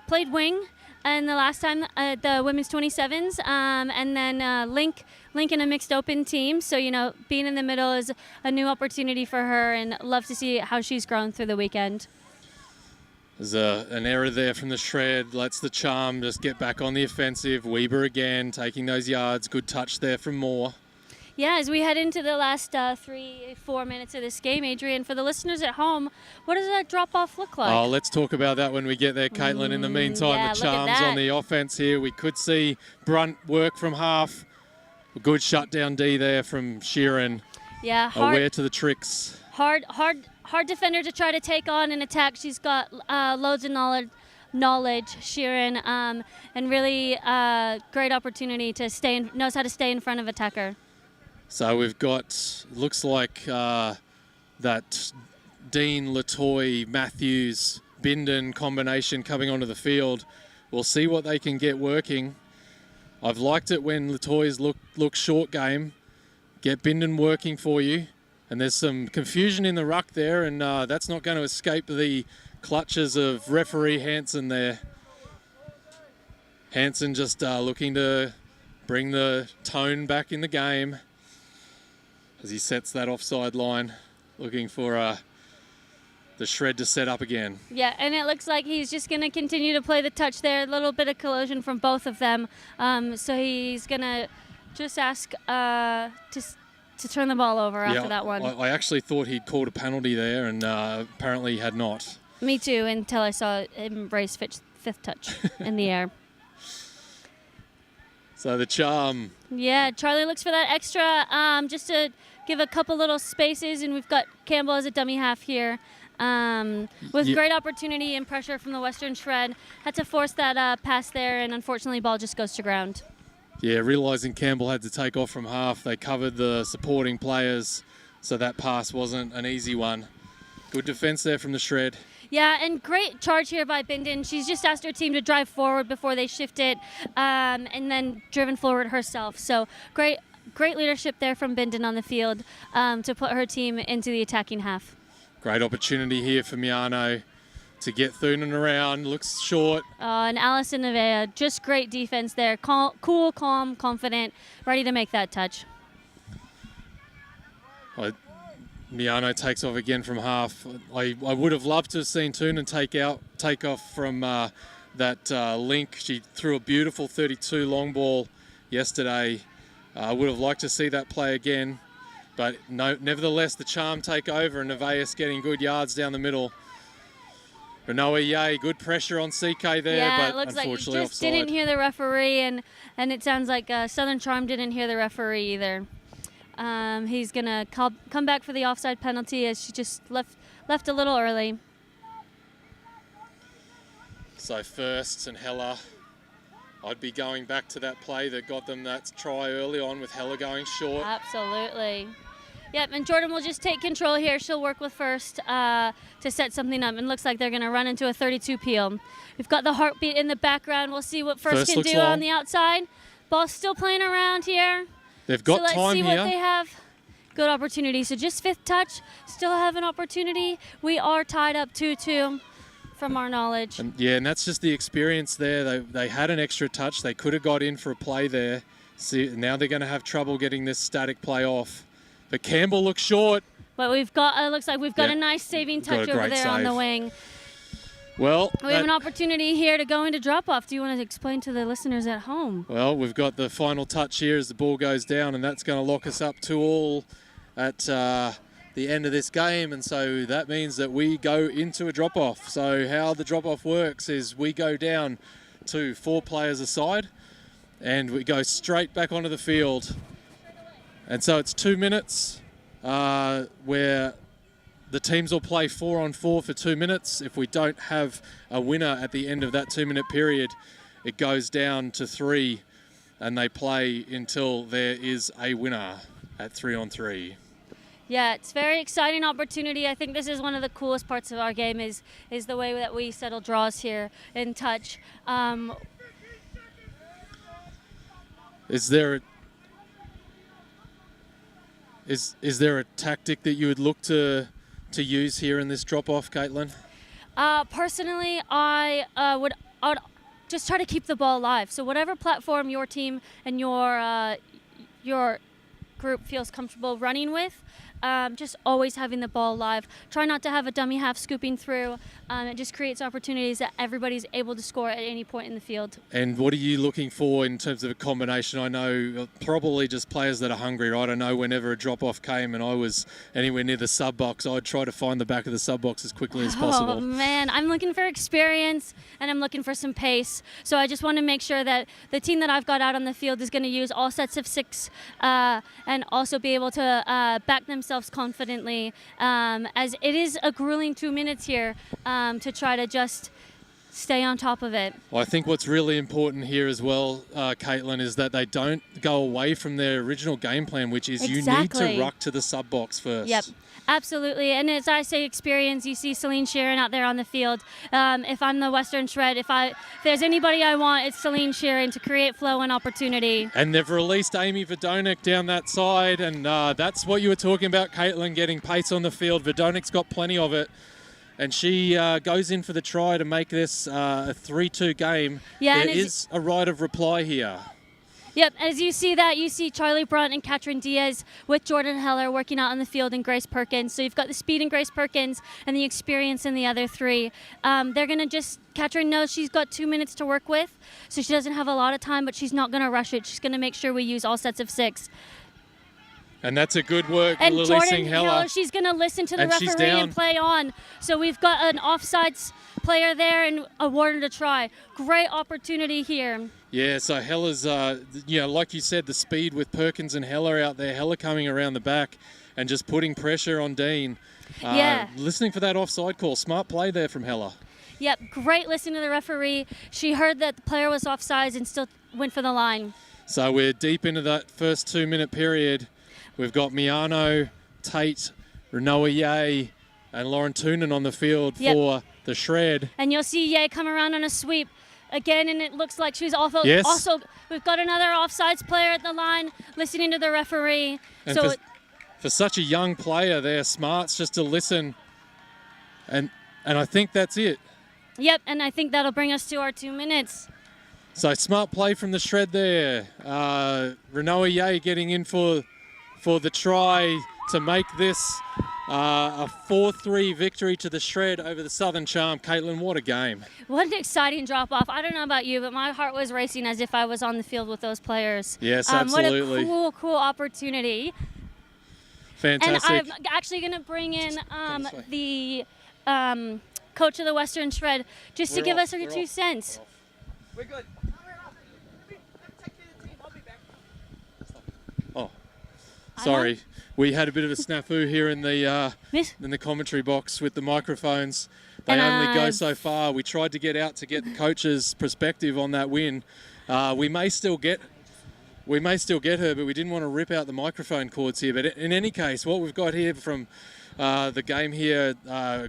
played wing and the last time the women's 27s, and then Link in a mixed open team. So, being in the middle is a new opportunity for her, and love to see how she's grown through the weekend. There's an error there from the shred. Lets the charm just get back on the offensive. Weber again taking those yards. Good touch there from Moore. Yeah, as we head into the last 3-4 minutes of this game, Adrian, for the listeners at home, what does that drop-off look like? Oh, let's talk about that when we get there, Caitlin. In the meantime, the charms on the offense here. We could see Brunt work from half. A good shutdown D there from Sheeran. Yeah, aware to the tricks. Hard defender to try to take on and attack. She's got loads of knowledge, Sheeran, and really great opportunity to knows how to stay in front of attacker. So we've got, looks like that Dean, Latoy, Matthews, Bindon combination coming onto the field. We'll see what they can get working. I've liked it when Latoy's look short game. Get Bindon working for you. And there's some confusion in the ruck there, and that's not going to escape the clutches of referee Hansen there. Hansen just looking to bring the tone back in the game as he sets that offside line, looking for the shred to set up again. Yeah, and it looks like he's just going to continue to play the touch there. A little bit of collision from both of them. So he's going to just ask to turn the ball over after that one. I actually thought he'd called a penalty there, and apparently he had not. Me too, until I saw him raise fifth touch in the air. So the charm. Yeah, Charlie looks for that extra just to give a couple little spaces, and we've got Campbell as a dummy half here. With great opportunity and pressure from the Western Shred. Had to force that pass there, and unfortunately ball just goes to ground. Yeah, realising Campbell had to take off from half, they covered the supporting players, so that pass wasn't an easy one. Good defence there from the Shred. Yeah, and great charge here by Bindon. She's just asked her team to drive forward before they shift it, and then driven forward herself. So great leadership there from Bindon on the field to put her team into the attacking half. Great opportunity here for Miano to get Thunen around. Looks short. And Alison Nevea, just great defense there. Cool, calm, confident, ready to make that touch. Miano takes off again from half. I would have loved to have seen Thunen take off from that link. She threw a beautiful 32 long ball yesterday. I would have liked to see that play again. But no, nevertheless, the charm take over, and Nevaeus getting good yards down the middle. Renoa Ye, good pressure on CK there, but it looks unfortunately like he just offside. Didn't hear the referee, and it sounds like Southern Charm didn't hear the referee either. He's going to come back for the offside penalty as she just left a little early. So Firsts and Heller, I'd be going back to that play that got them that try early on with Heller going short. Absolutely. Yep, and Jordan will just take control here. She'll work with First to set something up. And looks like they're going to run into a 32 peel. We've got the heartbeat in the background. We'll see what First can do on the outside. Ball's still playing around here. They've got time here. So let's see what they have. Good opportunity. So just fifth touch. Still have an opportunity. We are tied up 2-2 from our knowledge. And that's just the experience there. They had an extra touch. They could have got in for a play there. See, now they're going to have trouble getting this static play off. But Campbell looks short. But we've got, looks like we've got a nice saving touch over there on the wing. Well, we have an opportunity here to go into drop-off. Do you want to explain to the listeners at home? Well, we've got the final touch here as the ball goes down, and that's going to lock us up 2-2 at the end of this game. And so that means that we go into a drop-off. So how the drop-off works is we go down to 4 players aside, and we go straight back onto the field. And so it's 2 minutes where the teams will play 4-on-4 for 2 minutes. If we don't have a winner at the end of that 2-minute period, it goes down to 3, and they play until there is a winner at 3-on-3. Yeah, it's a very exciting opportunity. I think this is one of the coolest parts of our game is the way that we settle draws here in touch. Is there a tactic that you would look to use here in this drop-off, Caitlin? Personally, I would just try to keep the ball alive. So whatever platform your team and your group feels comfortable running with, just always having the ball alive. Try not to have a dummy half scooping through. It just creates opportunities that everybody's able to score at any point in the field. And what are you looking for in terms of a combination? I know probably just players that are hungry, right? I know whenever a drop-off came and I was anywhere near the sub-box, I'd try to find the back of the sub-box as quickly as possible. Oh, man. I'm looking for experience, and I'm looking for some pace. So I just want to make sure that the team that I've got out on the field is going to use all sets of 6 and also be able to back themselves confidently, as it is a grueling 2 minutes here to try to just stay on top of it. Well, I think what's really important here as well, Caitlin, is that they don't go away from their original game plan, which is you need to ruck to the sub-box first. Yep, absolutely. And as I say experience, you see Celine Sheeran out there on the field. If I'm the Western Shred, if there's anybody I want, it's Celine Sheeran to create flow and opportunity. And they've released Amy Verdonik down that side, and that's what you were talking about, Caitlin, getting pace on the field. Verdonik's got plenty of it. And she goes in for the try to make this a 3-2 game. Yeah, there is a right of reply here. Yep, as you see that, you see Charlie Brunt and Katrin Diaz with Jordan Heller working out on the field and Grace Perkins. So you've got the speed in Grace Perkins and the experience in the other 3. They're going to just, Katrin knows she's got 2 minutes to work with, so she doesn't have a lot of time, but she's not going to rush it. She's going to make sure we use all sets of 6. And that's a good work, and releasing Jordan Heller. She's going to listen to the referee and play on. So we've got an offsides player there and awarded a try. Great opportunity here. Yeah, so Heller's, like you said, the speed with Perkins and Heller out there. Heller coming around the back and just putting pressure on Dean. Listening for that offside call. Smart play there from Heller. Yep, great listening to the referee. She heard that the player was offsides and still went for the line. So we're deep into that first 2-minute period. We've got Miano, Tate, Renoa Ye, and Lauren Toonan on the field for the Shred. And you'll see Ye come around on a sweep again, and it looks like she's also, we've got another offsides player at the line listening to the referee. And so for such a young player, they're smarts just to listen. And I think that's it. Yep, and I think that'll bring us to our 2 minutes. So smart play from the Shred there. Renoa Ye getting in for the try to make this a 4-3 victory to the Shred over the Southern Charm. Caitlin, what a game. What an exciting drop-off. I don't know about you, but my heart was racing as if I was on the field with those players. Yes, absolutely. What a cool opportunity. Fantastic. And I'm actually going to bring in the coach of the Western Shred just to give us her 2 cents. We're good. Sorry, we had a bit of a snafu here in the commentary box with the microphones. They only go so far. We tried to get out to get the coach's perspective on that win. We may still get her, but we didn't want to rip out the microphone cords here. But in any case, what we've got here from the game here,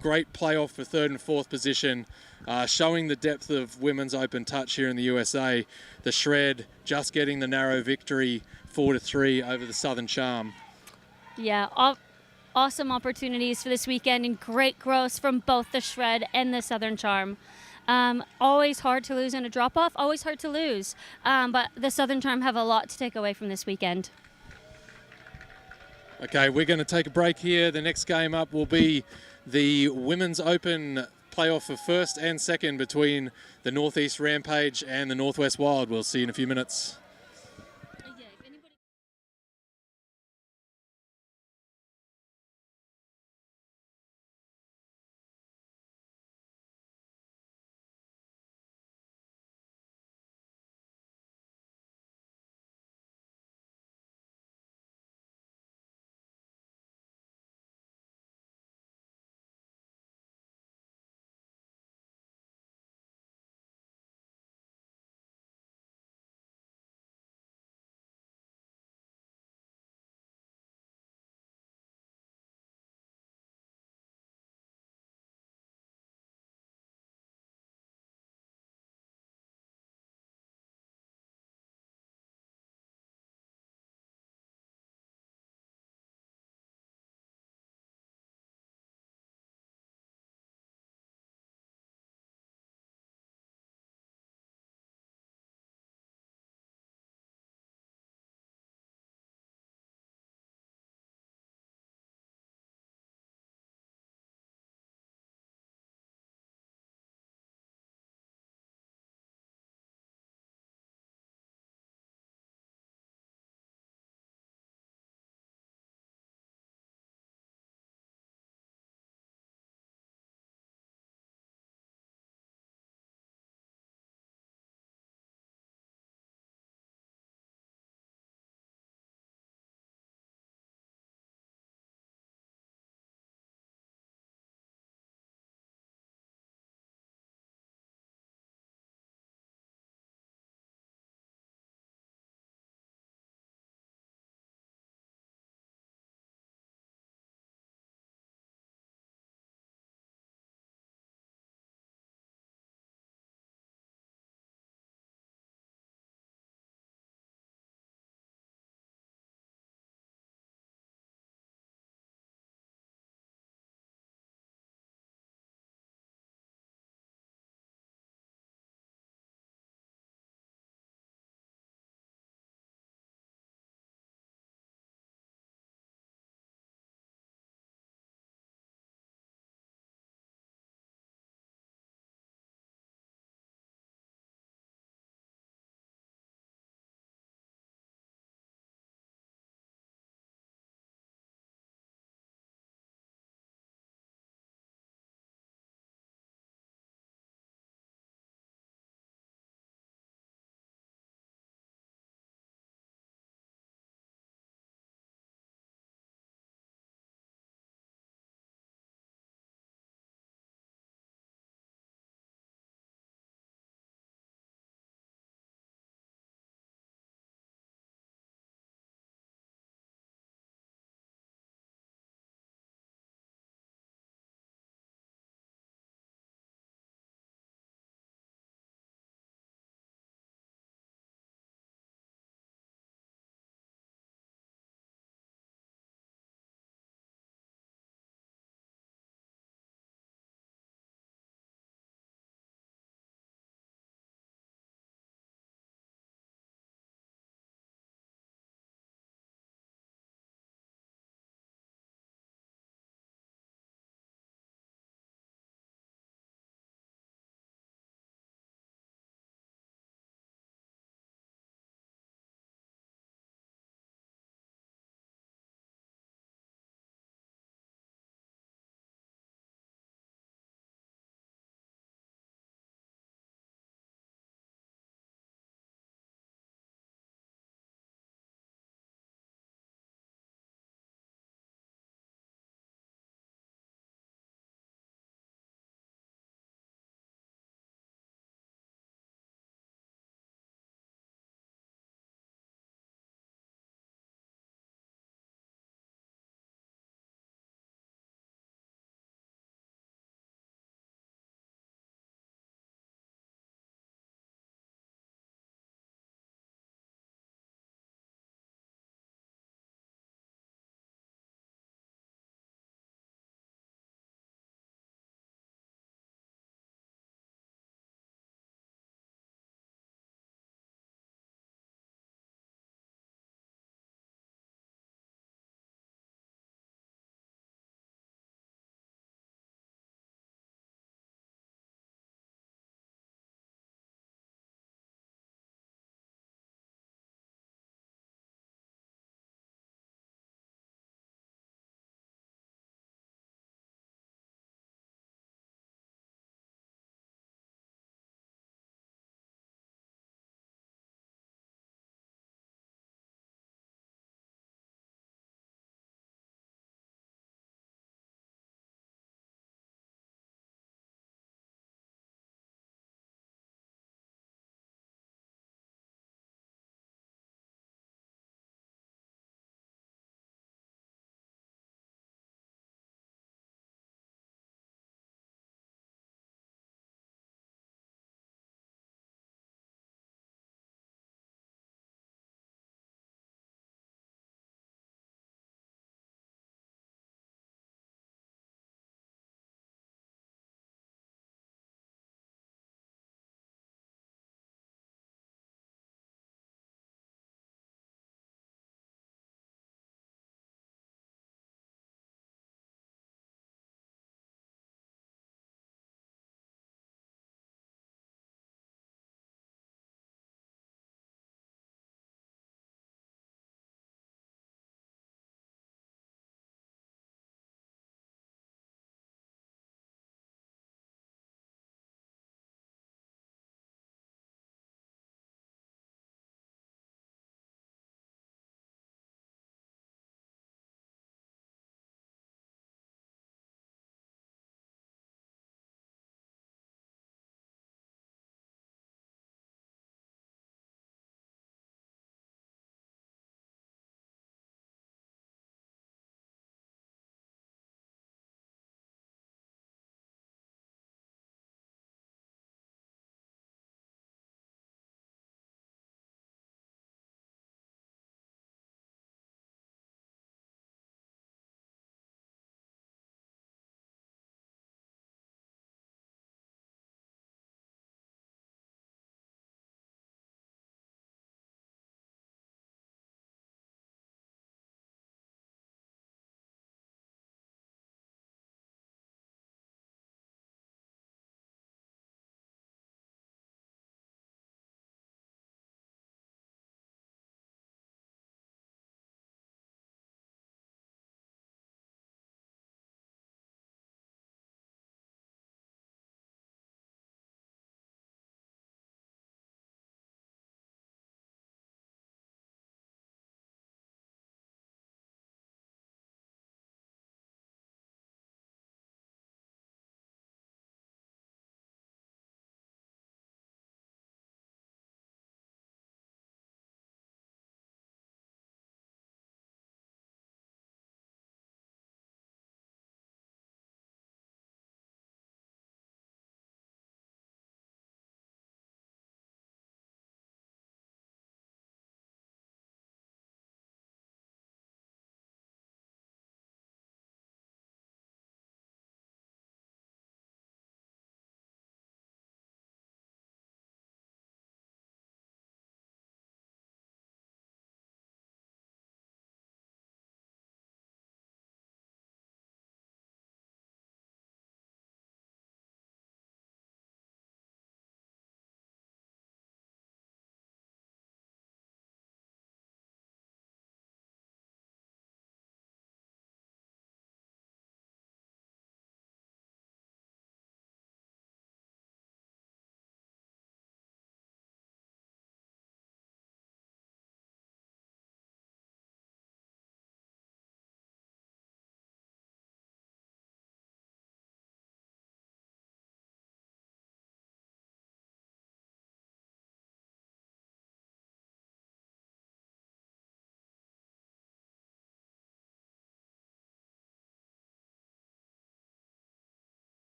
great playoff for 3rd and 4th position, showing the depth of women's open touch here in the USA. The Shred just getting the narrow victory 4-3 over the Southern Charm. Yeah, awesome opportunities for this weekend and great growth from both the Shred and the Southern Charm. Always hard to lose in a drop-off, always hard to lose. But the Southern Charm have a lot to take away from this weekend. Okay, we're going to take a break here. The next game up will be the Women's Open playoff for 1st and 2nd between the Northeast Rampage and the Northwest Wild. We'll see you in a few minutes.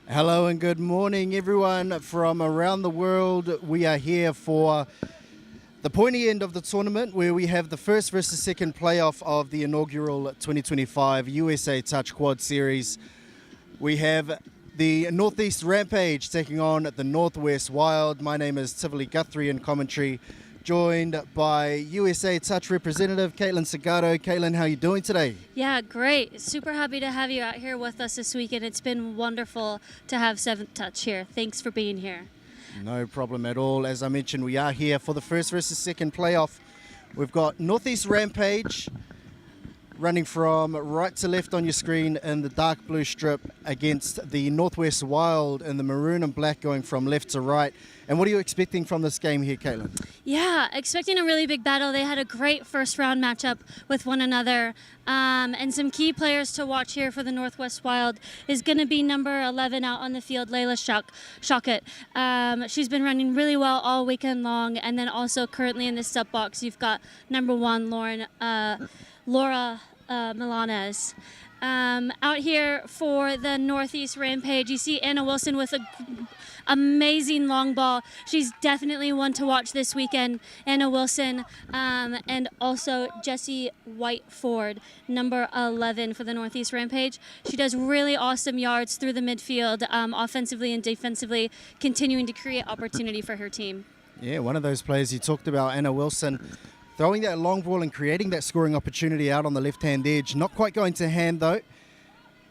Hello and good morning, everyone from around the world. We are here for the pointy end of the tournament where we have the first versus second playoff of the inaugural 2025 USA Touch Quad Series. We have the Northeast Rampage taking on the Northwest Wild. My name is Tivoli Guthrie in commentary, joined by USA Touch representative Caitlin Segato. Caitlin, how are you doing today? Yeah, great. Super happy to have you out here with us this weekend. It's been wonderful to have 7th Touch here. Thanks for being here. No problem at all. As I mentioned, we are here for the first versus second playoff. We've got Northeast Rampage running from right to left on your screen in the dark blue strip against the Northwest Wild in the maroon and black going from left to right. And what are you expecting from this game here, Caitlin? Yeah, expecting a really big battle. They had a great first round matchup with one another. And some key players to watch here for the Northwest Wild is going to be number 11 out on the field, Layla Shockett. She's been running really well all weekend long. And then also currently in the sub box, you've got number 1, Laura Milanez. Out here for the Northeast Rampage, you see Anna Wilson with an amazing long ball. She's definitely one to watch this weekend. Anna Wilson and also Jessie Whiteford, number 11 for the Northeast Rampage. She does really awesome yards through the midfield, offensively and defensively, continuing to create opportunity for her team. Yeah, one of those players you talked about, Anna Wilson, throwing that long ball and creating that scoring opportunity out on the left-hand edge. Not quite going to hand, though.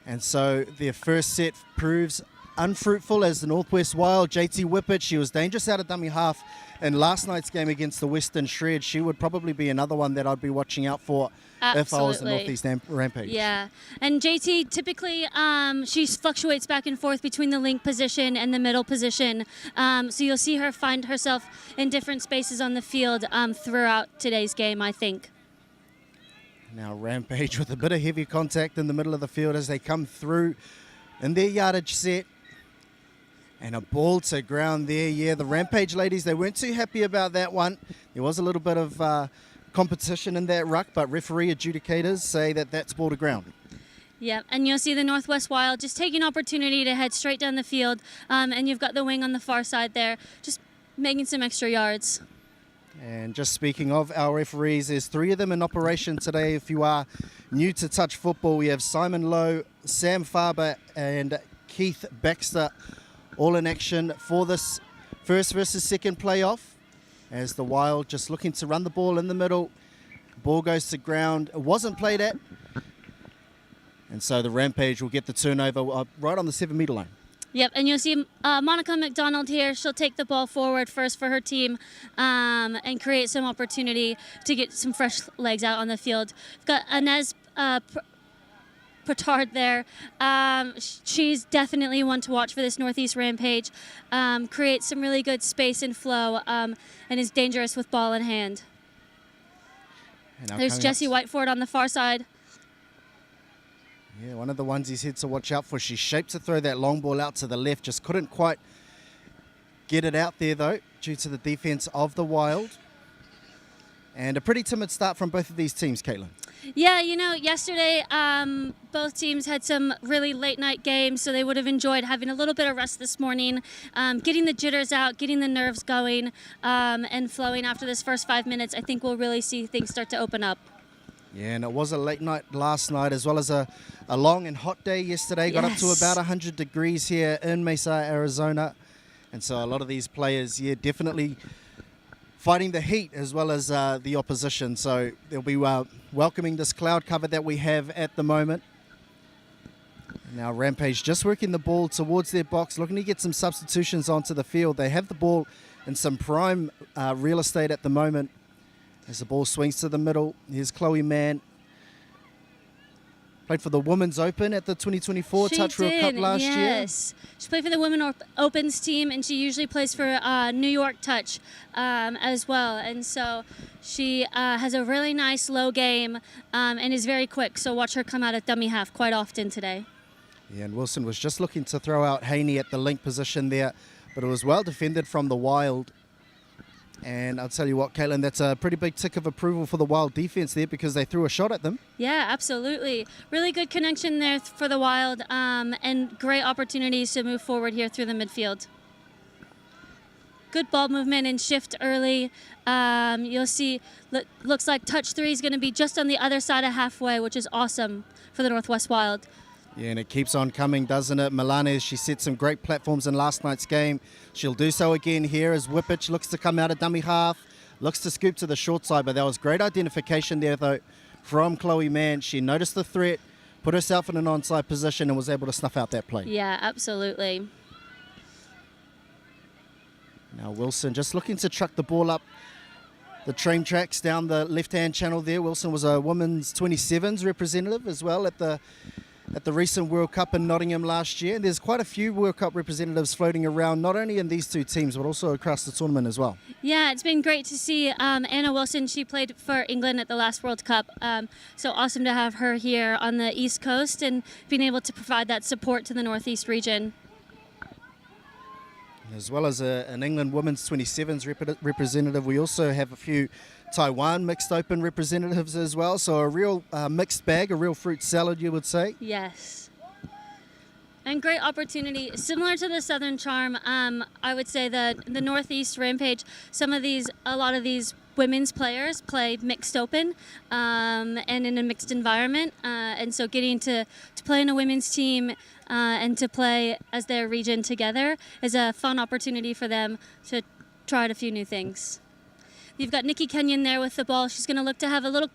And so their first set proves unfruitful as the Northwest Wild, JT Whippet, she was dangerous out of dummy half in last night's game against the Western Shred. She would probably be another one that I'd be watching out for. Absolutely. If I was the Northeast Rampage. Yeah, and JT typically she fluctuates back and forth between the link position and the middle position. So you'll see her find herself in different spaces on the field throughout today's game, I think. Now Rampage with a bit of heavy contact in the middle of the field as they come through in their yardage set. And a ball to ground there. Yeah, the Rampage ladies, they weren't too happy about that one. There was a little bit of competition in that ruck, but referee adjudicators say that that's ball to ground. Yeah, and you'll see the Northwest Wild just taking opportunity to head straight down the field. And you've got the wing on the far side there, just making some extra yards. And just speaking of our referees, there's 3 of them in operation today. If you are new to touch football, we have Simon Lowe, Sam Farber, and Keith Baxter all in action for this first versus second playoff, as the Wild just looking to run the ball in the middle. Ball goes to ground. It wasn't played at. And so the Rampage will get the turnover right on the 7-meter line. Yep, and you'll see Monica McDonald here. She'll take the ball forward first for her team and create some opportunity to get some fresh legs out on the field. We've got Inez Petard there. She's definitely one to watch for this Northeast Rampage. Creates some really good space and flow and is dangerous with ball in hand. There's Jessie Whiteford on the far side. Yeah, one of the ones he's had to watch out for. She shaped to throw that long ball out to the left. Just couldn't quite get it out there, though, due to the defense of the Wild. And a pretty timid start from both of these teams, Caitlin. Yeah, you know, yesterday both teams had some really late night games, so they would have enjoyed having a little bit of rest this morning, getting the jitters out, getting the nerves going, and flowing after this first 5 minutes. I think we'll really see things start to open up. Yeah, and it was a late night last night as well as a long and hot day yesterday. Got up to about 100 degrees here in Mesa, Arizona. And so a lot of these players, yeah, definitely fighting the heat as well as the opposition. So they'll be welcoming this cloud cover that we have at the moment. Now Rampage just working the ball towards their box, looking to get some substitutions onto the field. They have the ball in some prime real estate at the moment. As the ball swings to the middle, here's Chloe Mann. Played for the Women's Open at the 2024 Touch World Cup last year. Yes, she played for the Women Opens team, and she usually plays for New York Touch as well. And so she has a really nice low game and is very quick. So watch her come out at dummy half quite often today. Yeah, and Wilson was just looking to throw out Haney at the link position there, but it was well defended from the Wild. And I'll tell you what, Caitlin, that's a pretty big tick of approval for the Wild defense there because they threw a shot at them. Yeah, absolutely. Really good connection there for the Wild, and great opportunities to move forward here through the midfield. Good ball movement and shift early. You'll see, looks like touch 3 is going to be just on the other side of halfway, which is awesome for the Northwest Wild. Yeah, and it keeps on coming, doesn't it? Milanes, she set some great platforms in last night's game. She'll do so again here as Whippich looks to come out of dummy half, looks to scoop to the short side, but that was great identification there, though, from Chloe Mann. She noticed the threat, put herself in an onside position, and was able to snuff out that play. Yeah, absolutely. Now Wilson just looking to truck the ball up the train tracks down the left-hand channel there. Wilson was a women's 27s representative as well at the recent World Cup in Nottingham last year. And there's quite a few World Cup representatives floating around, not only in these two teams, but also across the tournament as well. Yeah, it's been great to see Anna Wilson. She played for England at the last World Cup. So awesome to have her here on the East Coast and being able to provide that support to the Northeast region. As well as an England women's 27s representative, we also have a few Taiwan mixed open representatives as well. So a real mixed bag, a real fruit salad, you would say. Yes. And great opportunity, similar to the Southern Charm. I would say that the Northeast Rampage, a lot of these women's players play mixed open and in a mixed environment. And so getting to play in a women's team and to play as their region together is a fun opportunity for them to try out a few new things. You've got Nikki Kenyon there with the ball. She's going to look to have a little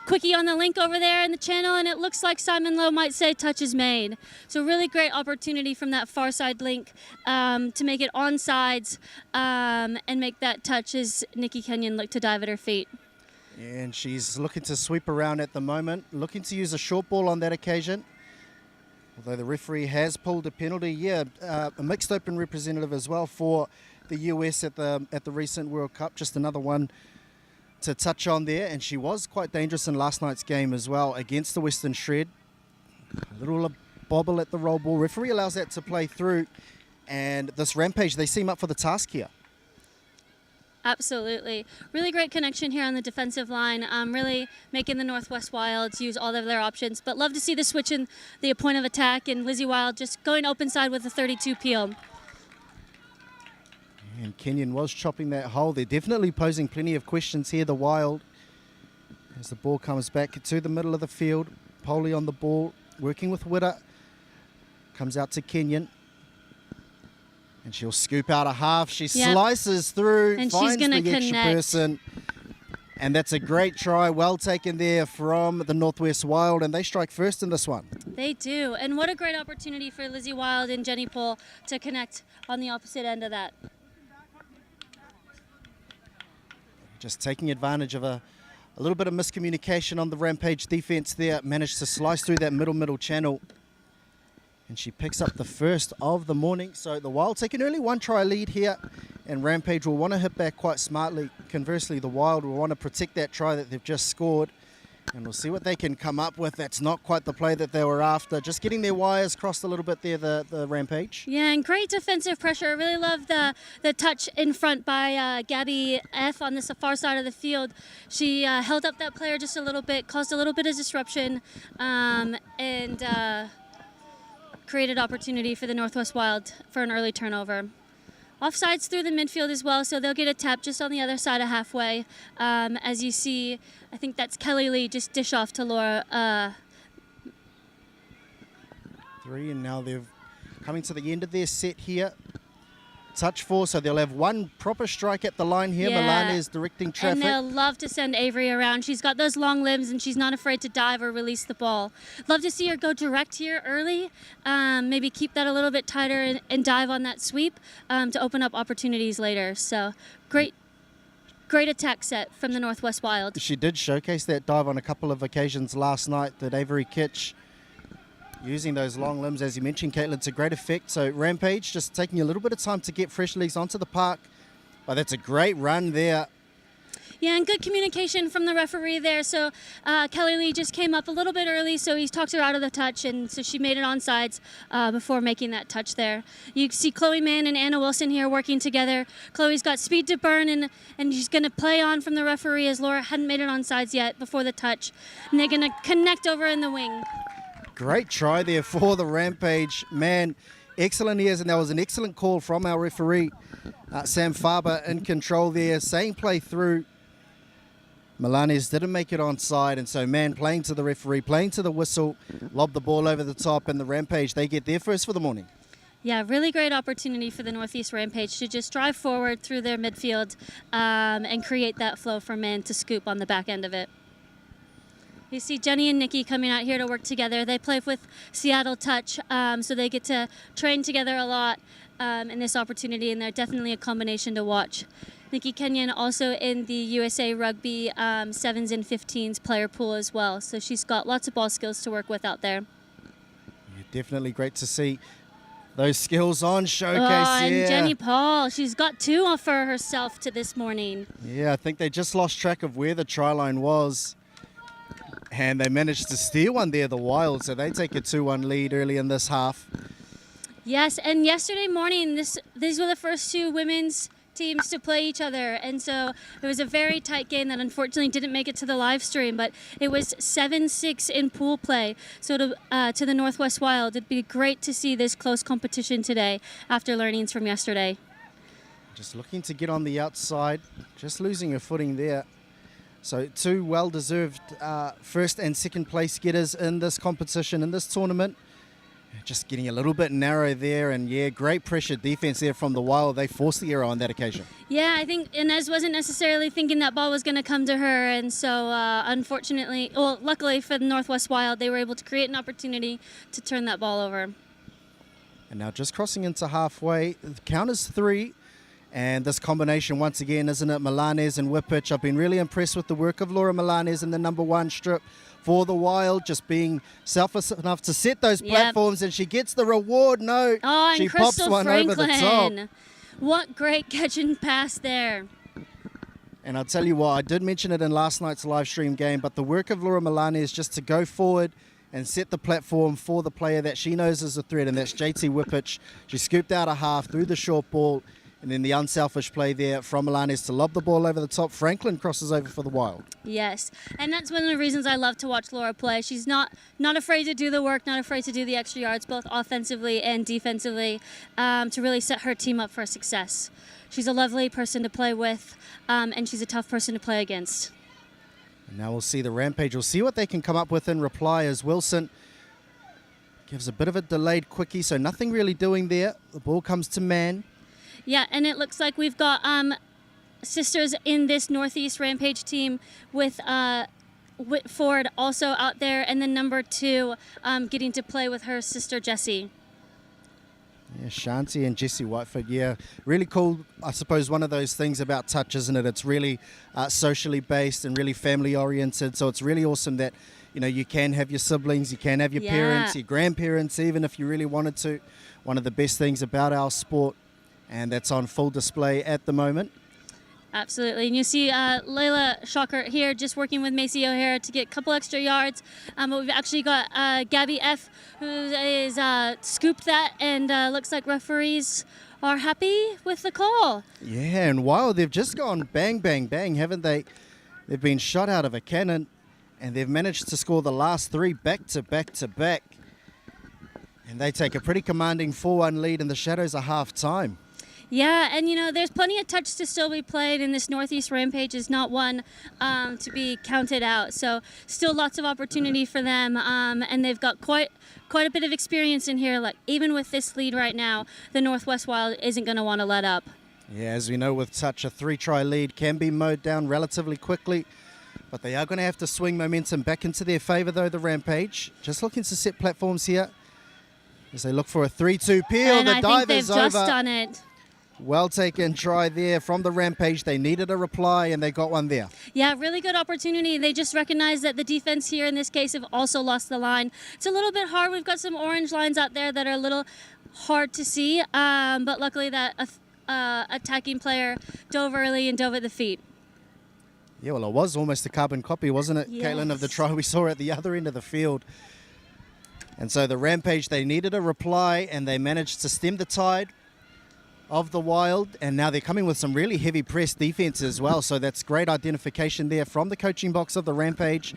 quickie on the link over there in the channel, and it looks like Simon Lowe might say touch is made. So really great opportunity from that far side link to make it on sides and make that touch as Nikki Kenyon look to dive at her feet. And she's looking to sweep around at the moment, looking to use a short ball on that occasion. Although the referee has pulled a penalty. Yeah, a mixed open representative as well for the US at the recent World Cup. Just another one to touch on there. And she was quite dangerous in last night's game as well against the Western Shred. A little bobble at the roll ball. Referee allows that to play through. And this Rampage, they seem up for the task here. Absolutely. Really great connection here on the defensive line. Really making the Northwest Wilds use all of their options. But love to see the switch in the point of attack and Lizzie Wild just going open side with a 32 peel. And Kenyon was chopping that hole. They're definitely posing plenty of questions here, the Wild. As the ball comes back to the middle of the field. Polly on the ball, working with Witter. Comes out to Kenyon. And she'll scoop out a half. She slices through, and finds she's gonna the extra connect. person. And that's a great try, well taken there from the Northwest Wild, and they strike first in this one. They do. And what a great opportunity for Lizzie Wild and Jenny Pohl to connect on the opposite end of that. Just taking advantage of a little bit of miscommunication on the Rampage defense there. Managed to slice through that middle channel. And she picks up the first of the morning. So the Wild take an early one-try lead here. And Rampage will want to hit back quite smartly. Conversely, the Wild will want to protect that try that they've just scored. And we'll see what they can come up with. That's not quite the play that they were after. Just getting their wires crossed a little bit there, the Rampage. Yeah, and great defensive pressure. I really love the touch in front by Gabby F. on the far side of the field. She held up that player just a little bit, caused a little bit of disruption, and created opportunity for the Northwest Wild for an early turnover. Offsides through the midfield as well, so they'll get a tap just on the other side of halfway. As you see, I think that's Kelly Lee just dish off to Laura. 3, and now they're coming to the end of their set here. Touch 4, so they'll have one proper strike at the line here. Yeah. Milan is directing traffic. And they'll love to send Avery around. She's got those long limbs and she's not afraid to dive or release the ball. Love to see her go direct here early. Maybe keep that a little bit tighter and dive on that sweep to open up opportunities later. So great attack set from the Northwest Wild. She did showcase that dive on a couple of occasions last night, that Avery Kitch. Using those long limbs, as you mentioned, Caitlin, to great effect. So Rampage just taking a little bit of time to get fresh legs onto the park. But that's a great run there. Yeah, and good communication from the referee there. So Kelly Lee just came up a little bit early, so he talked her out of the touch, and so she made it onside before making that touch there. You see Chloe Mann and Anna Wilson here working together. Chloe's got speed to burn, and she's going to play on from the referee as Laura hadn't made it onside yet before the touch. And they're going to connect over in the wing. Great try there for the Rampage. Man, excellent ears, and that was an excellent call from our referee, Sam Faber, in control there, saying play through. Milanes didn't make it onside, and so Man playing to the referee, playing to the whistle, lobbed the ball over the top, and the Rampage, they get their first for the morning. Yeah, really great opportunity for the Northeast Rampage to just drive forward through their midfield and create that flow for Man to scoop on the back end of it. You see Jenny and Nikki coming out here to work together. They play with Seattle Touch, so they get to train together a lot in this opportunity, and they're definitely a combination to watch. Nikki Kenyon also in the USA Rugby 7s and 15s player pool as well, so she's got lots of ball skills to work with out there. Yeah, definitely great to see those skills on showcase. And Jenny Paul, she's got 2 for herself to this morning. Yeah, I think they just lost track of where the try line was. And they managed to steal one there, the Wild, so they take a 2-1 lead early in this half. Yes, and yesterday morning, these were the first 2 women's teams to play each other, and so it was a very tight game that unfortunately didn't make it to the live stream, but it was 7-6 in pool play. So to the Northwest Wild, it'd be great to see this close competition today after learnings from yesterday. Just looking to get on the outside, just losing her footing there. So 2 well-deserved first and second place getters in this competition, in this tournament. Just getting a little bit narrow there, and yeah, great pressure defense there from the Wild. They forced the error on that occasion. Yeah, I think Inez wasn't necessarily thinking that ball was going to come to her, and so luckily for the Northwest Wild, they were able to create an opportunity to turn that ball over. And now just crossing into halfway, the count is 3. And this combination, once again, isn't it? Milanes and Whippich. I've been really impressed with the work of Laura Milanes in the number 1 strip for the Wild, just being selfless enough to set those platforms, and she gets the reward. No, and she Crystal pops one over the top. What great catch and pass there. And I'll tell you what, I did mention it in last night's live stream game, but the work of Laura Milanes just to go forward and set the platform for the player that she knows is a threat, and that's JT Whippich. She scooped out a half through the short ball, and then the unselfish play there from Milanes to lob the ball over the top. Franklin crosses over for the Wild. Yes, and that's one of the reasons I love to watch Laura play. She's not afraid to do the work, not afraid to do the extra yards, both offensively and defensively, to really set her team up for success. She's a lovely person to play with, and she's a tough person to play against. And now we'll see the Rampage. We'll see what they can come up with in reply as Wilson gives a bit of a delayed quickie, so nothing really doing there. The ball comes to Man. Yeah, and it looks like we've got sisters in this Northeast Rampage team with Whitford also out there, and then number 2 getting to play with her sister Jessie. Yeah, Shanti and Jessie Whiteford, yeah. Really cool, I suppose, one of those things about touch, isn't it? It's really socially based and really family oriented, so it's really awesome that, you know, you can have your siblings, you can have your parents, your grandparents, even if you really wanted to. One of the best things about our sport. And that's on full display at the moment. Absolutely. And you see Layla Shocker here just working with Macy O'Hara to get a couple extra yards. But we've actually got Gabby F. who is scooped that, and looks like referees are happy with the call. Yeah, and Wild, they've just gone bang, bang, bang, haven't they? They've been shot out of a cannon, and they've managed to score the last 3 back to back to back. And they take a pretty commanding 4-1 lead in the shadows of half-time. Yeah, and you know, there's plenty of touch to still be played, and this Northeast Rampage is not one to be counted out. So still lots of opportunity for them, and they've got quite a bit of experience in here. Like, even with this lead right now, the Northwest Wild isn't going to want to let up. Yeah, as we know, with such a 3-try lead, can be mowed down relatively quickly. But they are going to have to swing momentum back into their favour, though, the Rampage. Just looking to set platforms here as they look for a 3-2 peel. And the I think diver's they've over. just done it. Well taken try there from the Rampage. They needed a reply, and they got one there. Yeah, really good opportunity. They just recognized that the defense here in this case have also lost the line. It's a little bit hard. We've got some orange lines out there that are a little hard to see, but luckily that attacking player dove early and dove at the feet. Yeah, well, it was almost a carbon copy, wasn't it, Caitlin, of the Yes. try we saw at the other end of the field. And so the Rampage, they needed a reply, and they managed to stem the tide of the Wild, and now they're coming with some really heavy press defense as well. So that's great identification there from the coaching box of the Rampage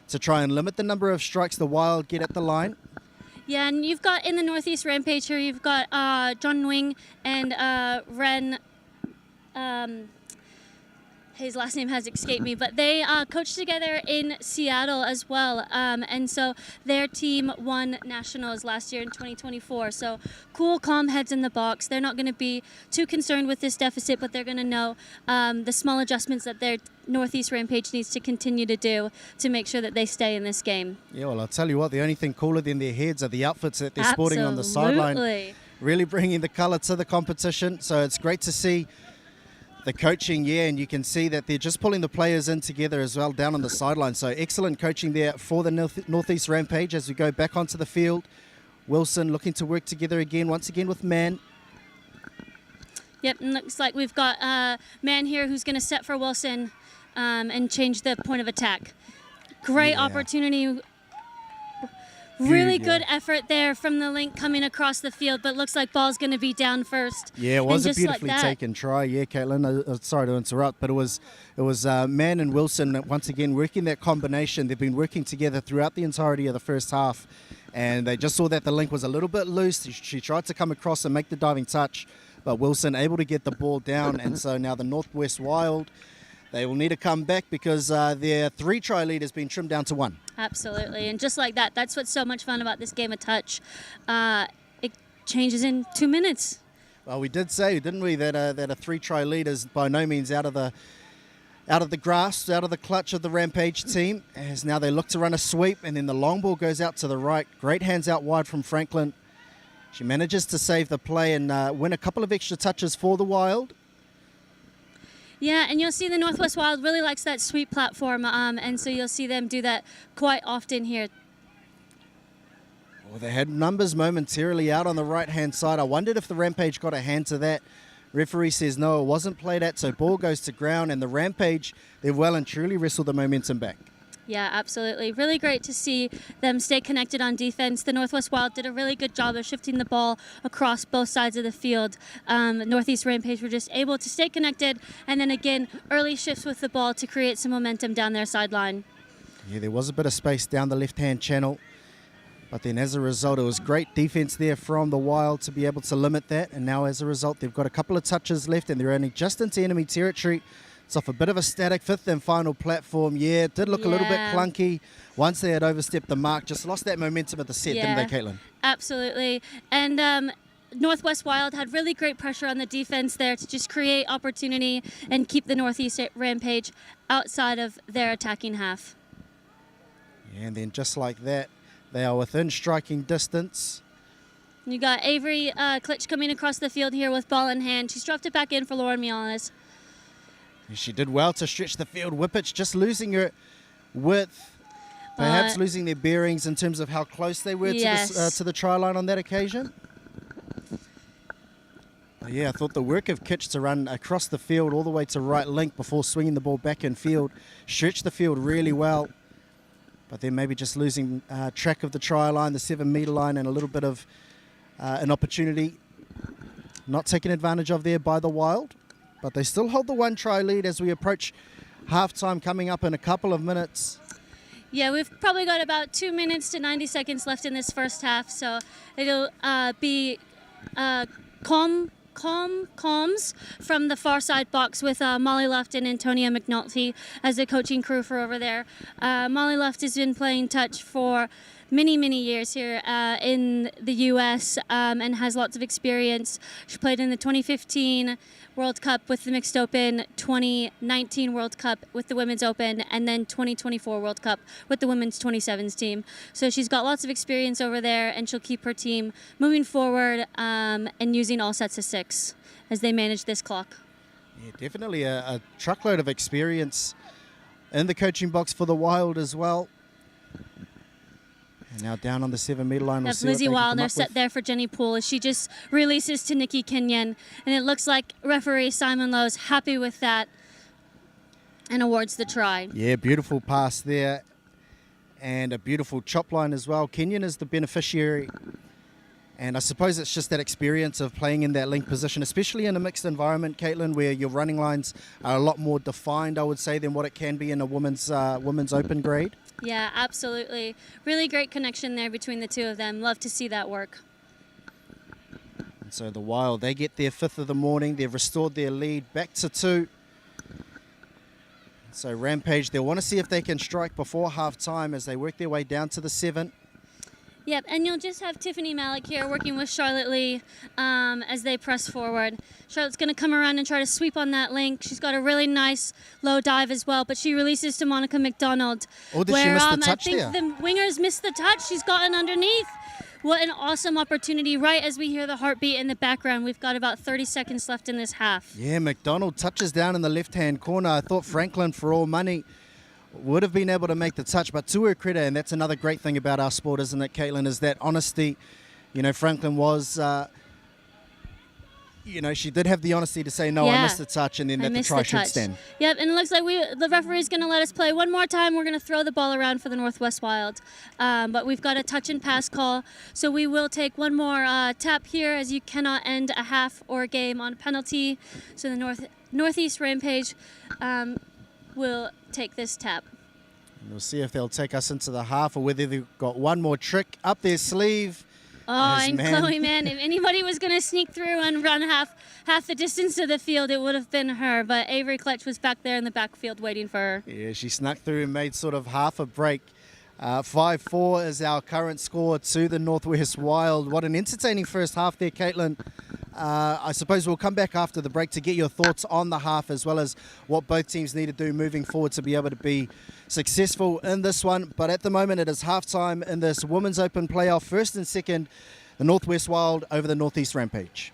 to try and limit the number of strikes the Wild get at the line. Yeah, and you've got in the Northeast Rampage here, you've got John Nguyen and Ren. His last name has escaped me, but they coached together in Seattle as well. And so their team won nationals last year in 2024. So cool, calm heads in the box. They're not going to be too concerned with this deficit, but they're going to know the small adjustments that their Northeast Rampage needs to continue to do to make sure that they stay in this game. Yeah, well, I'll tell you what, the only thing cooler than their heads are the outfits that they're sporting on the sideline. Absolutely. Really bringing the colour to the competition. So it's great to see the coaching, and you can see that they're just pulling the players in together as well down on the sideline. So excellent coaching there for the Northeast Rampage as we go back onto the field. Wilson looking to work together again, once again with Mann. Yep, and looks like we've got Mann here who's going to set for Wilson and change the point of attack. Great opportunity. Really good effort there from the link coming across the field, but looks like ball's going to be down first. Yeah, it was a just beautifully like that, taken try. Yeah, Caitlin, sorry to interrupt, but it was Mann and Wilson once again working that combination. They've been working together throughout the entirety of the first half, and they just saw that the link was a little bit loose. She tried to come across and make the diving touch, but Wilson able to get the ball down, and so now the Northwest Wild, they will need to come back because their 3-try lead has been trimmed down to 1. Absolutely, and just like that, that's what's so much fun about this game of touch. It changes in 2 minutes. Well, we did say, didn't we, that a 3-try lead is by no means out of the grasp, out of the clutch of the Rampage team. As now they look to run a sweep, and then the long ball goes out to the right. Great hands out wide from Franklin. She manages to save the play and win a couple of extra touches for the Wild. Yeah, and you'll see the Northwest Wild really likes that sweep platform, and so you'll see them do that quite often here. Well, they had numbers momentarily out on the right-hand side. I wondered if the Rampage got a hand to that. Referee says no, it wasn't played at, so ball goes to ground, and the Rampage, they've well and truly wrestled the momentum back. Yeah, absolutely. Really great to see them stay connected on defense. The Northwest Wild did a really good job of shifting the ball across both sides of the field. Northeast Rampage were just able to stay connected, and then again, early shifts with the ball to create some momentum down their sideline. Yeah, there was a bit of space down the left-hand channel, but then as a result, it was great defense there from the Wild to be able to limit that, and now as a result, they've got a couple of touches left, and they're only just into enemy territory. It's off a bit of a static fifth and final platform. Yeah, it did look a little bit clunky once they had overstepped the mark. Just lost that momentum at the set, didn't they, Caitlin? Absolutely. And Northwest Wild had really great pressure on the defense there to just create opportunity and keep the Northeast Rampage outside of their attacking half. Yeah, and then just like that, they are within striking distance. You got Avery Klitsch coming across the field here with ball in hand. She's dropped it back in for Lauren Mialis. She did well to stretch the field. Whippets just losing her width, perhaps losing their bearings in terms of how close they were to the try line on that occasion. Yeah, I thought the work of Kitch to run across the field all the way to right link before swinging the ball back in field, stretched the field really well, but then maybe just losing track of the try line, the 7-meter line, and a little bit of an opportunity not taken advantage of there by the Wild. But they still hold the 1-try lead as we approach halftime coming up in a couple of minutes. Yeah, we've probably got about 2 minutes to 90 seconds left in this first half, so it'll be comms from the far side box with Molly Luft and Antonia McNulty as the coaching crew for over there. Molly Luft has been playing touch for many years here in the U.S. And has lots of experience. She played in the 2015 World Cup with the Mixed Open, 2019 World Cup with the Women's Open, and then 2024 World Cup with the Women's 27s team. So she's got lots of experience over there, and she'll keep her team moving forward and using all sets of 6 as they manage this clock. Yeah, definitely a truckload of experience in the coaching box for the Wild as well. And now down on the 7-meter line. That's Lizzie Wilder set there for Jenny Poole as she just releases to Nikki Kenyon. And it looks like referee Simon Lowe's happy with that. and awards the try. Yeah, beautiful pass there. And a beautiful chop line as well. Kenyon is the beneficiary. And I suppose it's just that experience of playing in that link position, especially in a mixed environment, Caitlin, where your running lines are a lot more defined, I would say, than what it can be in a women's open grade. Yeah, absolutely. Really great connection there between the two of them. Love to see that work. And so the Wild, they get their 5th of the morning. They've restored their lead back to 2. So Rampage, they'll want to see if they can strike before half-time as they work their way down to the 7. Yep, and you'll just have Tiffany Malik here working with Charlotte Lee as they press forward. Charlotte's going to come around and try to sweep on that link. She's got a really nice low dive as well, but she releases to Monica McDonald. Oh, did she miss the touch I think the wingers missed the touch. She's gotten underneath. What an awesome opportunity. Right as we hear the heartbeat in the background, we've got about 30 seconds left in this half. Yeah, McDonald touches down in the left-hand corner. I thought Franklin, for all money, would have been able to make the touch, but to her credit, and that's another great thing about our sport, isn't it, Caitlin, is that honesty. You know, Franklin was, she did have the honesty to say, no, I missed the touch, and then that the try should stand. Yep, and it looks like the referee's going to let us play one more time. We're going to throw the ball around for the Northwest Wild, but we've got a touch and pass call, so we will take one more tap here, as you cannot end a half or a game on a penalty. So the Northeast Rampage will take this tap. And we'll see if they'll take us into the half or whether they've got one more trick up their sleeve. Oh, and Chloe, man, if anybody was going to sneak through and run half the distance to the field, it would have been her. But Avery Kletch was back there in the backfield waiting for her. Yeah, she snuck through and made sort of half a break. 5-4 is our current score to the Northwest Wild. What an entertaining first half there, Caitlin. I suppose we'll come back after the break to get your thoughts on the half, as well as what both teams need to do moving forward to be able to be successful in this one. But at the moment, it is halftime in this Women's Open playoff. First and second, the Northwest Wild over the Northeast Rampage.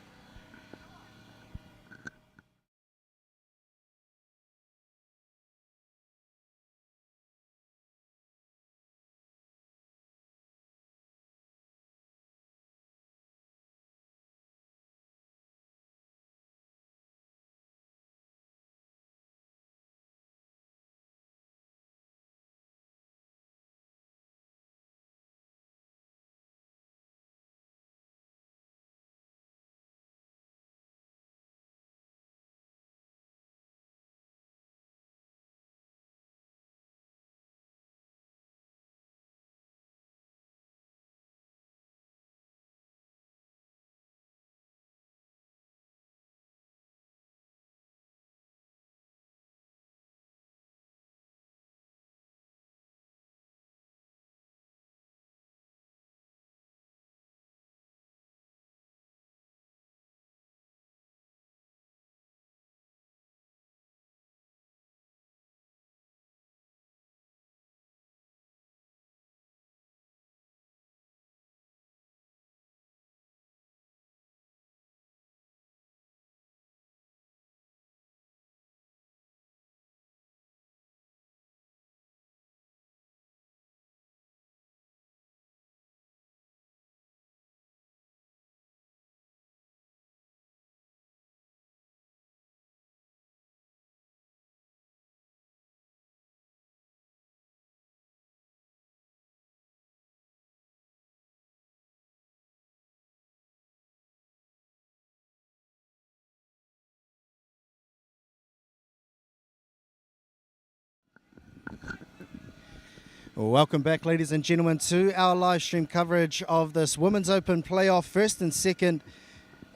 Well, welcome back, ladies and gentlemen, to our live stream coverage of this Women's Open playoff, first and second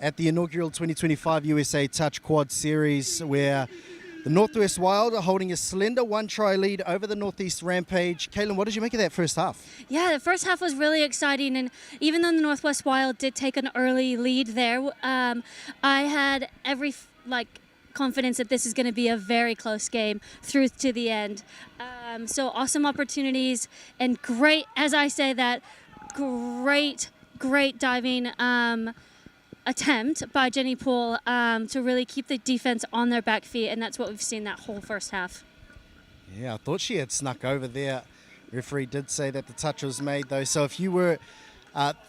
at the inaugural 2025 USA Touch Quad Series, where the Northwest Wild are holding a slender one-try lead over the Northeast Rampage. Caitlin, what did you make of that first half? Yeah, the first half was really exciting, and even though the Northwest Wild did take an early lead there, I had every confidence that this is going to be a very close game through to the end. So awesome opportunities and great, as I say that, great diving attempt by Jenny Poole to really keep the defense on their back feet, and that's what we've seen that whole first half. Yeah, I thought she had snuck over there. Referee did say that the touch was made, though. So if you were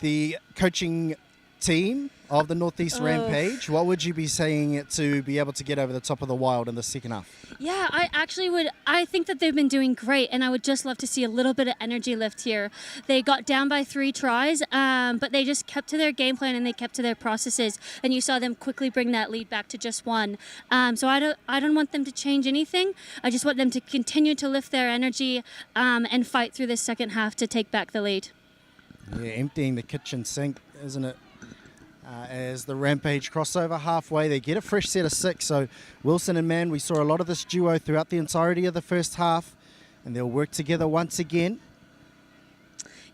the coaching team of the Northeast Oh. Rampage, what would you be saying to be able to get over the top of the Wild in the second half? Yeah, I actually would. I think that they've been doing great, and I would just love to see a little bit of energy lift here. They got down by 3 tries, but they just kept to their game plan and they kept to their processes, and you saw them quickly bring that lead back to just 1. So I don't want them to change anything. I just want them to continue to lift their energy and fight through this second half to take back the lead. Yeah, emptying the kitchen sink, isn't it? As the Rampage crossover halfway, they get a fresh set of 6. So Wilson and Mann, we saw a lot of this duo throughout the entirety of the first half, and they'll work together once again.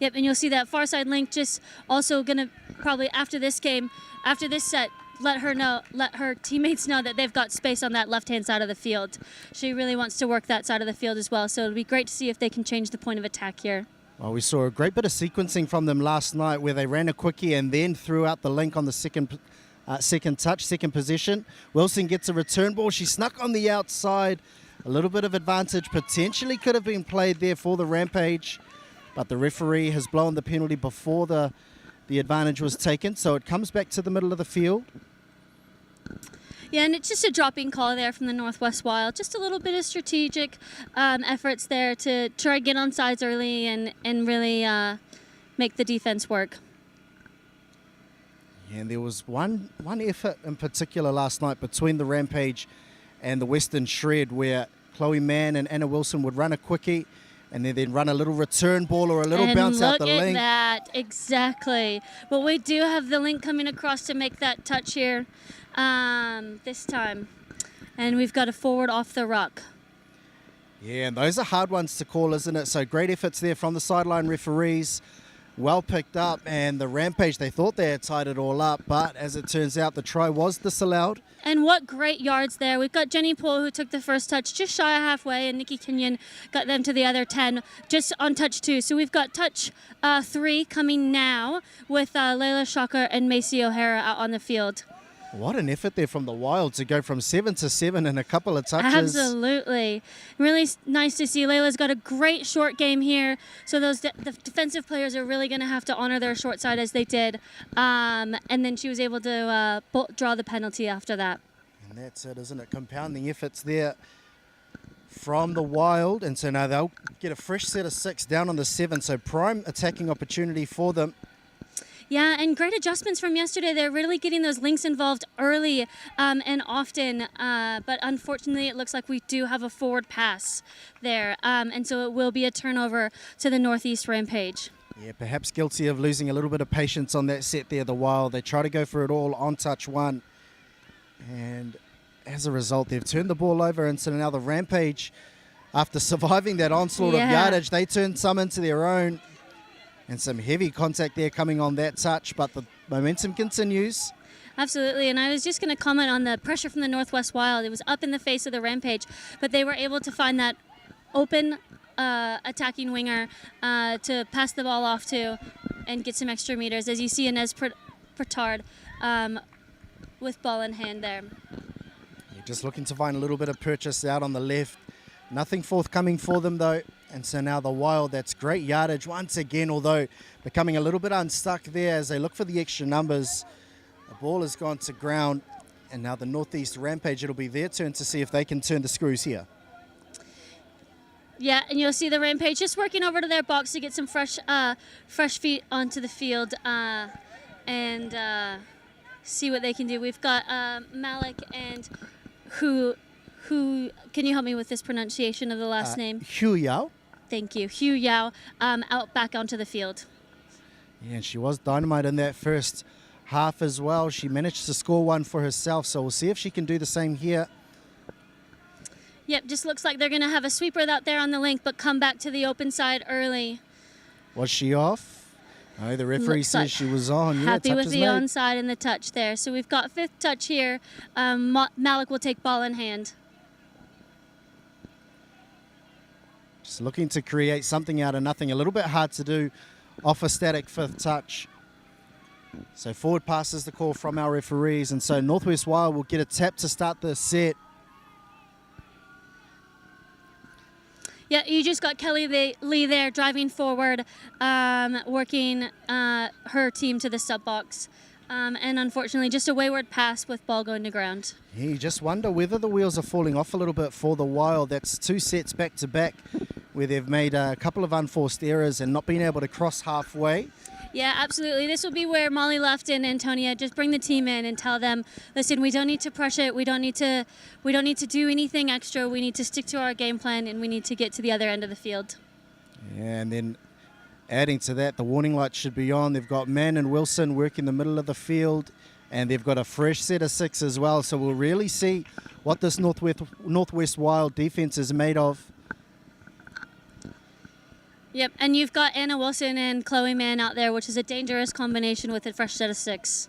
Yep, and you'll see that far side link just also going to probably after this game, after this set, let her teammates know that they've got space on that left-hand side of the field. She really wants to work that side of the field as well, so it'll be great to see if they can change the point of attack here. Well, we saw a great bit of sequencing from them last night where they ran a quickie and then threw out the link on the second possession. Wilson gets a return ball. She snuck on the outside. A little bit of advantage potentially could have been played there for the Rampage, but the referee has blown the penalty before the advantage was taken, so it comes back to the middle of the field. Yeah, and it's just a dropping call there from the Northwest Wild. Just a little bit of strategic efforts there to try to get on sides early and really make the defense work. Yeah, and there was one effort in particular last night between the Rampage and the Western Shred where Chloe Mann and Anna Wilson would run a quickie and then run a little return ball or a little bounce out the link. Look at that, exactly. Well, we do have the link coming across to make that touch here this time. And we've got a forward off the ruck. Yeah, and those are hard ones to call, isn't it? So great efforts there from the sideline referees. Well picked up, and the Rampage, they thought they had tied it all up, but as it turns out, the try was disallowed. And what great yards there. We've got Jenny Poole who took the first touch just shy of halfway, and Nikki Kenyon got them to the other 10 just on touch 2. So we've got touch 3 coming now with Layla Shocker and Macy O'Hara out on the field. What an effort there from the Wild to go from 7 to 7 in a couple of touches. Absolutely. Really nice to see. Layla's got a great short game here. So the defensive players are really going to have to honor their short side as they did. And then she was able to draw the penalty after that. And that's it, isn't it? Compounding efforts there from the Wild. And so now they'll get a fresh set of 6 down on the 7. So prime attacking opportunity for them. Yeah, and great adjustments from yesterday. They're really getting those links involved early and often, but unfortunately it looks like we do have a forward pass there, and so it will be a turnover to the Northeast Rampage. Yeah, perhaps guilty of losing a little bit of patience on that set there, the Wild. They try to go for it all on touch 1, and as a result, they've turned the ball over, and so now the Rampage, after surviving that onslaught of yardage, they turn some into their own. And some heavy contact there coming on that touch, but the momentum continues. Absolutely, and I was just going to comment on the pressure from the Northwest Wild. It was up in the face of the Rampage, but they were able to find that open attacking winger to pass the ball off to and get some extra meters, as you see Inez Pertard with ball in hand there. You're just looking to find a little bit of purchase out on the left. Nothing forthcoming for them, though. And so now the Wild, that's great yardage once again, although becoming a little bit unstuck there as they look for the extra numbers. The ball has gone to ground, and now the Northeast Rampage, it'll be their turn to see if they can turn the screws here. Yeah, and you'll see the Rampage just working over to their box to get some fresh feet onto the field and see what they can do. We've got Malik and who can you help me with this pronunciation of the last name? Hu Yao. Thank you. Hugh Yao out back onto the field. Yeah, and she was dynamite in that first half as well. She managed to score one for herself, so we'll see if she can do the same here. Yep, just looks like they're going to have a sweeper out there on the link, but come back to the open side early. Was she off? No, the referee says she was on. Happy with the made. onside and the touch there. So we've got 5th touch here. Malik will take ball in hand. Just looking to create something out of nothing. A little bit hard to do off a static 5th touch. So forward pass is the call from our referees. And so Northwest Wild will get a tap to start the set. Yeah, you just got Kelly Lee there driving forward, working her team to the sub box. And unfortunately, just a wayward pass with ball going to ground. Yeah, you just wonder whether the wheels are falling off a little bit for the Wild. That's 2 sets back to back where they've made a couple of unforced errors and not been able to cross halfway. Yeah, absolutely. This will be where Molly Luft and Antonia just bring the team in and tell them, listen, we don't need to pressure it. We don't need to do anything extra. We need to stick to our game plan, and we need to get to the other end of the field. Yeah, and then adding to that, the warning lights should be on. They've got Mann and Wilson working the middle of the field, and they've got a fresh set of 6 as well. So we'll really see what this Northwest Wild defense is made of. Yep, and you've got Anna Wilson and Chloe Mann out there, which is a dangerous combination with a fresh set of 6.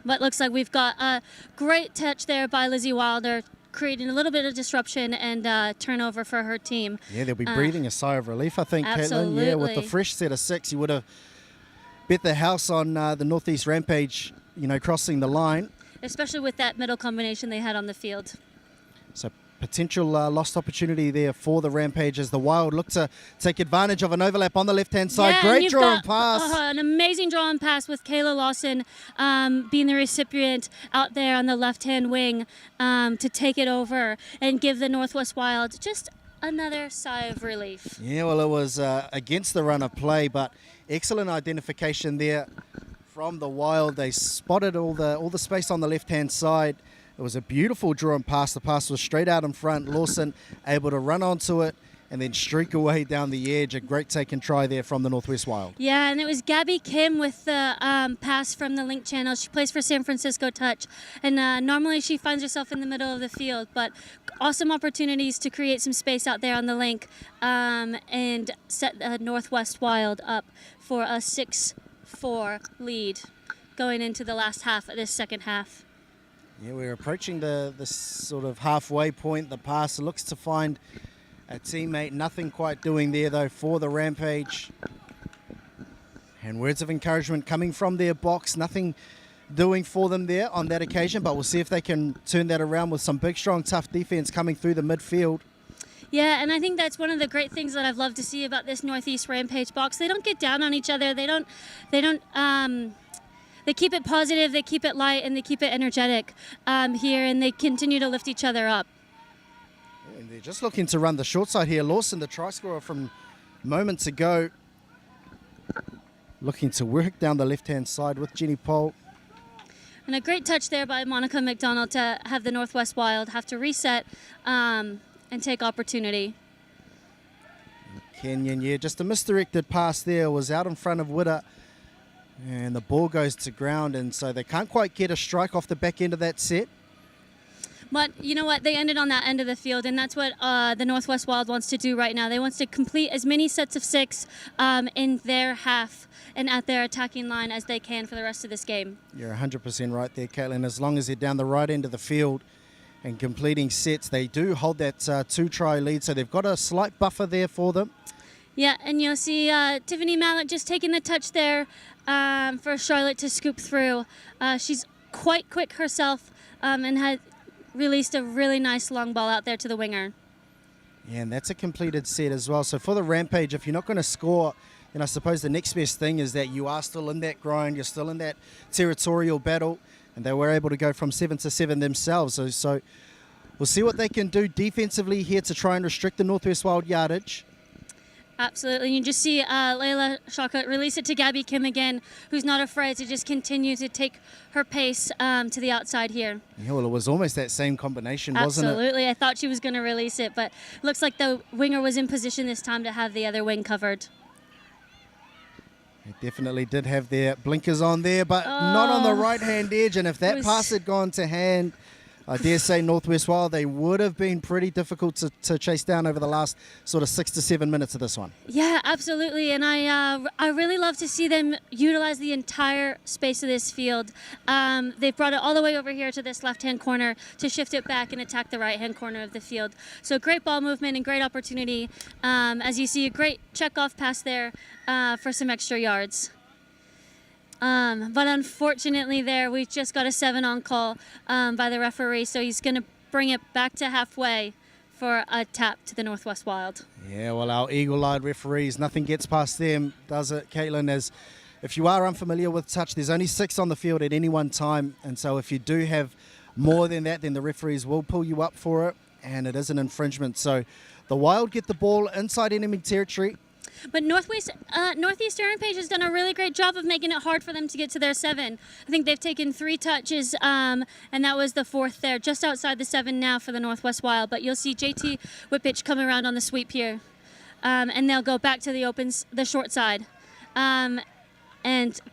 But looks like we've got a great touch there by Lizzie Wilder, creating a little bit of disruption and turnover for her team. Yeah, they'll be breathing a sigh of relief, I think, absolutely. Caitlin. Yeah, with the fresh set of 6, you would have bet the house on the Northeast Rampage, crossing the line. Especially with that middle combination they had on the field. So potential lost opportunity there for the Rampage as the Wild look to take advantage of an overlap on the left-hand side. Yeah, great draw and pass. An amazing draw and pass with Kayla Lawson being the recipient out there on the left-hand wing to take it over and give the Northwest Wild just another sigh of relief. Yeah, well, it was against the run of play, but excellent identification there from the Wild. They spotted all the space on the left-hand side. It was a beautiful draw and pass. The pass was straight out in front. Lawson able to run onto it and then streak away down the edge. A great take and try there from the Northwest Wild. Yeah, and it was Gabby Kim with the pass from the link channel. She plays for San Francisco Touch, and normally she finds herself in the middle of the field, but awesome opportunities to create some space out there on the link and set the Northwest Wild up for a 6-4 lead going into the last half of this second half. Yeah, we're approaching the sort of halfway point. The pass looks to find a teammate. Nothing quite doing there, though, for the Rampage. And words of encouragement coming from their box. Nothing doing for them there on that occasion, but we'll see if they can turn that around with some big, strong, tough defense coming through the midfield. Yeah, and I think that's one of the great things that I've loved to see about this Northeast Rampage box. They don't get down on each other. They keep it positive, they keep it light, and they keep it energetic here, and they continue to lift each other up. And they're just looking to run the short side here. Lawson, the try scorer from moments ago, looking to work down the left-hand side with Jenny Pole. And a great touch there by Monica McDonald to have the Northwest Wild have to reset and take opportunity. Kenyon, yeah, just a misdirected pass there, was out in front of Witter. And the ball goes to ground, and so they can't quite get a strike off the back end of that set. But you know what? They ended on that end of the field, and that's what the Northwest Wild wants to do right now. They want to complete as many sets of 6 in their half and at their attacking line as they can for the rest of this game. You're 100% right there, Caitlin. As long as they're down the right end of the field and completing sets, they do hold that 2-try lead, so they've got a slight buffer there for them. Yeah, and you'll see Tiffany Mallett just taking the touch there for Charlotte to scoop through. She's quite quick herself and had released a really nice long ball out there to the winger. Yeah, and that's a completed set as well. So for the Rampage, if you're not going to score, then I suppose the next best thing is that you are still in that grind, you're still in that territorial battle, and they were able to go from 7-7 themselves. So we'll see what they can do defensively here to try and restrict the Northwest Wild yardage. Absolutely. You just see Layla Shaka release it to Gabby Kim again, who's not afraid to just continue to take her pace to the outside here. Yeah, well, it was almost that same combination, wasn't it? Absolutely. I thought she was going to release it, but looks like the winger was in position this time to have the other wing covered. They definitely did have their blinkers on there, but not on the right-hand edge. And if that pass had gone to hand, I dare say Northwest Wild, they would have been pretty difficult to chase down over the last sort of 6 to 7 minutes of this one. Yeah, absolutely. And I really love to see them utilize the entire space of this field. They've brought it all the way over here to this left-hand corner to shift it back and attack the right-hand corner of the field. So great ball movement and great opportunity. As you see, a great check-off pass there for some extra yards. But unfortunately there, we just got a 7 on call by the referee, so he's going to bring it back to halfway for a tap to the Northwest Wild. Yeah, well, our eagle-eyed referees, nothing gets past them, does it, Caitlin, as if you are unfamiliar with touch, there's only 6 on the field at any one time. And so if you do have more than that, then the referees will pull you up for it. And it is an infringement. So the Wild get the ball inside enemy territory. But Northeastern Rampage has done a really great job of making it hard for them to get to their 7. I think they've taken 3 touches, and that was the 4th there, just outside the 7 now for the Northwest Wild. But you'll see JT Whippich come around on the sweep here, and they'll go back to the short side, and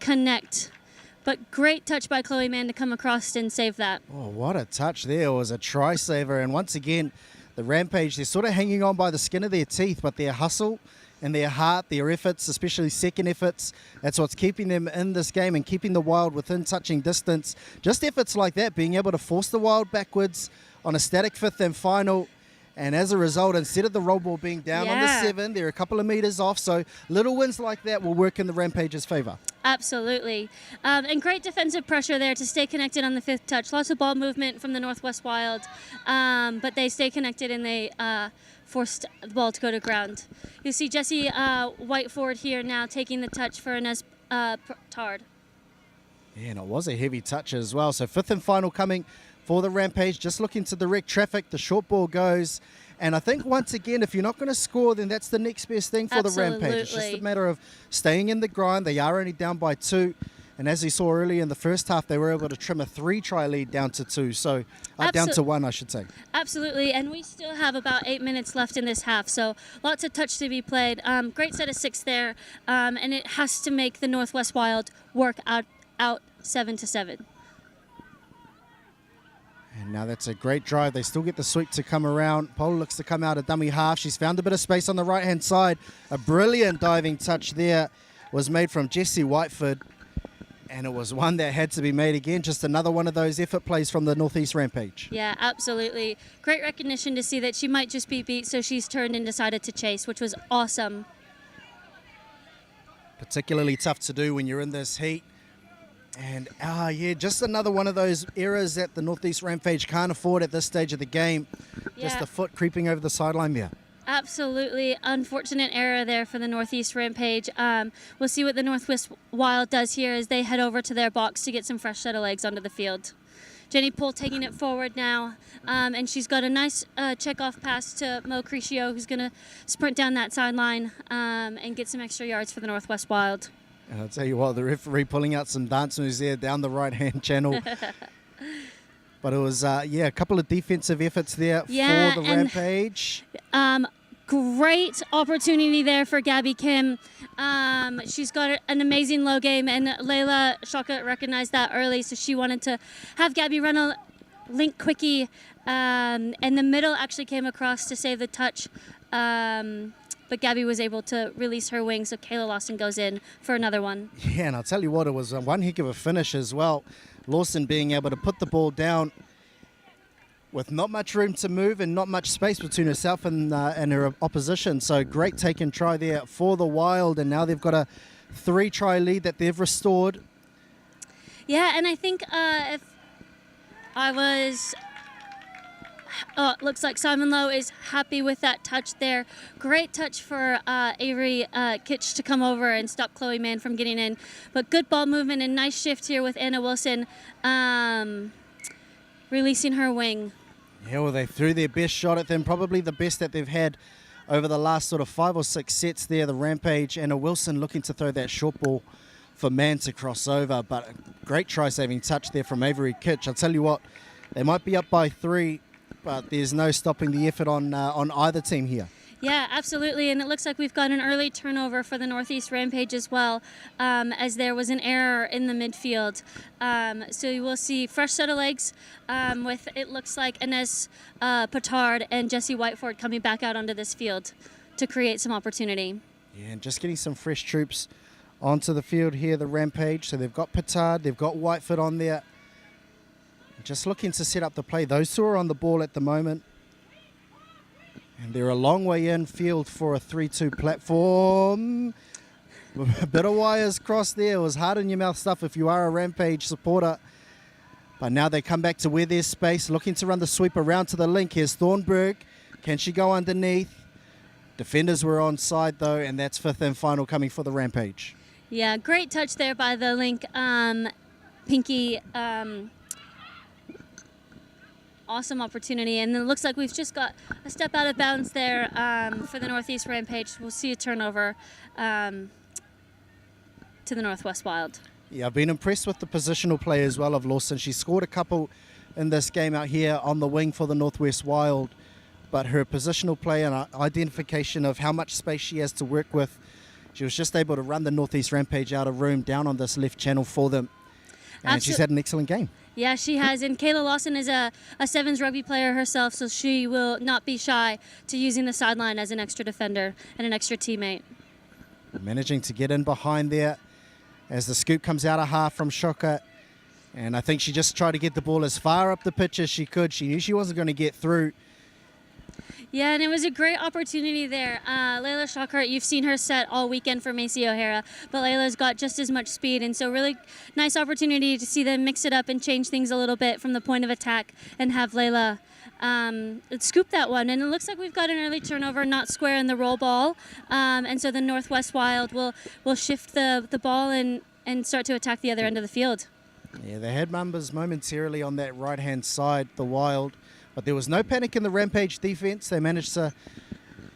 connect. But great touch by Chloe Mann to come across and save that. Oh, what a touch there. It was a try saver. And once again, the Rampage, they're sort of hanging on by the skin of their teeth, but their hustle and their heart, their efforts, especially second efforts, that's what's keeping them in this game and keeping the Wild within touching distance. Just efforts like that, being able to force the Wild backwards on a static 5th and final. And as a result, instead of the roll ball being down on the 7, they're a couple of meters off. So little wins like that will work in the Rampage's favor. Absolutely. And great defensive pressure there to stay connected on the 5th touch. Lots of ball movement from the Northwest Wild, but they stay connected and they forced the ball to go to ground. You see Jesse Whiteford here now taking the touch for Inez Tard. Yeah, and it was a heavy touch as well. So 5th and final coming for the Rampage. Just looking to direct traffic. The short ball goes. And I think once again, if you're not going to score, then that's the next best thing for the Rampage. It's just a matter of staying in the grind. They are only down by 2. And as you saw earlier in the first half, they were able to trim a 3-try lead down to 2. So down to 1, I should say. Absolutely. And we still have about 8 minutes left in this half. So lots of touch to be played. Great set of 6 there. And it has to make the Northwest Wild work out 7-7. And now that's a great drive. They still get the sweep to come around. Pola looks to come out a dummy half. She's found a bit of space on the right-hand side. A brilliant diving touch there was made from Jessie Whiteford. And it was one that had to be made again. Just another one of those effort plays from the Northeast Rampage. Yeah, absolutely. Great recognition to see that she might just be beat, so she's turned and decided to chase, which was awesome. Particularly tough to do when you're in this heat. And, yeah, just another one of those errors that the Northeast Rampage can't afford at this stage of the game. Yeah. Just the foot creeping over the sideline there. Absolutely unfortunate error there for the Northeast Rampage. We'll see what the Northwest Wild does here as they head over to their box to get some fresh set of legs onto the field. Jenny Poole taking it forward now, and she's got a nice check-off pass to Mo Crescio, who's going to sprint down that sideline and get some extra yards for the Northwest Wild. And I'll tell you what, the referee pulling out some dance moves there down the right-hand channel. But it was, a couple of defensive efforts there for the Rampage. Great opportunity there for Gabby Kim. She's got an amazing low game, and Layla Shaka recognized that early, so she wanted to have Gabby run a link quickie, and the middle actually came across to save the touch. But Gabby was able to release her wing, so Kayla Lawson goes in for another one. Yeah, and I'll tell you what, it was one heck of a finish as well. Lawson being able to put the ball down with not much room to move and not much space between herself and her opposition. So great take and try there for the Wild, and now they've got a 3-try lead that they've restored. Yeah, and I think if I was... Oh, it looks like Simon Lowe is happy with that touch there. Great touch for Avery Kitch to come over and stop Chloe Mann from getting in. But good ball movement and nice shift here with Anna Wilson releasing her wing. Yeah, well, they threw their best shot at them, probably the best that they've had over the last sort of 5 or 6 sets there, the Rampage. Anna Wilson looking to throw that short ball for Mann to cross over. But a great try-saving touch there from Avery Kitch. I'll tell you what, they might be up by 3, but there's no stopping the effort on either team here. Yeah, absolutely, and it looks like we've got an early turnover for the Northeast Rampage as well, as there was an error in the midfield. So you will see fresh set of legs with, it looks like, Inez Petard and Jessie Whiteford coming back out onto this field to create some opportunity. Yeah, and just getting some fresh troops onto the field here, the Rampage. So they've got Petard, they've got Whiteford on there. Just looking to set up the play. Those two are on the ball at the moment. And they're a long way in field for a 3-2 platform. A bit of wires crossed there. It was hard in your mouth stuff if you are a Rampage supporter. But now they come back to where there's space, looking to run the sweep around to the link. Here's Thornburg. Can she go underneath? Defenders were onside though, and that's 5th and final coming for the Rampage. Yeah, great touch there by the Link Pinky. Awesome opportunity, and it looks like we've just got a step out of bounds there for the Northeast Rampage. We'll see a turnover to the Northwest Wild. Yeah, I've been impressed with the positional play as well of Lawson. She scored a couple in this game out here on the wing for the Northwest Wild, but her positional play and identification of how much space she has to work with, she was just able to run the Northeast Rampage out of room down on this left channel for them. And she's had an excellent game. Yeah, she has. And Kayla Lawson is a sevens rugby player herself, so she will not be shy to using the sideline as an extra defender and an extra teammate. Managing to get in behind there as the scoop comes out of half from Shoka. And I think she just tried to get the ball as far up the pitch as she could. She knew she wasn't going to get through. Yeah, and it was a great opportunity there. Layla Shockhart, you've seen her set all weekend for Macy O'Hara, but Layla's got just as much speed, and so really nice opportunity to see them mix it up and change things a little bit from the point of attack and have Layla scoop that one. And it looks like we've got an early turnover, not square in the roll ball, and so the Northwest Wild will shift the ball and start to attack the other end of the field. Yeah, they had numbers momentarily on that right-hand side, the Wild. But there was no panic in the Rampage defense. They managed to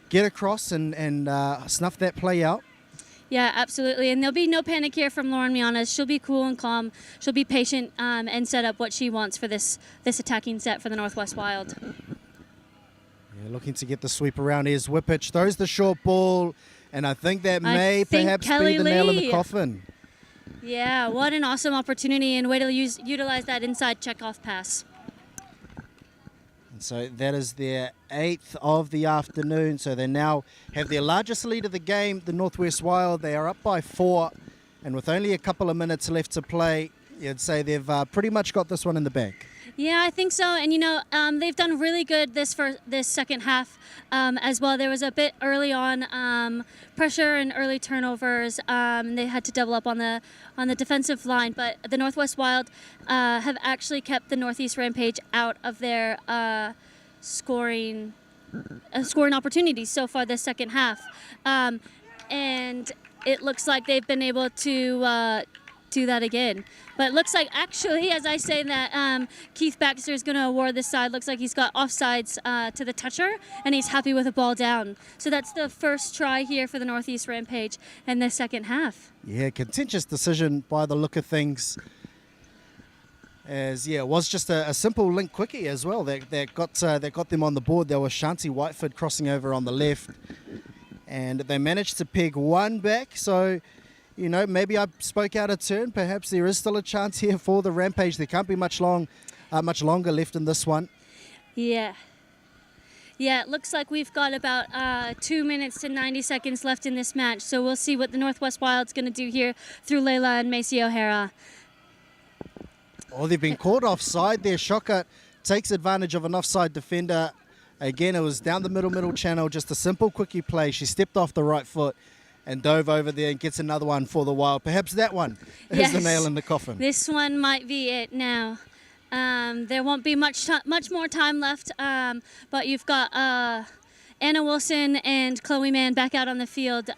get across and snuff that play out. Yeah, absolutely. And there'll be no panic here from Lauren Mianas. She'll be cool and calm. She'll be patient and set up what she wants for this attacking set for the Northwest Wild. Yeah, looking to get the sweep around. Here's Whippich, throws the short ball, and I think that may perhaps be the nail in the coffin. Yeah, what an awesome opportunity and way to utilize that inside checkoff pass. And so that is their 8th of the afternoon. So they now have their largest lead of the game, the Northwest Wild. They are up by 4. And with only a couple of minutes left to play, you'd say they've pretty much got this one in the bag. Yeah, I think so. And, you know, they've done really good this second half as well. There was a bit early on pressure and early turnovers. They had to double up on the defensive line. But the Northwest Wild have actually kept the Northeast Rampage out of their scoring opportunities so far this second half. And it looks like they've been able to do that again. But it looks like, actually, as I say that, Keith Baxter is going to award this side. Looks like he's got offsides to the toucher, and he's happy with a ball down. So that's the first try here for the Northeast Rampage in the second half. Yeah, contentious decision by the look of things. As, yeah, it was just a simple link quickie as well that got them on the board. There was Shanti Whiteford crossing over on the left, and they managed to peg one back. So, you know, maybe I spoke out of turn. Perhaps there is still a chance here for the Rampage. There can't be much longer left in this one. Yeah. Yeah, it looks like we've got about 2 minutes to 90 seconds left in this match. So we'll see what the Northwest Wild's going to do here through Layla and Macy O'Hara. Oh, they've been caught offside there. Shoka takes advantage of an offside defender. Again, it was down the middle channel, just a simple quickie play. She stepped off the right foot and dove over there and gets another one for the Wild. Perhaps that one is the nail in the coffin. This one might be it now. There won't be much more time left, but you've got Anna Wilson and Chloe Mann back out on the field.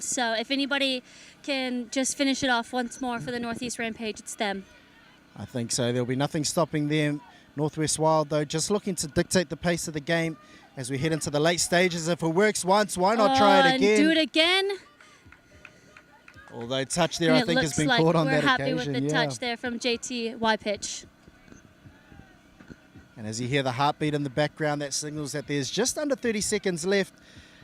So if anybody can just finish it off once more for the Northeast Rampage, it's them. I think so. There'll be nothing stopping them. Northwest Wild, though, just looking to dictate the pace of the game as we head into the late stages. If it works once, why not try it again? And do it again. Although touch there, I think, has been caught on that occasion. We're happy with the touch there from JT Whitepitch. And as you hear the heartbeat in the background, that signals that there's just under 30 seconds left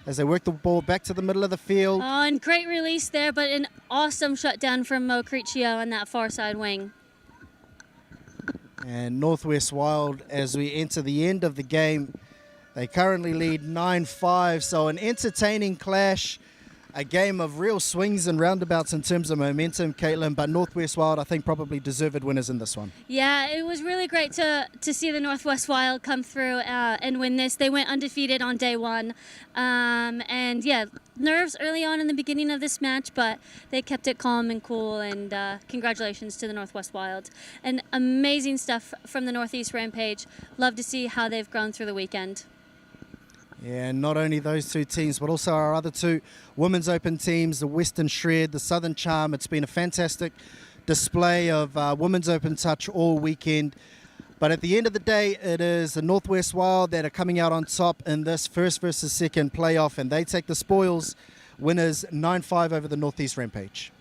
as they work the ball back to the middle of the field. Oh, and great release there, but an awesome shutdown from Mo Criccio on that far side wing. And Northwest Wild, as we enter the end of the game, they currently lead 9-5, so an entertaining clash. A game of real swings and roundabouts in terms of momentum, Caitlin, but Northwest Wild, I think, probably deserved winners in this one. Yeah, it was really great to see the Northwest Wild come through and win this. They went undefeated on day one. And, yeah, nerves early on in the beginning of this match, but they kept it calm and cool, and congratulations to the Northwest Wild. And amazing stuff from the Northeast Rampage. Love to see how they've grown through the weekend. Yeah, and not only those two teams, but also our other two women's open teams, the Western Shred, the Southern Charm. It's been a fantastic display of women's open touch all weekend. But at the end of the day, it is the Northwest Wild that are coming out on top in this first versus second playoff, and they take the spoils, winners 9-5 over the Northeast Rampage.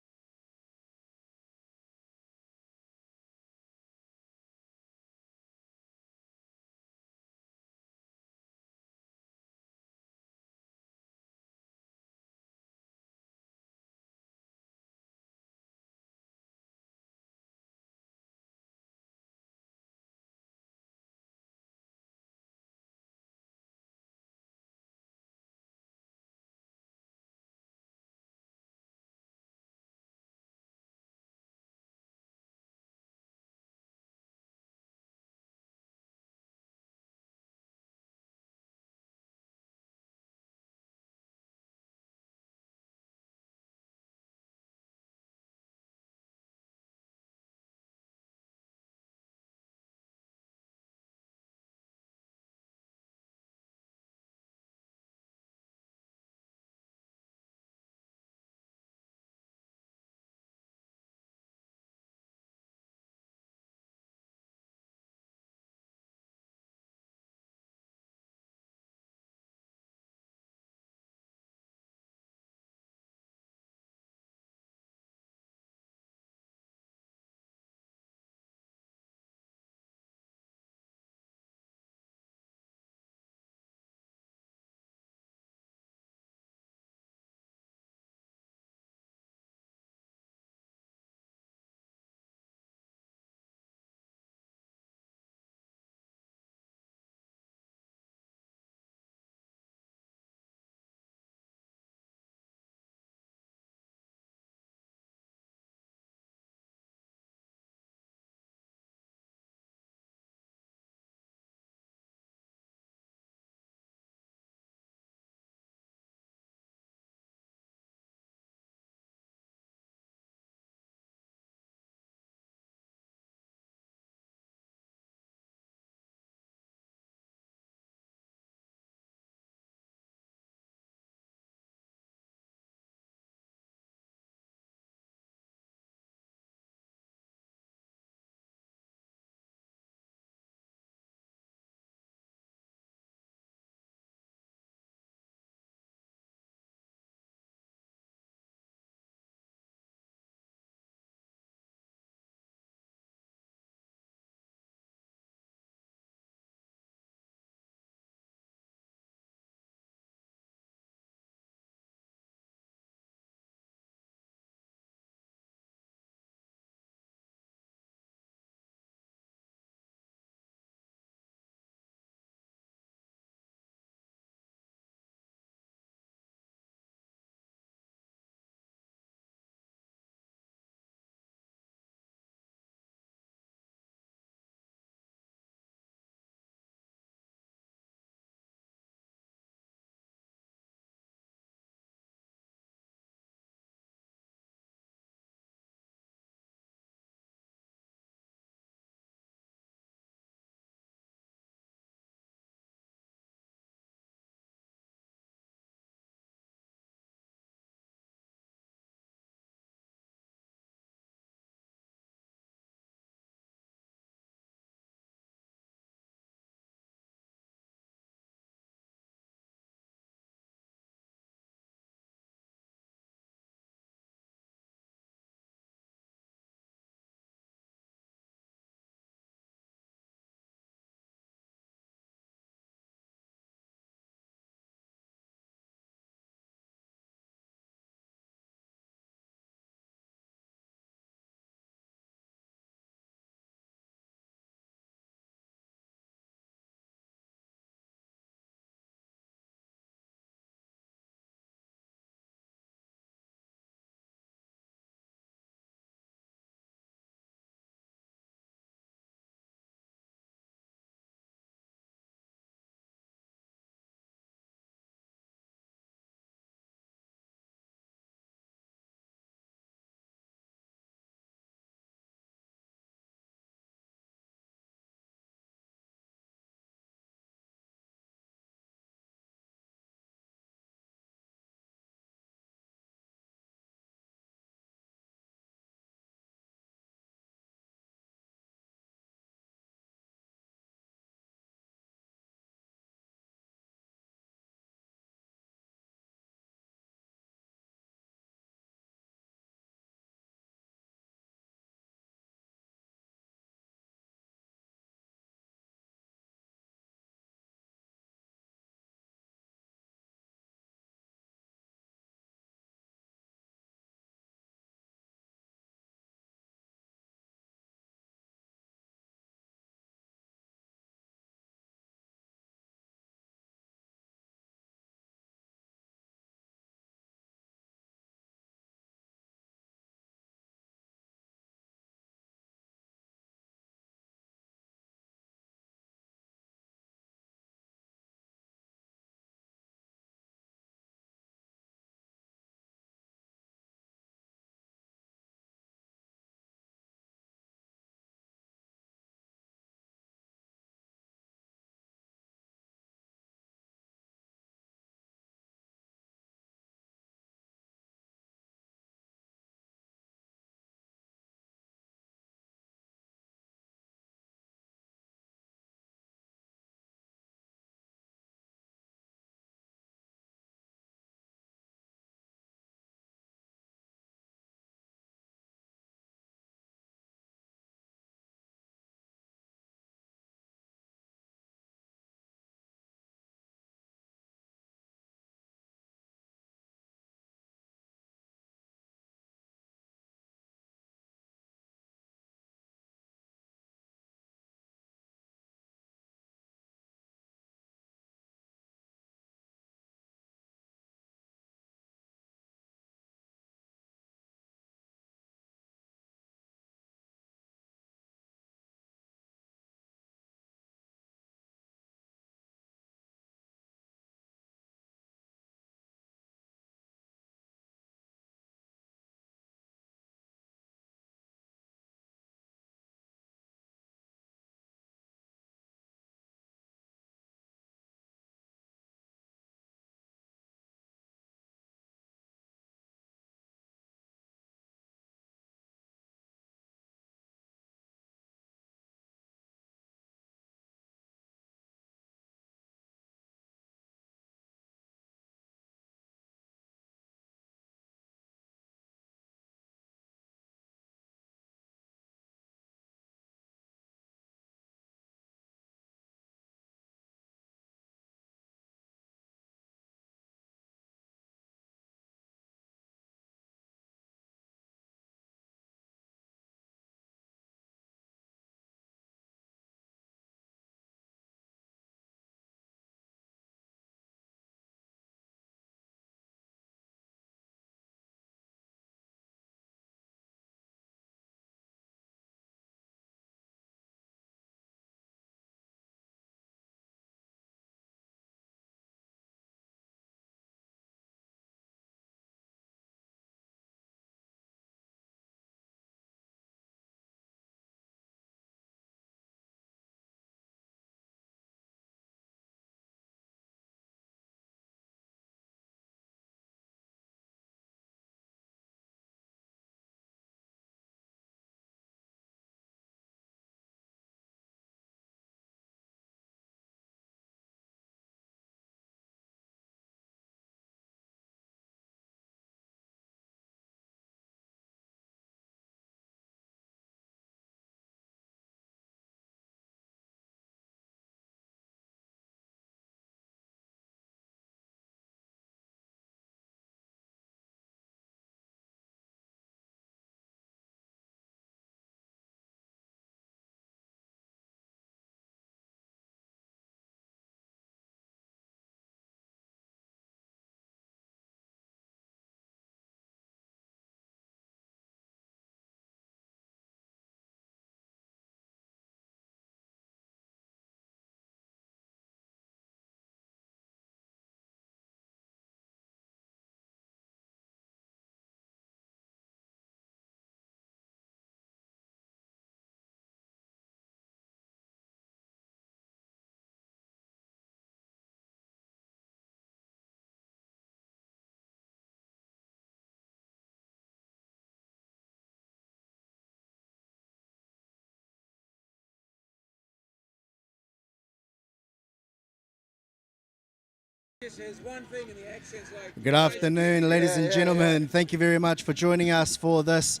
Good afternoon, ladies and gentlemen. Thank you very much for joining us for this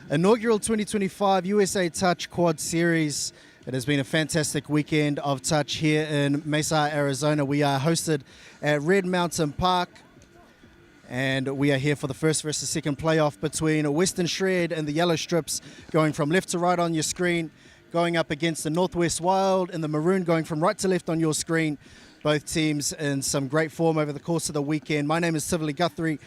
inaugural 2025 USA Touch Quad Series. It has been a fantastic weekend of touch here in Mesa, Arizona. We are hosted at Red Mountain Park, and we are here for the first versus second playoff between Western Shred and the Yellow Strips, going from left to right on your screen, going up against the Northwest Wild and the Maroon, going from right to left on your screen. Both teams in some great form over the course of the weekend. My name is Tivoli Guthrie,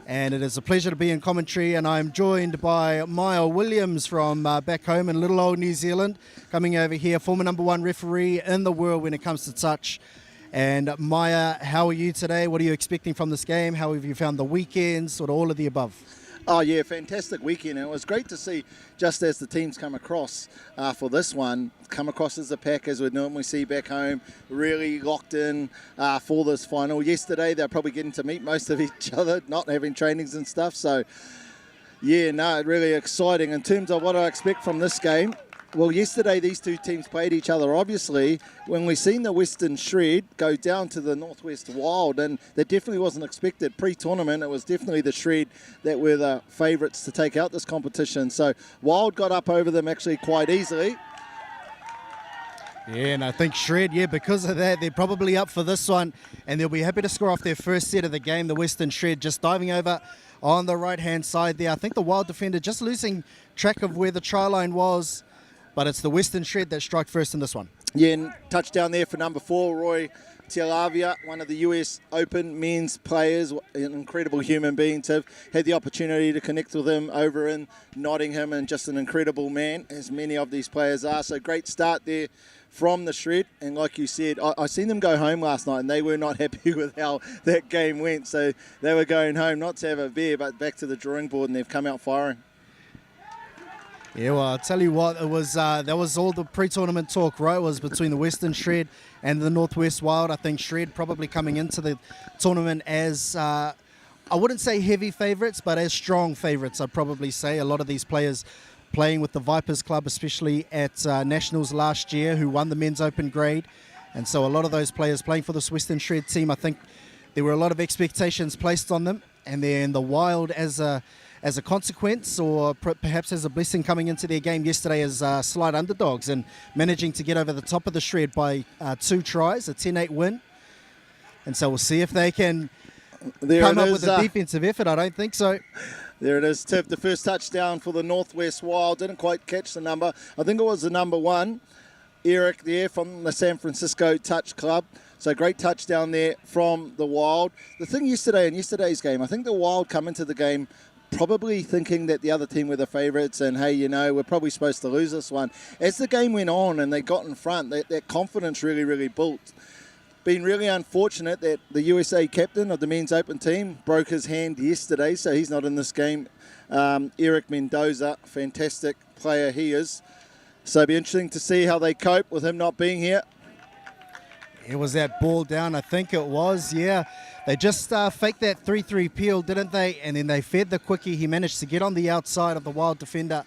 and it is a pleasure to be in commentary, and I'm joined by Maya Williams from back home in little old New Zealand, coming over here, former #1 referee in the world when it comes to touch. And Maya, how are you today? What are you expecting from this game? How have you found the weekend? Sort of all of the above. Oh yeah, fantastic weekend. And it was great to see, just as the teams come across for this one, come across as a pack as we'd normally see back home, really locked in for this final. Yesterday they're probably getting to meet most of each other, not having trainings and stuff. So yeah, no, really exciting. In terms of what I expect from this game, well, yesterday these two teams played each other, obviously. When we seen the Western Shred go down to the Northwest Wild, and that definitely wasn't expected. Pre-tournament, it was definitely the Shred that were the favourites to take out this competition. So Wild got up over them actually quite easily. Yeah, and I think Shred, because of that, they're probably up for this one, and they'll be happy to score off their first set of the game. The Western Shred just diving over on the right-hand side there. I think the Wild defender just losing track of where the try line was, but it's the Western Shred that struck first in this one. Yeah, and touchdown there for number 4, Roy Tialavia, one of the US Open men's players, an incredible human being. To had the opportunity to connect with him over in Nottingham, and just an incredible man, as many of these players are. So great start there from the Shred. And like you said, I seen them go home last night, and they were not happy with how that game went. So they were going home not to have a beer, but back to the drawing board, and they've come out firing. Yeah, well, I'll tell you what, it was that was all the pre-tournament talk, right? It was between the Western Shred and the Northwest Wild. I think Shred probably coming into the tournament as, I wouldn't say heavy favourites, but as strong favourites, I'd probably say. A lot of these players playing with the Vipers Club, especially at Nationals last year, who won the Men's Open grade. And so a lot of those players playing for this Western Shred team, I think there were a lot of expectations placed on them. And then the Wild as a consequence, or perhaps as a blessing, coming into their game yesterday as slight underdogs and managing to get over the top of the Shred by 2 tries, a 10-8 win. And so we'll see if they can come up with a defensive effort. I don't think so. There it is, Tiff. The first touchdown for the Northwest Wild. Didn't quite catch the number. I think it was the number 1, Eric there from the San Francisco Touch Club. So great touchdown there from the Wild. The thing yesterday, in yesterday's game, I think the Wild come into the game probably thinking that the other team were the favourites, and hey, we're probably supposed to lose this one. As the game went on and they got in front, that confidence really built. Been really unfortunate that the USA captain of the Men's Open team broke his hand yesterday, so he's not in this game. Eric Mendoza, fantastic player he is. So it'll be interesting to see how they cope with him not being here. It was that ball down, I think it was, yeah. They just faked that 3-3 peel, didn't they? And then they fed the quickie. He managed to get on the outside of the Wild defender,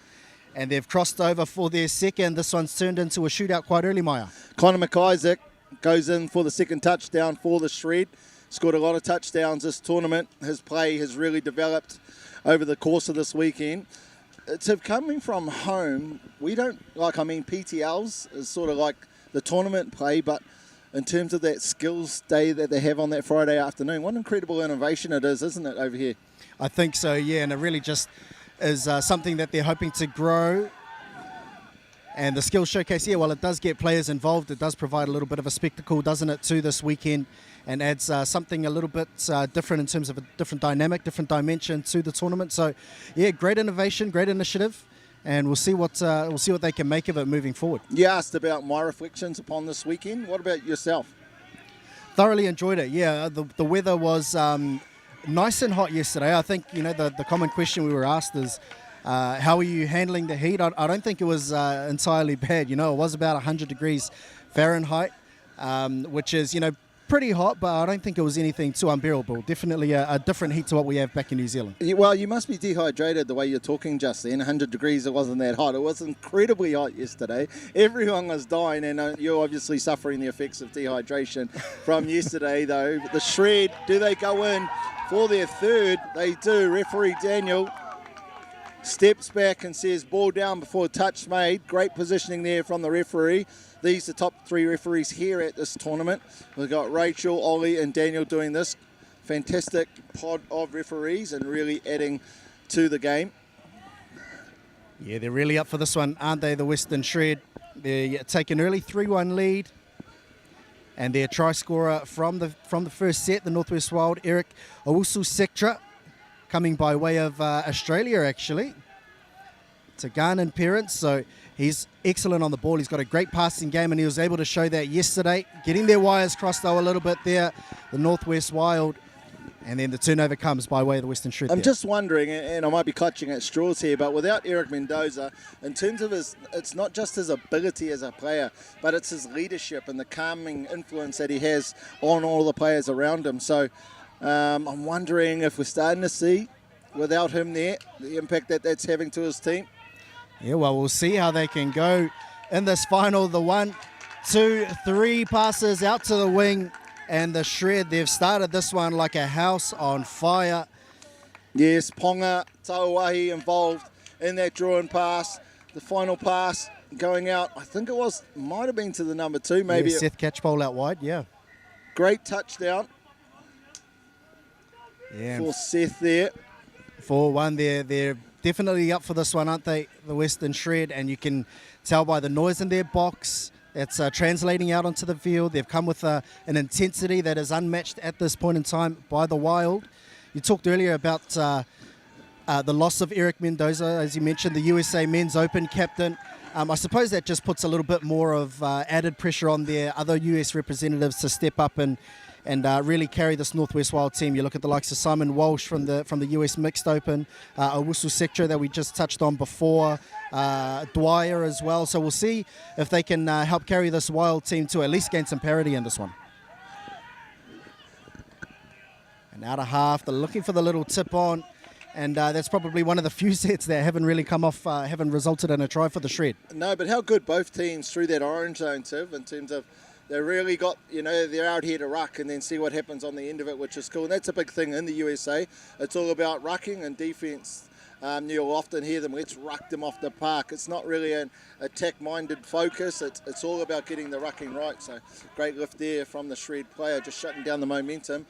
and they've crossed over for their second. This one's turned into a shootout quite early, Maya. Connor McIsaac goes in for the second touchdown for the Shred. Scored a lot of touchdowns this tournament. His play has really developed over the course of this weekend. It's coming from home. We don't, PTLs is sort of like the tournament play, but in terms of that skills day that they have on that Friday afternoon, what incredible innovation it is, isn't it, over here? I think so, yeah, and it really just is something that they're hoping to grow. And the skills showcase, well, it does get players involved. It does provide a little bit of a spectacle, doesn't it, to this weekend, and adds something a little bit different in terms of a different dynamic, different dimension to the tournament. So, yeah, great innovation, great initiative. And we'll see what they can make of it moving forward. You asked about my reflections upon this weekend. What about yourself? Thoroughly enjoyed it. Yeah, the weather was nice and hot yesterday. I think the common question we were asked is, how are you handling the heat? I don't think it was entirely bad. It was about 100 degrees Fahrenheit, which is pretty hot, but I don't think it was anything too unbearable. Definitely a different heat to what we have back in New Zealand. Well, you must be dehydrated the way you're talking just then. 100 degrees, it wasn't that hot. It was incredibly hot yesterday. Everyone was dying, and you're obviously suffering the effects of dehydration from yesterday, though. The Shred, do they go in for their third? They do. Referee Daniel steps back and says ball down before touch made. Great positioning there from the referee. These are the top 3 referees here at this tournament. We've got Rachel, Ollie and Daniel doing this fantastic pod of referees and really adding to the game. Yeah, they're really up for this one, aren't they, the Western Shred? They take an early 3-1 lead. And their try scorer from the first set, the Northwest Wild, Eric Owusu-Sektra, coming by way of Australia, actually. To Ghanaian parents, so he's excellent on the ball. He's got a great passing game, and he was able to show that yesterday. Getting their wires crossed, though, a little bit there, the Northwest Wild. And then the turnover comes by way of the Western Shred. I'm just wondering, and I might be clutching at straws here, but without Eric Mendoza, in terms of it's not just his ability as a player, but it's his leadership and the calming influence that he has on all the players around him. So I'm wondering if we're starting to see, without him there, the impact that that's having to his team. Yeah, well, we'll see how they can go in this final. The 1, 2, 3 passes out to the wing. And the Shred, they've started this one like a house on fire. Yes, Ponga Tauahi involved in that draw and pass. The final pass going out, I think it might have been to the number 2, maybe. Yeah, Seth Catchpole out wide, yeah. Great touchdown for Seth there. 4-1, they're definitely up for this one, aren't they, the Western Shred? And you can tell by the noise in their box. It's translating out onto the field. They've come with an intensity that is unmatched at this point in time by the Wild. You talked earlier about the loss of Eric Mendoza, as you mentioned, the USA Men's Open captain. I suppose that just puts a little bit more of added pressure on their other US representatives to step up and really carry this Northwest Wild team. You look at the likes of Simon Walsh from the US Mixed Open, Owusu-Sektra that we just touched on before, Dwyer as well. So we'll see if they can help carry this Wild team to at least gain some parity in this one. And out of half, they're looking for the little tip on. And that's probably one of the few sets that haven't really come off, haven't resulted in a try for the Shred. No, but how good both teams through that orange zone, Tiv, in terms of they really got, they're out here to ruck and then see what happens on the end of it, which is cool. And that's a big thing in the USA. It's all about rucking and defence. You'll often hear them, let's ruck them off the park. It's not really an attack-minded focus. It's all about getting the rucking right. So great lift there from the Shred player, just shutting down the momentum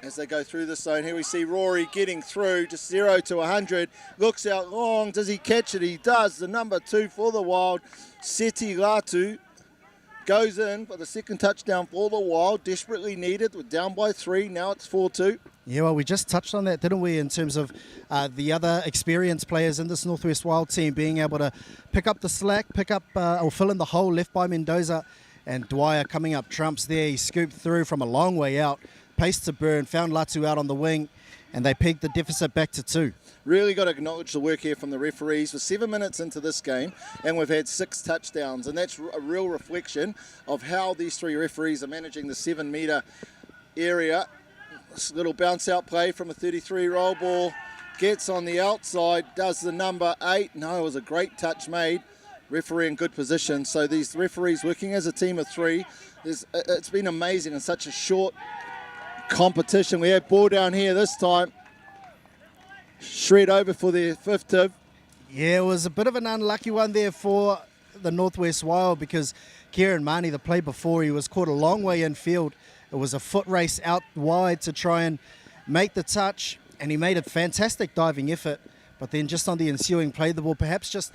as they go through the zone. Here we see Rory getting through, just 0 to 100. Looks out long. Does he catch it? He does. The number 2 for the Wild, Seti Latu, goes in for the second touchdown for the Wild. Desperately needed. We're down by 3. Now it's 4-2. Yeah, well, we just touched on that, didn't we, in terms of the other experienced players in this Northwest Wild team being able to pick up the slack, pick up or fill in the hole left by Mendoza. And Dwyer coming up trumps there. He scooped through from a long way out. Pace to burn, found Latu out on the wing, and they pegged the deficit back to 2. Really got to acknowledge the work here from the referees. We're 7 minutes into this game, and we've had 6 touchdowns, and that's a real reflection of how these 3 referees are managing the 7-metre area. This little bounce-out play from a 33 roll ball, gets on the outside, does the number 8. No, it was a great touch made. Referee in good position. So these referees working as a team of 3, it's been amazing in such a short competition. We have ball down here this time. Shred over for their 5th Tiv. Yeah, it was a bit of an unlucky one there for the Northwest Wild because Kieran Marnie, the play before, he was caught a long way infield. It was a foot race out wide to try and make the touch, and he made a fantastic diving effort. But then just on the ensuing play, the ball perhaps just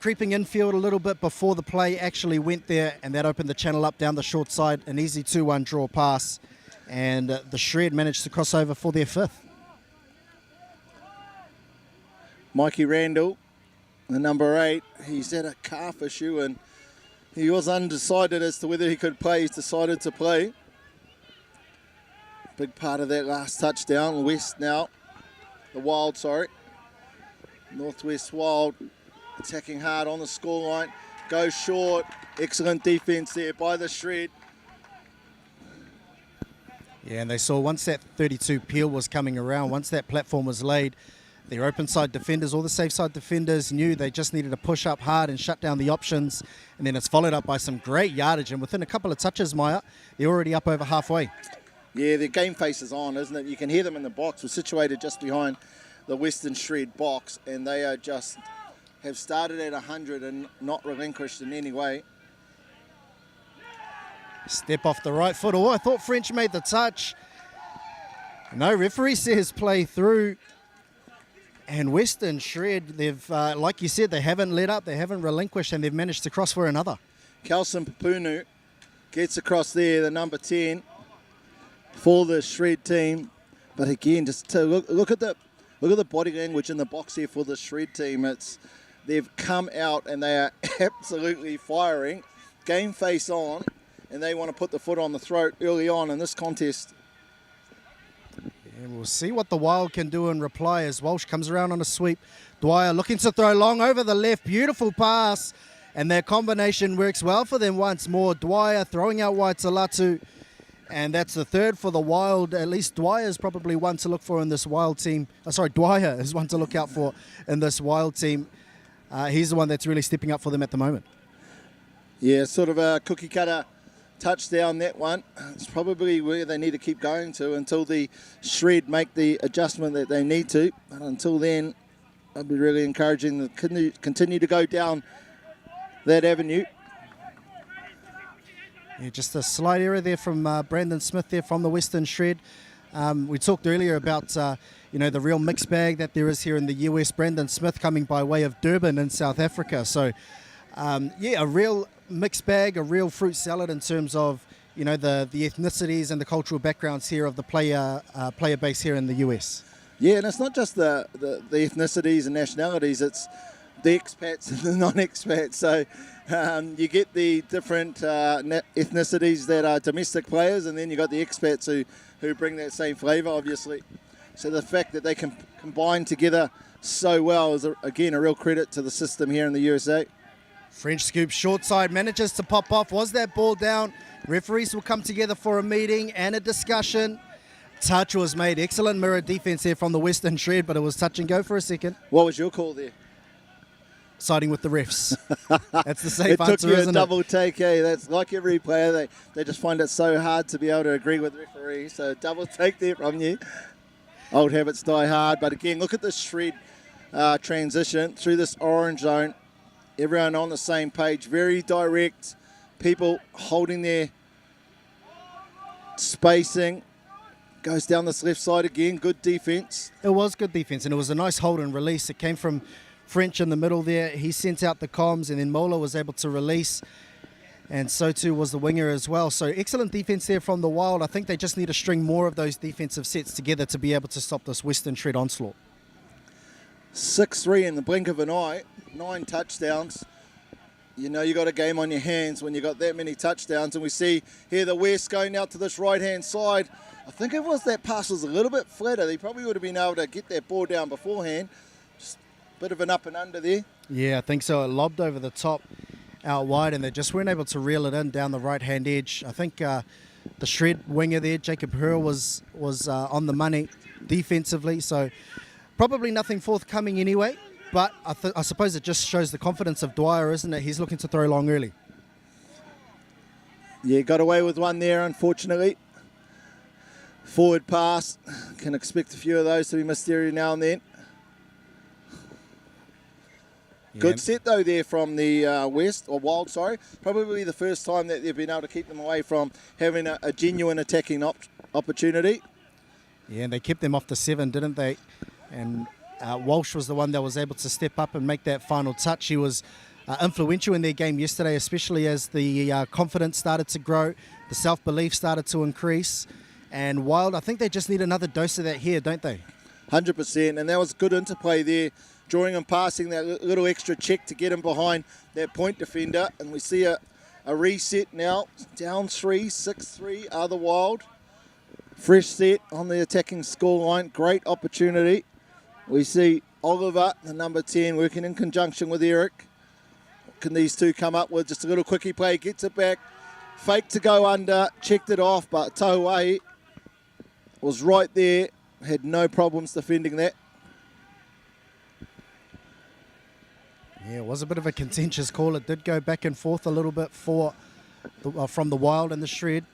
creeping infield a little bit before the play actually went there, and that opened the channel up down the short side. An easy 2-1 draw pass. And the Shred managed to cross over for their 5th. Mikey Randall, the number 8, he's had a calf issue and he was undecided as to whether he could play. He's decided to play. Big part of that last touchdown. West now, the Wild, sorry. Northwest Wild attacking hard on the scoreline. Goes short. Excellent defence there by the Shred. Yeah, and they saw once that 32 peel was coming around, once that platform was laid, their open side defenders, all the safe side defenders knew they just needed to push up hard and shut down the options. And then it's followed up by some great yardage. And within a couple of touches, Maya, they're already up over halfway. Yeah, their game face is on, isn't it? You can hear them in the box. We're situated just behind the Western Shred box, and they are just have started at 100 and not relinquished in any way. Step off the right foot. Oh, I thought French made the touch. No, referee says play through. And Western Shred, they've, like you said, they haven't let up, they haven't relinquished, and they've managed to cross for another. Kelson Papunu gets across there, the number 10 for the Shred team. But again, just to look at the body language in the box here for the Shred team. They've come out and they are absolutely firing, game face on, and they want to put the foot on the throat early on in this contest. And we'll see what the Wild can do in reply as Walsh comes around on a sweep. Dwyer looking to throw long over the left. Beautiful pass. And their combination works well for them once more. Dwyer throwing out wide to Latu. And that's the third for the Wild. At least Dwyer is probably one to look for in this Wild team. Dwyer is one to look out for in this Wild team. He's the one that's really stepping up for them at the moment. Yeah, sort of a cookie cutter touchdown, that one. It's probably where they need to keep going to until the Shred make the adjustment that they need to. But until then, I'd be really encouraging them to continue to go down that avenue. Yeah, just a slight error there from Brandon Smith there from the Western Shred. We talked earlier about the real mixed bag that there is here in the US. Brandon Smith coming by way of Durban in South Africa. So, a real mixed bag, a real fruit salad in terms of the ethnicities and the cultural backgrounds here of the player base here in the US. Yeah, and it's not just the ethnicities and nationalities, it's the expats and the non-expats. So you get the different ethnicities that are domestic players, and then you got the expats who bring that same flavour, obviously. So the fact that they can combine together so well is, again, a real credit to the system here in the USA. French scoop short side manages to pop off. Was that ball down? Referees will come together for a meeting and a discussion. Touch was made. Excellent mirror defense here from the Western Shred, but it was touch and go for a second. What was your call there? Siding with the refs. That's the safe answer, isn't it? It took you a double take, eh? That's like every player. They just find it so hard to be able to agree with the referee. So double take there from you. Old habits die hard. But again, look at the Shred transition through this orange zone. Everyone on the same page, very direct. People holding their spacing. Goes down this left side again. Good defense. It was good defense, and it was a nice hold and release. It came from French in the middle there. He sent out the comms, and then Mola was able to release. And so too was the winger as well. So excellent defense there from the Wild. I think they just need to string more of those defensive sets together to be able to stop this Western Shred onslaught. 6-3 in the blink of an eye. 9 touchdowns. You know you got a game on your hands when you got that many touchdowns. And we see here the West going out to this right-hand side. I think it was that pass was a little bit flatter. They probably would have been able to get that ball down beforehand. Just a bit of an up and under there. Yeah, I think so. It lobbed over the top out wide, and they just weren't able to reel it in down the right-hand edge. I think the Shred winger there, Jacob Hurl, was on the money defensively. So probably nothing forthcoming anyway. But I suppose it just shows the confidence of Dwyer, isn't it? He's looking to throw long early. Yeah, got away with one there, unfortunately. Forward pass. Can expect a few of those to be missed every now and then. Yeah. Good set, though, there from the Wild, sorry. Probably the first time that they've been able to keep them away from having a genuine attacking opportunity. Yeah, and they kept them off the 7, didn't they? And Walsh was the one that was able to step up and make that final touch. He was influential in their game yesterday, especially as the confidence started to grow, the self-belief started to increase. And Wild, I think they just need another dose of that here, don't they? 100%, and that was good interplay there, drawing and passing that little extra check to get him behind that point defender. And we see a reset now, down 3, 6-3 are the Wild. Fresh set on the attacking scoreline, great opportunity. We see Oliver, the number 10, working in conjunction with Eric. What can these two come up with? Just a little quickie play, gets it back. Fake to go under, checked it off, but Tauai was right there, had no problems defending that. Yeah, it was a bit of a contentious call. It did go back and forth a little bit from the Wild and the Shred.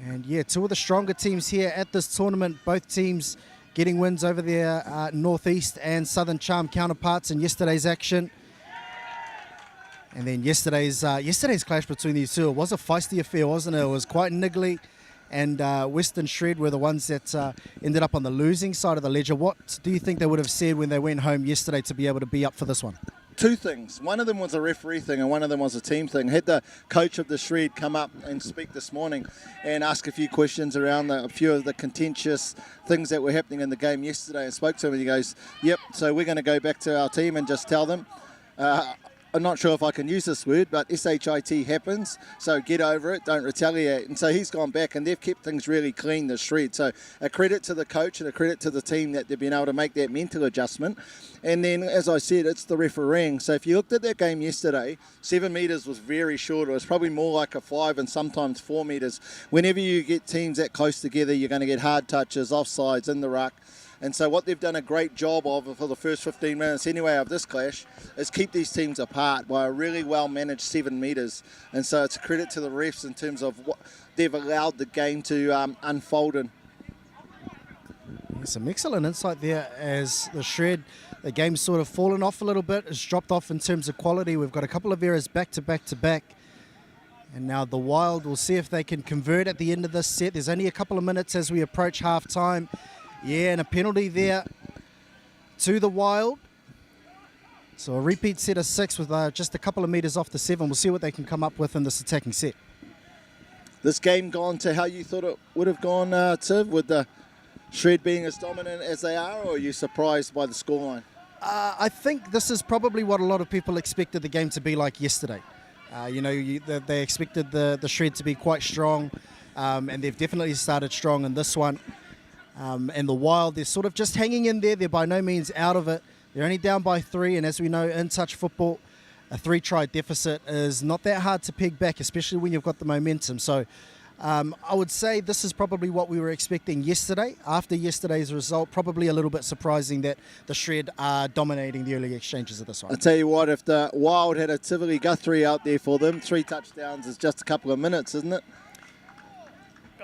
And yeah, two of the stronger teams here at this tournament, both teams getting wins over their Northeast and Southern Charm counterparts in yesterday's action. And then yesterday's clash between these two, it was a feisty affair, wasn't it? It was quite niggly. And Western Shred were the ones that ended up on the losing side of the ledger. What do you think they would have said when they went home yesterday to be able to be up for this one? Two things. One of them was a referee thing and one of them was a team thing. Had the coach of the Shred come up and speak this morning and ask a few questions around a few of the contentious things that were happening in the game yesterday, and spoke to him and he goes, yep, so we're going to go back to our team and just tell them, I'm not sure if I can use this word, but SHIT happens, so get over it, don't retaliate. And so he's gone back and they've kept things really clean, the Shred. So a credit to the coach and a credit to the team that they've been able to make that mental adjustment. And then, as I said, it's the refereeing. So if you looked at that game yesterday, 7 metres was very short. It was probably more like a 5 and sometimes 4 metres. Whenever you get teams that close together, you're going to get hard touches, offsides, in the ruck. And so what they've done a great job of for the first 15 minutes anyway of this clash is keep these teams apart by a really well-managed 7 metres. And so it's a credit to the refs in terms of what they've allowed the game to unfold in. Some excellent insight there as the Shred, the game's sort of fallen off a little bit. It's dropped off in terms of quality. We've got a couple of errors back to back to back. And now the Wild will see if they can convert at the end of this set. There's only a couple of minutes as we approach half-time. Yeah, and a penalty there to the Wild. So a repeat set of 6 with just a couple of metres off the 7. We'll see what they can come up with in this attacking set. This game gone to how you thought it would have gone, Tiv, with the Shred being as dominant as they are, or are you surprised by the scoreline? I think this is probably what a lot of people expected the game to be like yesterday. They expected the Shred to be quite strong, and they've definitely started strong in this one. And the Wild, they're sort of just hanging in there. They're by no means out of it. They're only down by 3, and as we know, in touch football, a 3-try deficit is not that hard to peg back, especially when you've got the momentum. So I would say this is probably what we were expecting yesterday. After yesterday's result, probably a little bit surprising that the Shred are dominating the early exchanges of this one. I'll tell you what, if the Wild had a Tivoli Guthrie out there for them, 3 touchdowns is just a couple of minutes, isn't it?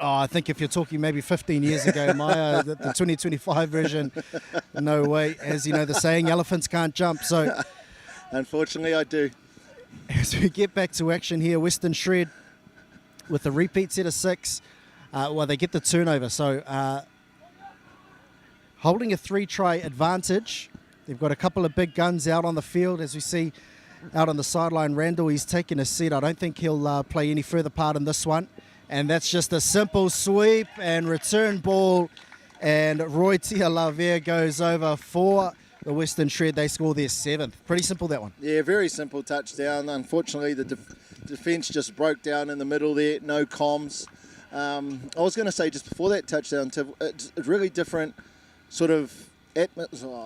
Oh, I think if you're talking maybe 15 years ago, Maya, the 2025 version, no way. As you know, the saying, elephants can't jump. So, unfortunately, I do. As we get back to action here, Western Shred with a repeat set of 6. They get the turnover. So, holding a 3-try advantage. They've got a couple of big guns out on the field. As we see out on the sideline, Randall, he's taken a seat. I don't think he'll play any further part in this one. And that's just a simple sweep and return ball. And Roy Tialavere goes over for the Western Shred. They score their 7th. Pretty simple, that one. Yeah, very simple touchdown. Unfortunately, the defence just broke down in the middle there. No comms. I was going to say just before that touchdown, it's a really different sort of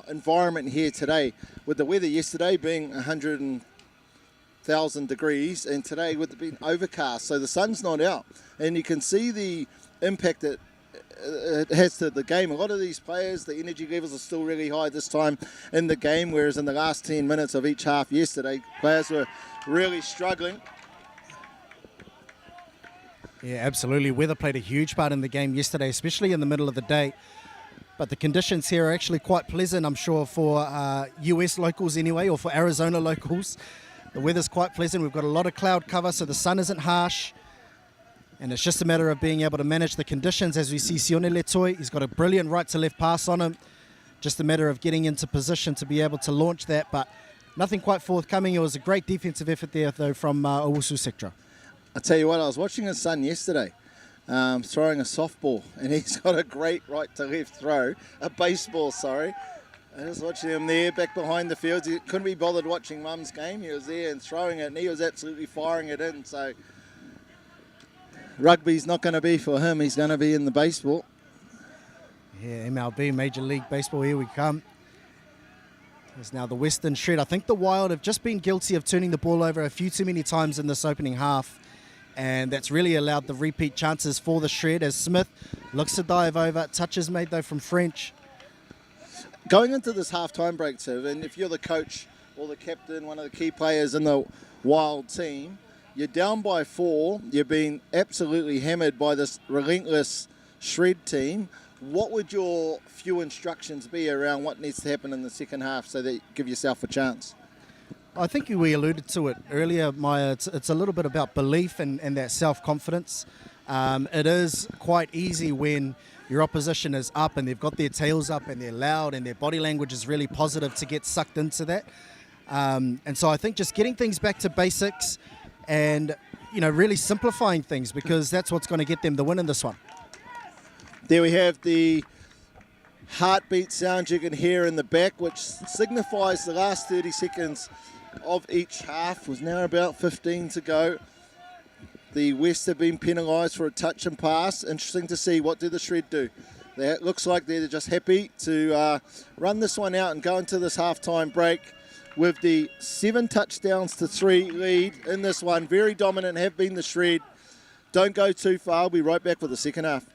environment here today. With the weather yesterday being 100,000 degrees, and today with it being overcast, so the sun's not out, and you can see the impact that it has to the game. A lot of these players, the energy levels are still really high this time in the game, whereas in the last 10 minutes of each half yesterday, players were really struggling. Yeah, absolutely. Weather played a huge part in the game yesterday, especially in the middle of the day. But the conditions here are actually quite pleasant, I'm sure, for US locals anyway, or for Arizona locals. The weather's quite pleasant. We've got a lot of cloud cover, so the sun isn't harsh. And it's just a matter of being able to manage the conditions. As we see Sione Letoi, he's got a brilliant right-to-left pass on him. Just a matter of getting into position to be able to launch that. But nothing quite forthcoming. It was a great defensive effort there, though, from Owusu Sectra. I'll tell you what, I was watching his son yesterday throwing a softball, and he's got a great right-to-left throw. A baseball, sorry. I was watching him there back behind the fields. He couldn't be bothered watching Mum's game. He was there and throwing it, and he was absolutely firing it in. So rugby's not going to be for him. He's going to be in the baseball. Yeah, MLB, Major League Baseball, here we come. There's now the Western Shred. I think the Wild have just been guilty of turning the ball over a few too many times in this opening half. and that's really allowed the repeat chances for the Shred as Smith looks to dive over. Touches made though from French. Going into this half-time break, Tiv, and if you're the coach or the captain, one of the key players in the Wild team, you're down by 4. You've been absolutely hammered by this relentless Shred team. What would your few instructions be around what needs to happen in the second half so that you give yourself a chance? I think we alluded to it earlier, Maya. It's a little bit about belief and that self-confidence. It is quite easy when your opposition is up and they've got their tails up and they're loud and their body language is really positive to get sucked into that. And so I think just getting things back to basics and, really simplifying things, because that's what's going to get them the win in this one. There we have the heartbeat sound you can hear in the back, which signifies the last 30 seconds of each half. Was now about 15 to go. The West have been penalised for a touch and pass. Interesting to see, what do the Shred do? It looks like they're just happy to run this one out and go into this half-time break with the 7 touchdowns to 3 lead in this one. Very dominant have been the Shred. Don't go too far. We'll be right back for the second half.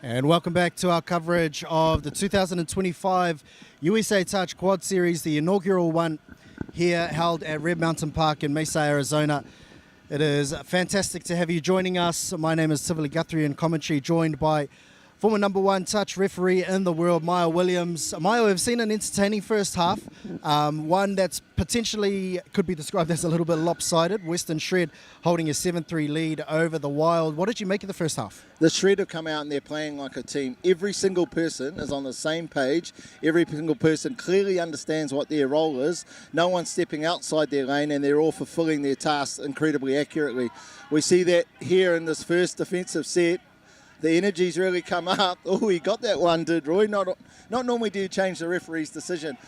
And welcome back to our coverage of the 2025 USA Touch Quad Series, the inaugural one here held at Red Mountain Park in Mesa, Arizona. It is fantastic to have you joining us. My name is Tivoli Guthrie in commentary, joined by former number 1 touch referee in the world, Maya Williams. Maya, we've seen an entertaining first half, one that's potentially could be described as a little bit lopsided. Western Shred holding a 7-3 lead over the Wild. What did you make of the first half? The Shred have come out and they're playing like a team. Every single person is on the same page. Every single person clearly understands what their role is. No one's stepping outside their lane, and they're all fulfilling their tasks incredibly accurately. We see that here in this first defensive set. The energy's really come up. Oh, he got that one, did Roy? Not normally do you change the referee's decision.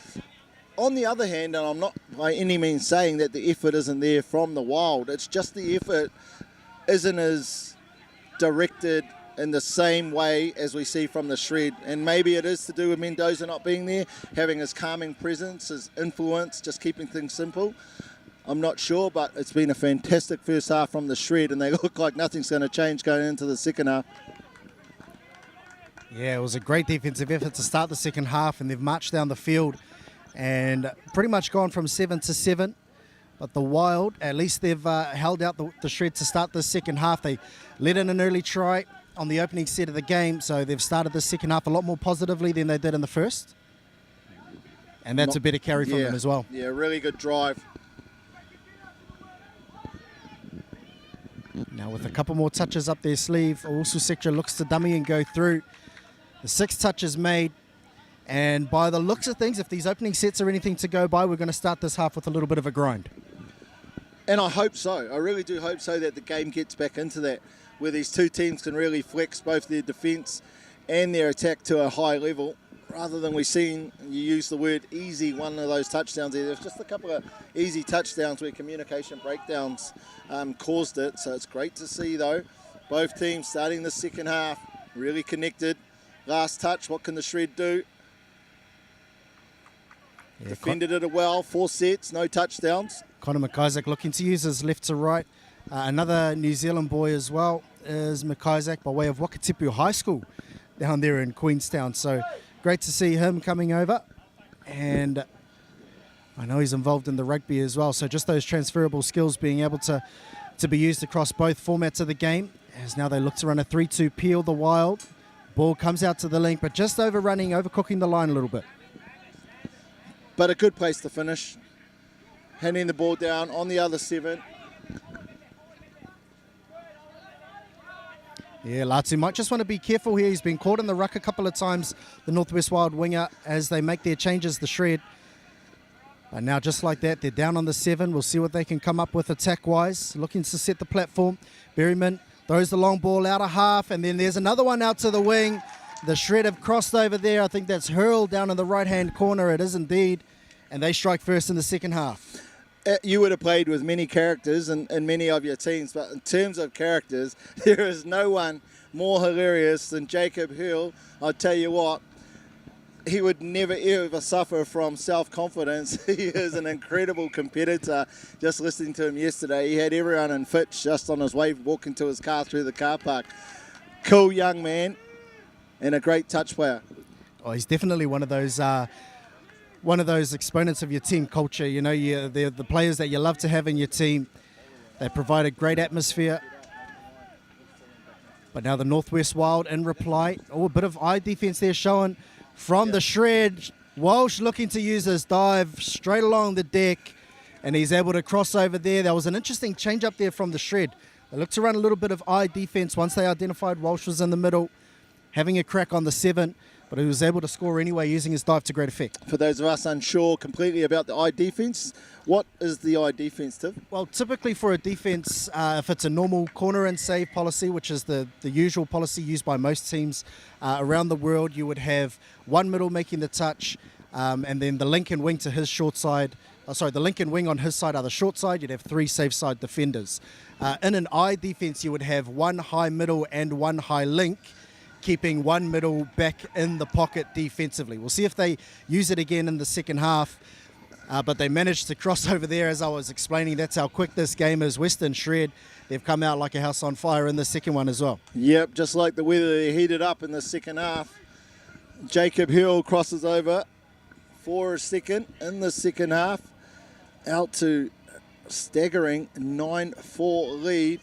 On the other hand, and I'm not by any means saying that the effort isn't there from the Wild, it's just the effort isn't as directed in the same way as we see from the Shred. And maybe it is to do with Mendoza not being there, having his calming presence, his influence, just keeping things simple. I'm not sure, but it's been a fantastic first half from the Shred, and they look like nothing's going to change going into the second half. Yeah, it was a great defensive effort to start the second half, and they've marched down the field and pretty much gone from 7-7. But the Wild, at least they've held out the Shred to start the second half. They let in an early try on the opening set of the game, so they've started the second half a lot more positively than they did in the first. And that's a better carry from them as well. Yeah, really good drive. Now with a couple more touches up their sleeve, Owusu Sector looks to dummy and go through. The 6 touches made. And by the looks of things, if these opening sets are anything to go by, we're going to start this half with a little bit of a grind. And I hope so. I really do hope so that the game gets back into that, where these two teams can really flex both their defence and their attack to a high level, rather than we've seen, you use the word easy, one of those touchdowns there. There's just a couple of easy touchdowns where communication breakdowns caused it. So it's great to see, though, both teams starting the second half, really connected. Last touch, what can the Shred do? Yeah, defended it well, 4 sets, no touchdowns. Connor McIsaac looking to use his left to right. Another New Zealand boy as well is McIsaac by way of Wakatipu High School down there in Queenstown. So great to see him coming over. And I know he's involved in the rugby as well. So just those transferable skills being able to be used across both formats of the game. As now they look to run a 3-2 peel the Wild. Ball comes out to the link, but just overcooking the line a little bit. But a good place to finish. Handing the ball down on the other 7. Yeah, Latu might just want to be careful here. He's been caught in the ruck a couple of times, the Northwest Wild winger, as they make their changes, the Shred. And now just like that, they're down on the 7. We'll see what they can come up with attack-wise. Looking to set the platform. Berryman throws the long ball out of half, and then there's another one out to the wing. The Shred have crossed over there. I think that's hurled down in the right-hand corner. It is indeed. And they strike first in the second half. You would have played with many characters in many of your teams, but in terms of characters, there is no one more hilarious than Jacob Hill. I'll tell you what, he would never ever suffer from self-confidence. He is an incredible competitor. Just listening to him yesterday, he had everyone in fits just on his way walking to his car through the car park. Cool young man and a great touch player. Oh, he's definitely one of those exponents of your team culture. You know, they're the players that you love to have in your team. They provide a great atmosphere. But now the Northwest Wild in reply. Oh, a bit of eye defense there showing from the Shred. Walsh looking to use his dive straight along the deck, and he's able to cross over there. There was an interesting change up there from the Shred. They looked to run a little bit of eye defense once they identified Walsh was in the middle, having a crack on the 7. But he was able to score anyway using his dive to great effect. For those of us unsure completely about the eye defense, what is the eye defense, Tim? Well, typically for a defense, if it's a normal corner and save policy, which is the usual policy used by most teams around the world, you would have one middle making the touch, and then the link and wing to his short side. The link and wing on his side are the short side. You'd have 3 safe side defenders. In an eye defense, you would have one high middle and one high link, keeping one middle back in the pocket defensively. We'll see if they use it again in the second half, but they managed to cross over there. As I was explaining, that's how quick this game is. Western Shred, they've come out like a house on fire in the second one as well. Yep, just like the weather, they heated up in the second half. Jacob Hill crosses over for a second in the second half, out to staggering 9-4 lead.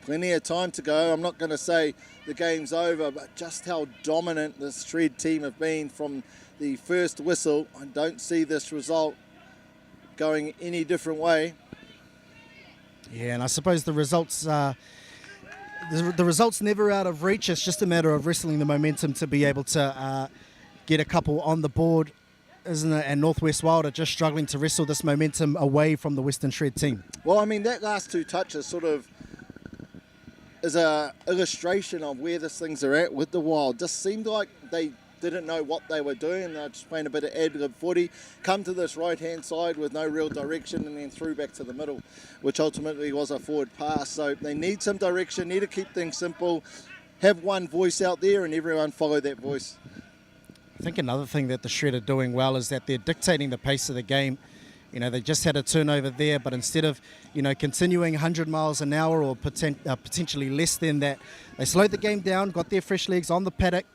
Plenty of time to go. I'm not going to say the game's over, but just how dominant this Shred team have been from the first whistle. I don't see this result going any different way. Yeah, and I suppose the results never out of reach. It's just a matter of wrestling the momentum to be able to get a couple on the board, isn't it? And Northwest Wild are just struggling to wrestle this momentum away from the Western Shred team. Well, I mean, that last 2 touches sort of is a illustration of where these things are at with the Wild. Just seemed like they didn't know what they were doing. They're just playing a bit of ad-lib footy, come to this right-hand side with no real direction, and then threw back to the middle, which ultimately was a forward pass. So they need some direction, need to keep things simple, have one voice out there, and everyone follow that voice. I think another thing that the Shred are doing well is that they're dictating the pace of the game You know, they just had a turnover there, but instead of, you know, continuing 100 miles an hour or potentially less than that, they slowed the game down, got their fresh legs on the paddock,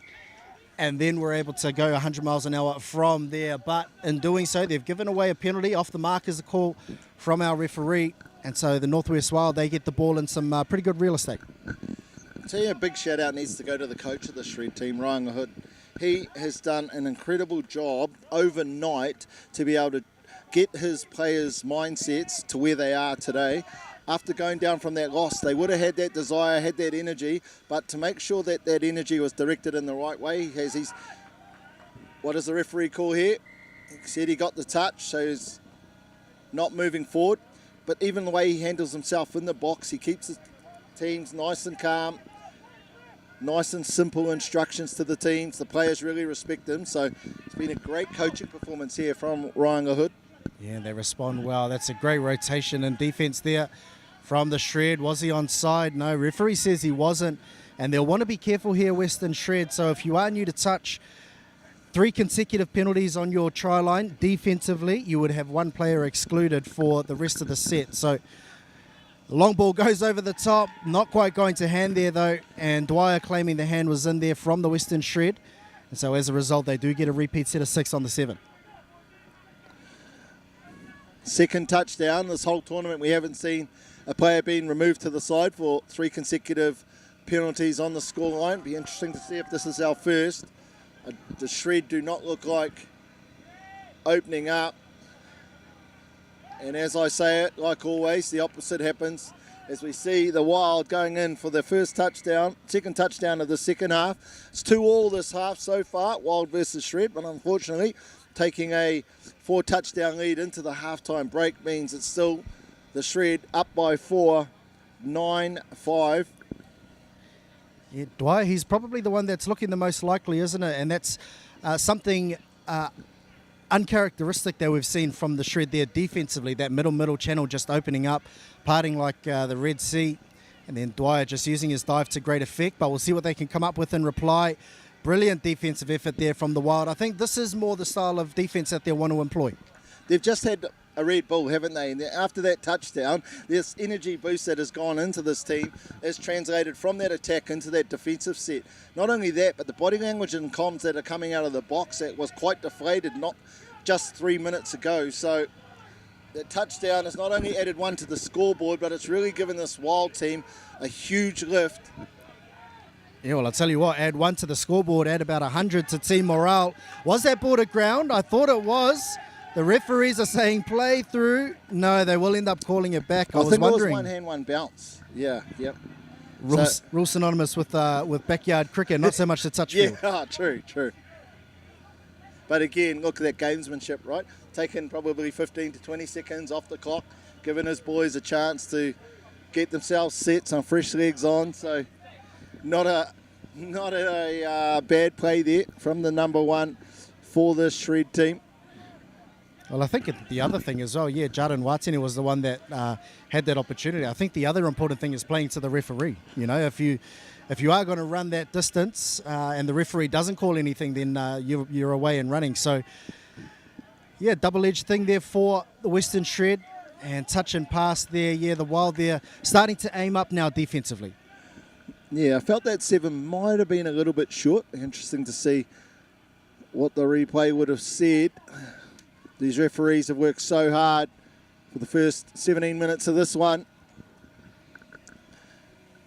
and then were able to go 100 miles an hour from there. But in doing so, they've given away a penalty. Off the mark is a call from our referee. And so the Northwest Wild, they get the ball in some pretty good real estate. I'll tell you, a big shout out needs to go to the coach of the Shred team, Ryan Hood. He has done an incredible job overnight to be able to get his players' mindsets to where they are today. After going down from that loss, they would have had that desire, had that energy, but to make sure that that energy was directed in the right way, he has his, what does the referee call here? He said he got the touch, so he's not moving forward. But even the way he handles himself in the box, he keeps the teams nice and calm, nice and simple instructions to the teams. The players really respect him, so it's been a great coaching performance here from Ryan Hood. Yeah, they respond well. That's a great rotation in defence there from the Shred. Was he onside? No, referee says he wasn't. And they'll want to be careful here, Western Shred. So if you are new to touch, 3 consecutive penalties on your try line. Defensively, you would have 1 player excluded for the rest of the set. So the long ball goes over the top. Not quite going to hand there, though. And Dwyer claiming the hand was in there from the Western Shred. And so as a result, they do get a repeat set of 6 on the 7. Second touchdown this whole tournament. We haven't seen a player being removed to the side for 3 consecutive penalties on the scoreline. Be interesting to see if this is our first. The Shred do not look like opening up. And as I say it, like always, the opposite happens as we see the Wild going in for their first touchdown, second touchdown of the second half. It's 2-2 this half so far, Wild versus Shred, but unfortunately taking a 4 touchdown lead into the halftime break means it's still the Shred up by 4, 9-5. Yeah, Dwyer, he's probably the one that's looking the most likely, isn't it? And that's something uncharacteristic that we've seen from the Shred there defensively, that middle channel just opening up, parting like the Red Sea, and then Dwyer just using his dive to great effect, but we'll see what they can come up with in reply. Brilliant defensive effort there from the Wild. I think this is more the style of defense that they want to employ. They've just had a Red Bull, haven't they? And after that touchdown, this energy boost that has gone into this team is translated from that attack into that defensive set. Not only that, but the body language and comms that are coming out of the box that was quite deflated not just 3 minutes ago. So that touchdown has not only added 1 to the scoreboard, but it's really given this Wild team a huge lift. Yeah, well, I'll tell you what, add 1 to the scoreboard, add about 100 to team morale. Was that ball to ground? I thought it was. The referees are saying play through. No, they will end up calling it back. I was think wondering. It was 1 hand, 1 bounce. Yeah, yep. Rule synonymous with backyard cricket, not so much the touch field. Yeah, true. But again, look at that gamesmanship, right? Taking probably 15 to 20 seconds off the clock, giving his boys a chance to get themselves set, some fresh legs on. So not a bad play there from the number 1 for this Shred team. Well, I think the other thing as well, yeah, Jaden Watene was the one that had that opportunity. I think the other important thing is playing to the referee. You know, if you are going to run that distance and the referee doesn't call anything, then you're away and running. So, yeah, double-edged thing there for the Western Shred. And touch and pass there, yeah, the Wild there starting to aim up now defensively. Yeah, I felt that 7 might have been a little bit short. Interesting to see what the replay would have said. These referees have worked so hard for the first 17 minutes of this one.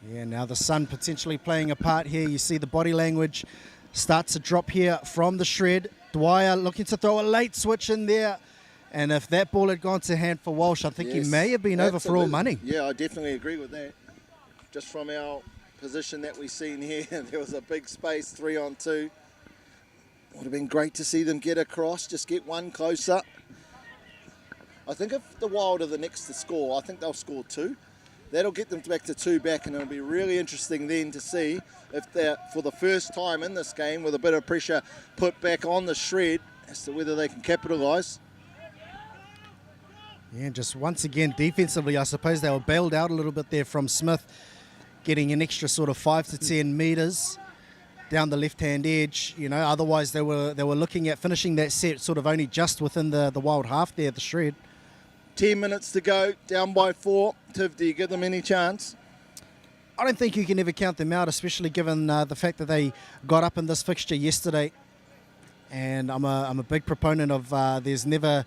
Yeah, now the sun potentially playing a part here. You see the body language starts to drop here from the Shred. Dwyer looking to throw a late switch in there. And if that ball had gone to hand for Walsh, I think he may have been over for all money. Yeah, I definitely agree with that. Just from our position that we've seen here, there was a big space, 3 on 2. Would have been great to see them get across, just get 1 closer. I think if the Wild are the next to score, I think they'll score 2. That'll get them back to 2 back, and it'll be really interesting then to see if they're, for the first time in this game, with a bit of pressure put back on the Shred, as to whether they can capitalise. Yeah, just once again, defensively, I suppose they were bailed out a little bit there from Smith, getting an extra sort of 5 to 10 metres down the left-hand edge. You know, otherwise they were looking at finishing that set sort of only just within the Wild half there, the Shred. 10 minutes to go, down by 4. Tiv, do you give them any chance? I don't think you can ever count them out, especially given the fact that they got up in this fixture yesterday. And I'm a big proponent of there's never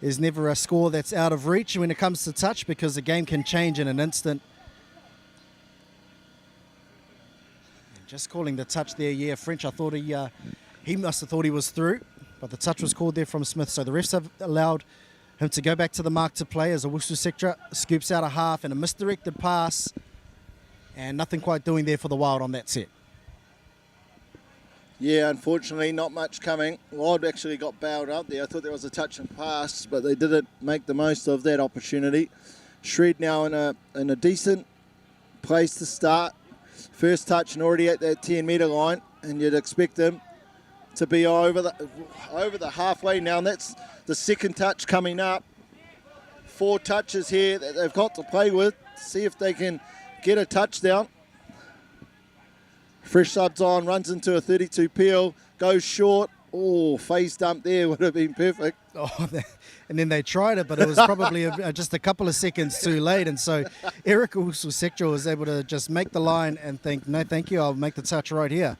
a score that's out of reach when it comes to touch, because the game can change in an instant. And just calling the touch there, yeah, French, I thought he must have thought he was through, but the touch was called there from Smith. So the refs have allowed him to go back to the mark to play as Owusu Sector scoops out a half and a misdirected pass, and nothing quite doing there for the Wild on that set. Yeah, unfortunately, not much coming. Wild actually got bailed out there. I thought there was a touch and pass, but they didn't make the most of that opportunity. Shred now in a decent place to start. First touch and already at that 10-metre line, and you'd expect them to be over the halfway now, and that's the second touch coming up. 4 touches here that they've got to play with. See if they can get a touchdown. Fresh subs on, runs into a 32 peel, goes short. Oh, face dump there would have been perfect. Oh, and then they tried it, but it was probably just a couple of seconds too late. And so Eric Sector was able to just make the line and think, no, thank you, I'll make the touch right here.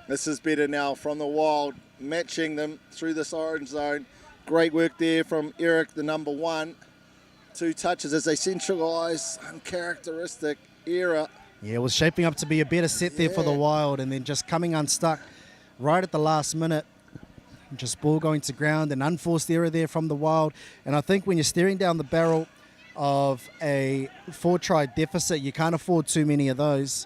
This is better now from the Wild, matching them through this orange zone. Great work there from Eric, the number 1. 2 touches as they centralise, uncharacteristic error. Yeah, it was shaping up to be a better set there for the Wild, and then just coming unstuck right at the last minute. Just ball going to ground, an unforced error there from the Wild. And I think when you're staring down the barrel of a 4-try deficit, you can't afford too many of those.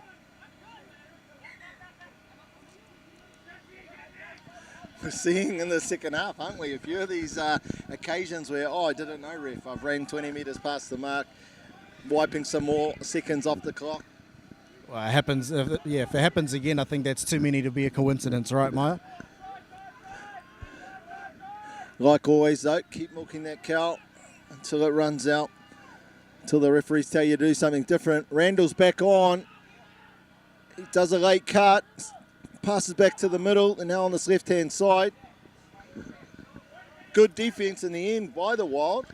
We're seeing in the second half, aren't we? A few of these occasions where, I didn't know, ref, I've ran 20 metres past the mark, wiping some more seconds off the clock. Well, it happens. If it happens again, I think that's too many to be a coincidence, right, Maya? Like always, though, keep milking that cow until it runs out, until the referees tell you to do something different. Randall's back on. He does a late cut. Passes back to the middle, and now on this left-hand side. Good defence in the end by the Wild.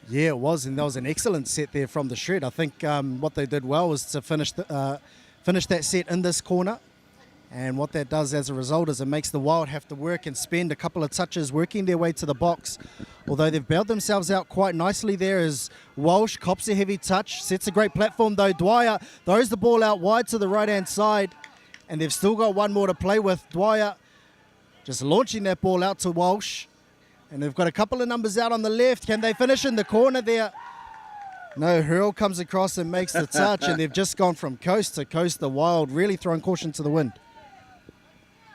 Yeah, it was, and that was an excellent set there from the Shred. I think what they did well was to finish that set in this corner, and what that does as a result is it makes the Wild have to work and spend a couple of touches working their way to the box. Although they've bailed themselves out quite nicely there as Walsh cops a heavy touch, sets a great platform though. Dwyer throws the ball out wide to the right-hand side, and they've still got one more to play with. Dwyer just launching that ball out to Walsh. And they've got a couple of numbers out on the left. Can they finish in the corner there? No, Hurl comes across and makes the touch. And they've just gone from coast to coast, the Wild, really throwing caution to the wind.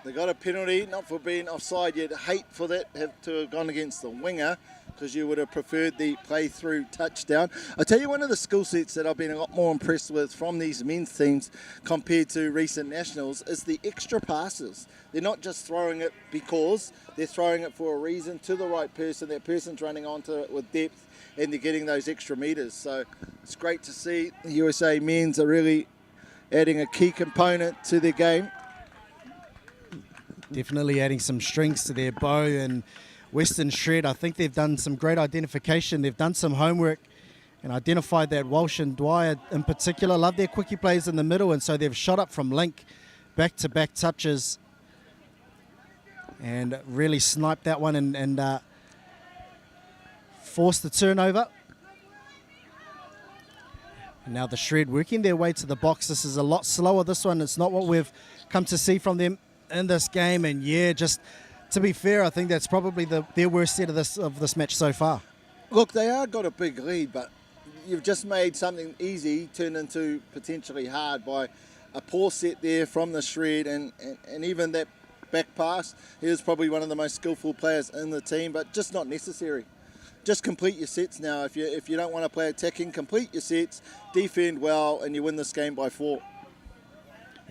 They got a penalty, not for being offside. You'd hate for that to have gone against the winger, because you would have preferred the play-through touchdown. I tell you, one of the skill sets that I've been a lot more impressed with from these men's teams compared to recent nationals is the extra passes. They're not just throwing it because, they're throwing it for a reason to the right person. That person's running onto it with depth, and they're getting those extra metres. So it's great to see the USA men's are really adding a key component to their game. Definitely adding some strings to their bow. And Western Shred, I think they've done some great identification. They've done some homework and identified that Walsh and Dwyer in particular love their quickie plays in the middle, and so they've shot up from link, back-to-back touches, and really sniped that one and forced the turnover. And now the Shred working their way to the box. This is a lot slower, this one. It's not what we've come to see from them in this game, and yeah, just to be fair, I think that's probably their worst set of this match so far. Look, they are got a big lead, but you've just made something easy turn into potentially hard by a poor set there from the Shred, and even that back pass. He was probably one of the most skillful players in the team, but just not necessary. Just complete your sets now. If you don't want to play attacking, complete your sets, defend well, and you win this game by 4.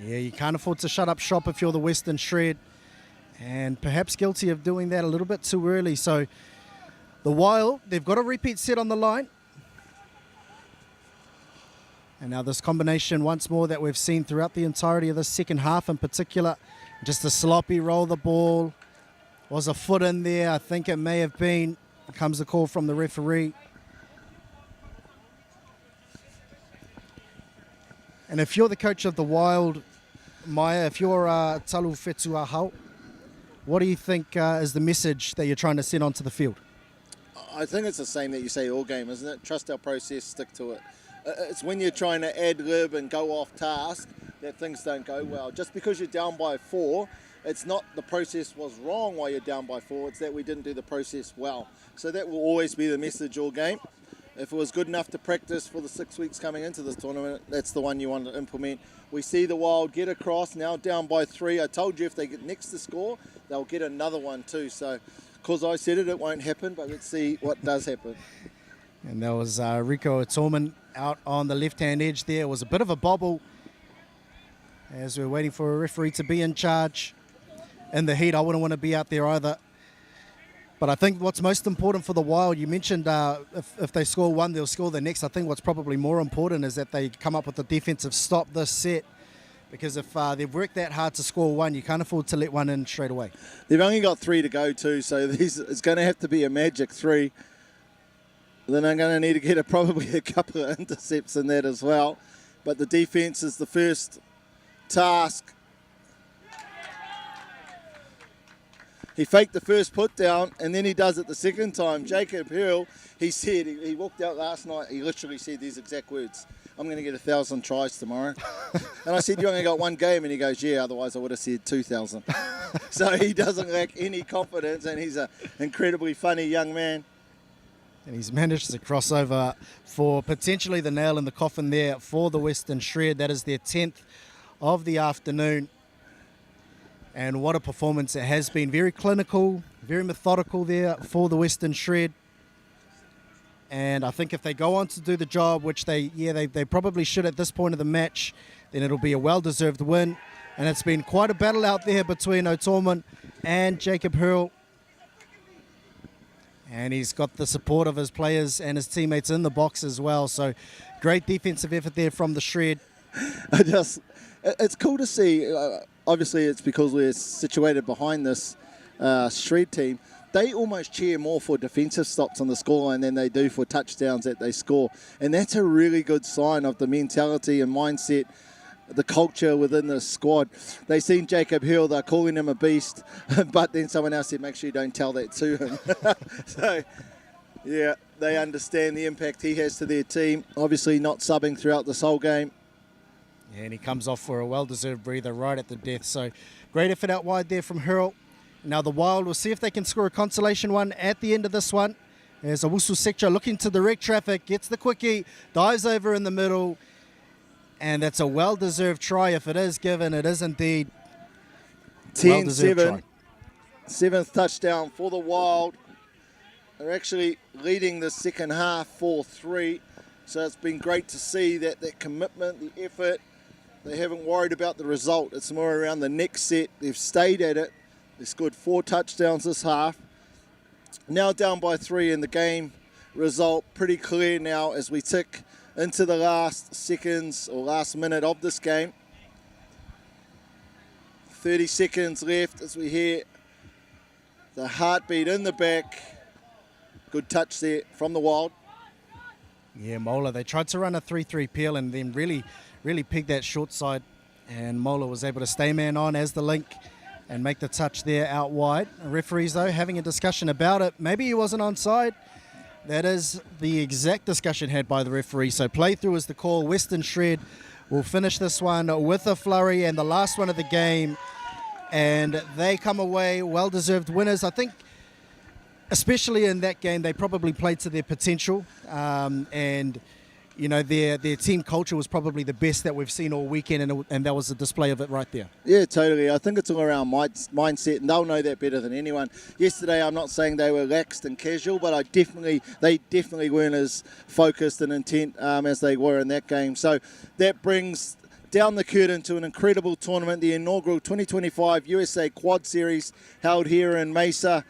Yeah, you can't afford to shut up shop if you're the Western Shred, and perhaps guilty of doing that a little bit too early. So the Wild, they've got a repeat set on the line. And now this combination once more that we've seen throughout the entirety of the second half in particular. Just a sloppy roll the ball, Was a foot in there. I think it may have been. Comes the call from the referee. And if you're the coach of the Wild, Maya, if you're Talu Fetuahau, what do you think is the message that you're trying to send onto the field? I think it's the same that you say all game, isn't it? Trust our process, stick to it. It's when you're trying to ad-lib and go off task that things don't go well. Just because you're down by 4, it's not the process was wrong while you're down by 4, it's that we didn't do the process well. So that will always be the message all game. If it was good enough to practice for the 6 weeks coming into this tournament, that's the one you want to implement. We see the Wild get across, now down by 3. I told you if they get next to score, they'll get another one too. So, because I said it won't happen, but let's see what does happen. And there was Rico Atorman out on the left-hand edge there. It was a bit of a bobble as we're waiting for a referee to be in charge. In the heat, I wouldn't want to be out there either. But I think what's most important for the Wild, you mentioned if they score one, they'll score the next. I think what's probably more important is that they come up with a defensive stop this set. Because if they've worked that hard to score one, you can't afford to let one in straight away. They've only got 3 to go too, so it's going to have to be a magic 3. Then I'm going to need to get probably a couple of intercepts in that as well. But the defense is the first task. He faked the first put down, and then he does it the second time. Jacob Hill, he said, he walked out last night, he literally said these exact words: I'm going to get 1,000 tries tomorrow. And I said, you only got one game? And he goes, yeah, otherwise I would have said 2,000. So he doesn't lack any confidence, and he's an incredibly funny young man. And he's managed to cross over for potentially the nail in the coffin there for the Western Shred. That is their 10th of the afternoon. And what a performance it has been. Very clinical, very methodical there for the Western Shred. And I think if they go on to do the job, which they probably should at this point of the match, then it'll be a well-deserved win. And it's been quite a battle out there between O'Torman and Jacob Hurl. And he's got the support of his players and his teammates in the box as well. So great defensive effort there from the Shred. It's cool to see. Obviously, it's because we're situated behind this Shred team. They almost cheer more for defensive stops on the scoreline than they do for touchdowns that they score. And that's a really good sign of the mentality and mindset, the culture within the squad. They seen Jacob Hill, they're calling him a beast, but then someone else said, make sure you don't tell that to him. So, yeah, they understand the impact he has to their team. Obviously not subbing throughout this whole game. Yeah, and he comes off for a well-deserved breather right at the death. So great effort out wide there from Hurl. Now the Wild will see if they can score a consolation one at the end of this one. There's Owusu Sekcha looking to direct traffic, gets the quickie, dives over in the middle, and that's a well-deserved try. If it is given, it is indeed 10-7, 7th touchdown for the Wild. They're actually leading the second half 4-3, so it's been great to see that commitment, the effort. They haven't worried about the result. It's more around the next set. They've stayed at it. They scored 4 touchdowns this half. Now down by 3 in the game. Result pretty clear now as we tick into the last seconds or last minute of this game. 30 seconds left as we hear the heartbeat in the back. Good touch there from the Wild. Yeah, Mola, they tried to run a 3-3 peel and then really pegged that short side. And Mola was able to stay man on as the link and make the touch there out wide. The referees, though, having a discussion about it. Maybe he wasn't onside. That is the exact discussion had by the referee. So play through is the call. Western Shred will finish this one with a flurry and the last one of the game. And they come away well-deserved winners. I think, especially in that game, they probably played to their potential. And, you know, their team culture was probably the best that we've seen all weekend, and that was a display of it right there. Yeah, totally. I think it's all around mindset, and they'll know that better than anyone. Yesterday, I'm not saying they were laxed and casual, but they definitely weren't as focused and intent as they were in that game. So that brings down the curtain to an incredible tournament, the inaugural 2025 USA Quad Series held here in Mesa.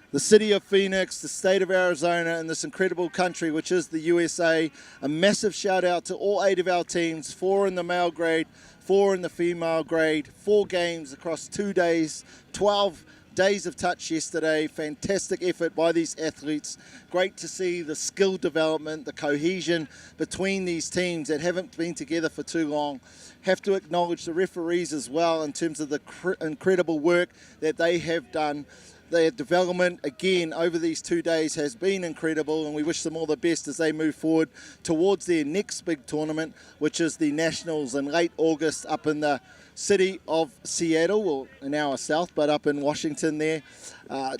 The city of Phoenix, the state of Arizona, and this incredible country, which is the USA. A massive shout out to all 8 of our teams, 4 in the male grade, 4 in the female grade, 4 games across 2 days, 12 days of touch yesterday. Fantastic effort by these athletes. Great to see the skill development, the cohesion between these teams that haven't been together for too long. Have to acknowledge the referees as well in terms of the incredible work that they have done. Their development, again, over these 2 days has been incredible, and we wish them all the best as they move forward towards their next big tournament, which is the Nationals in late August up in the city of Seattle, or an hour south, but up in Washington there.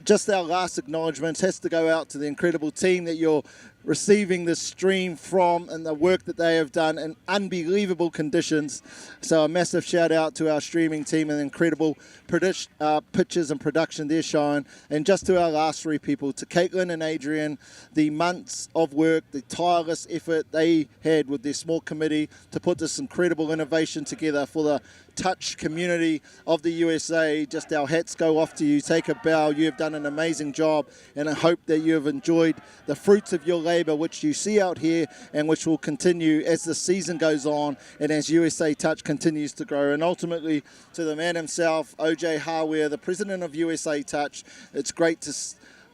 Just our last acknowledgements has to go out to the incredible team that you're receiving this stream from and the work that they have done in unbelievable conditions. So a massive shout out to our streaming team and incredible pictures and production they're showing. And just to our last three people, to Caitlin and Adrian, the months of work, the tireless effort they had with their small committee to put this incredible innovation together for the touch community of the USA. Just our hats go off to you. Take a bow. You have done an amazing job, and I hope that you have enjoyed the fruits of your labor, which you see out here and which will continue as the season goes on and as USA Touch continues to grow. And ultimately, to the man himself, OJ Harware, the president of USA Touch, it's great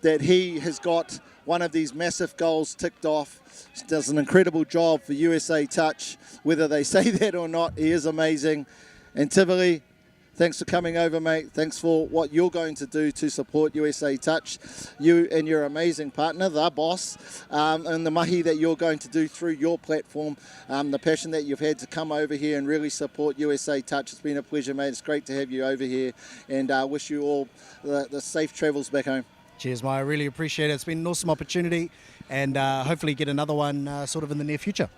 that he has got one of these massive goals ticked off. He does an incredible job for USA Touch. Whether they say that or not, he is amazing. And Tivoli, thanks for coming over, mate. Thanks for what you're going to do to support USA Touch. You and your amazing partner, the boss, and the mahi that you're going to do through your platform, the passion that you've had to come over here and really support USA Touch. It's been a pleasure, mate. It's great to have you over here, and wish you all the safe travels back home. Cheers, mate. I really appreciate it. It's been an awesome opportunity, and hopefully get another one sort of in the near future.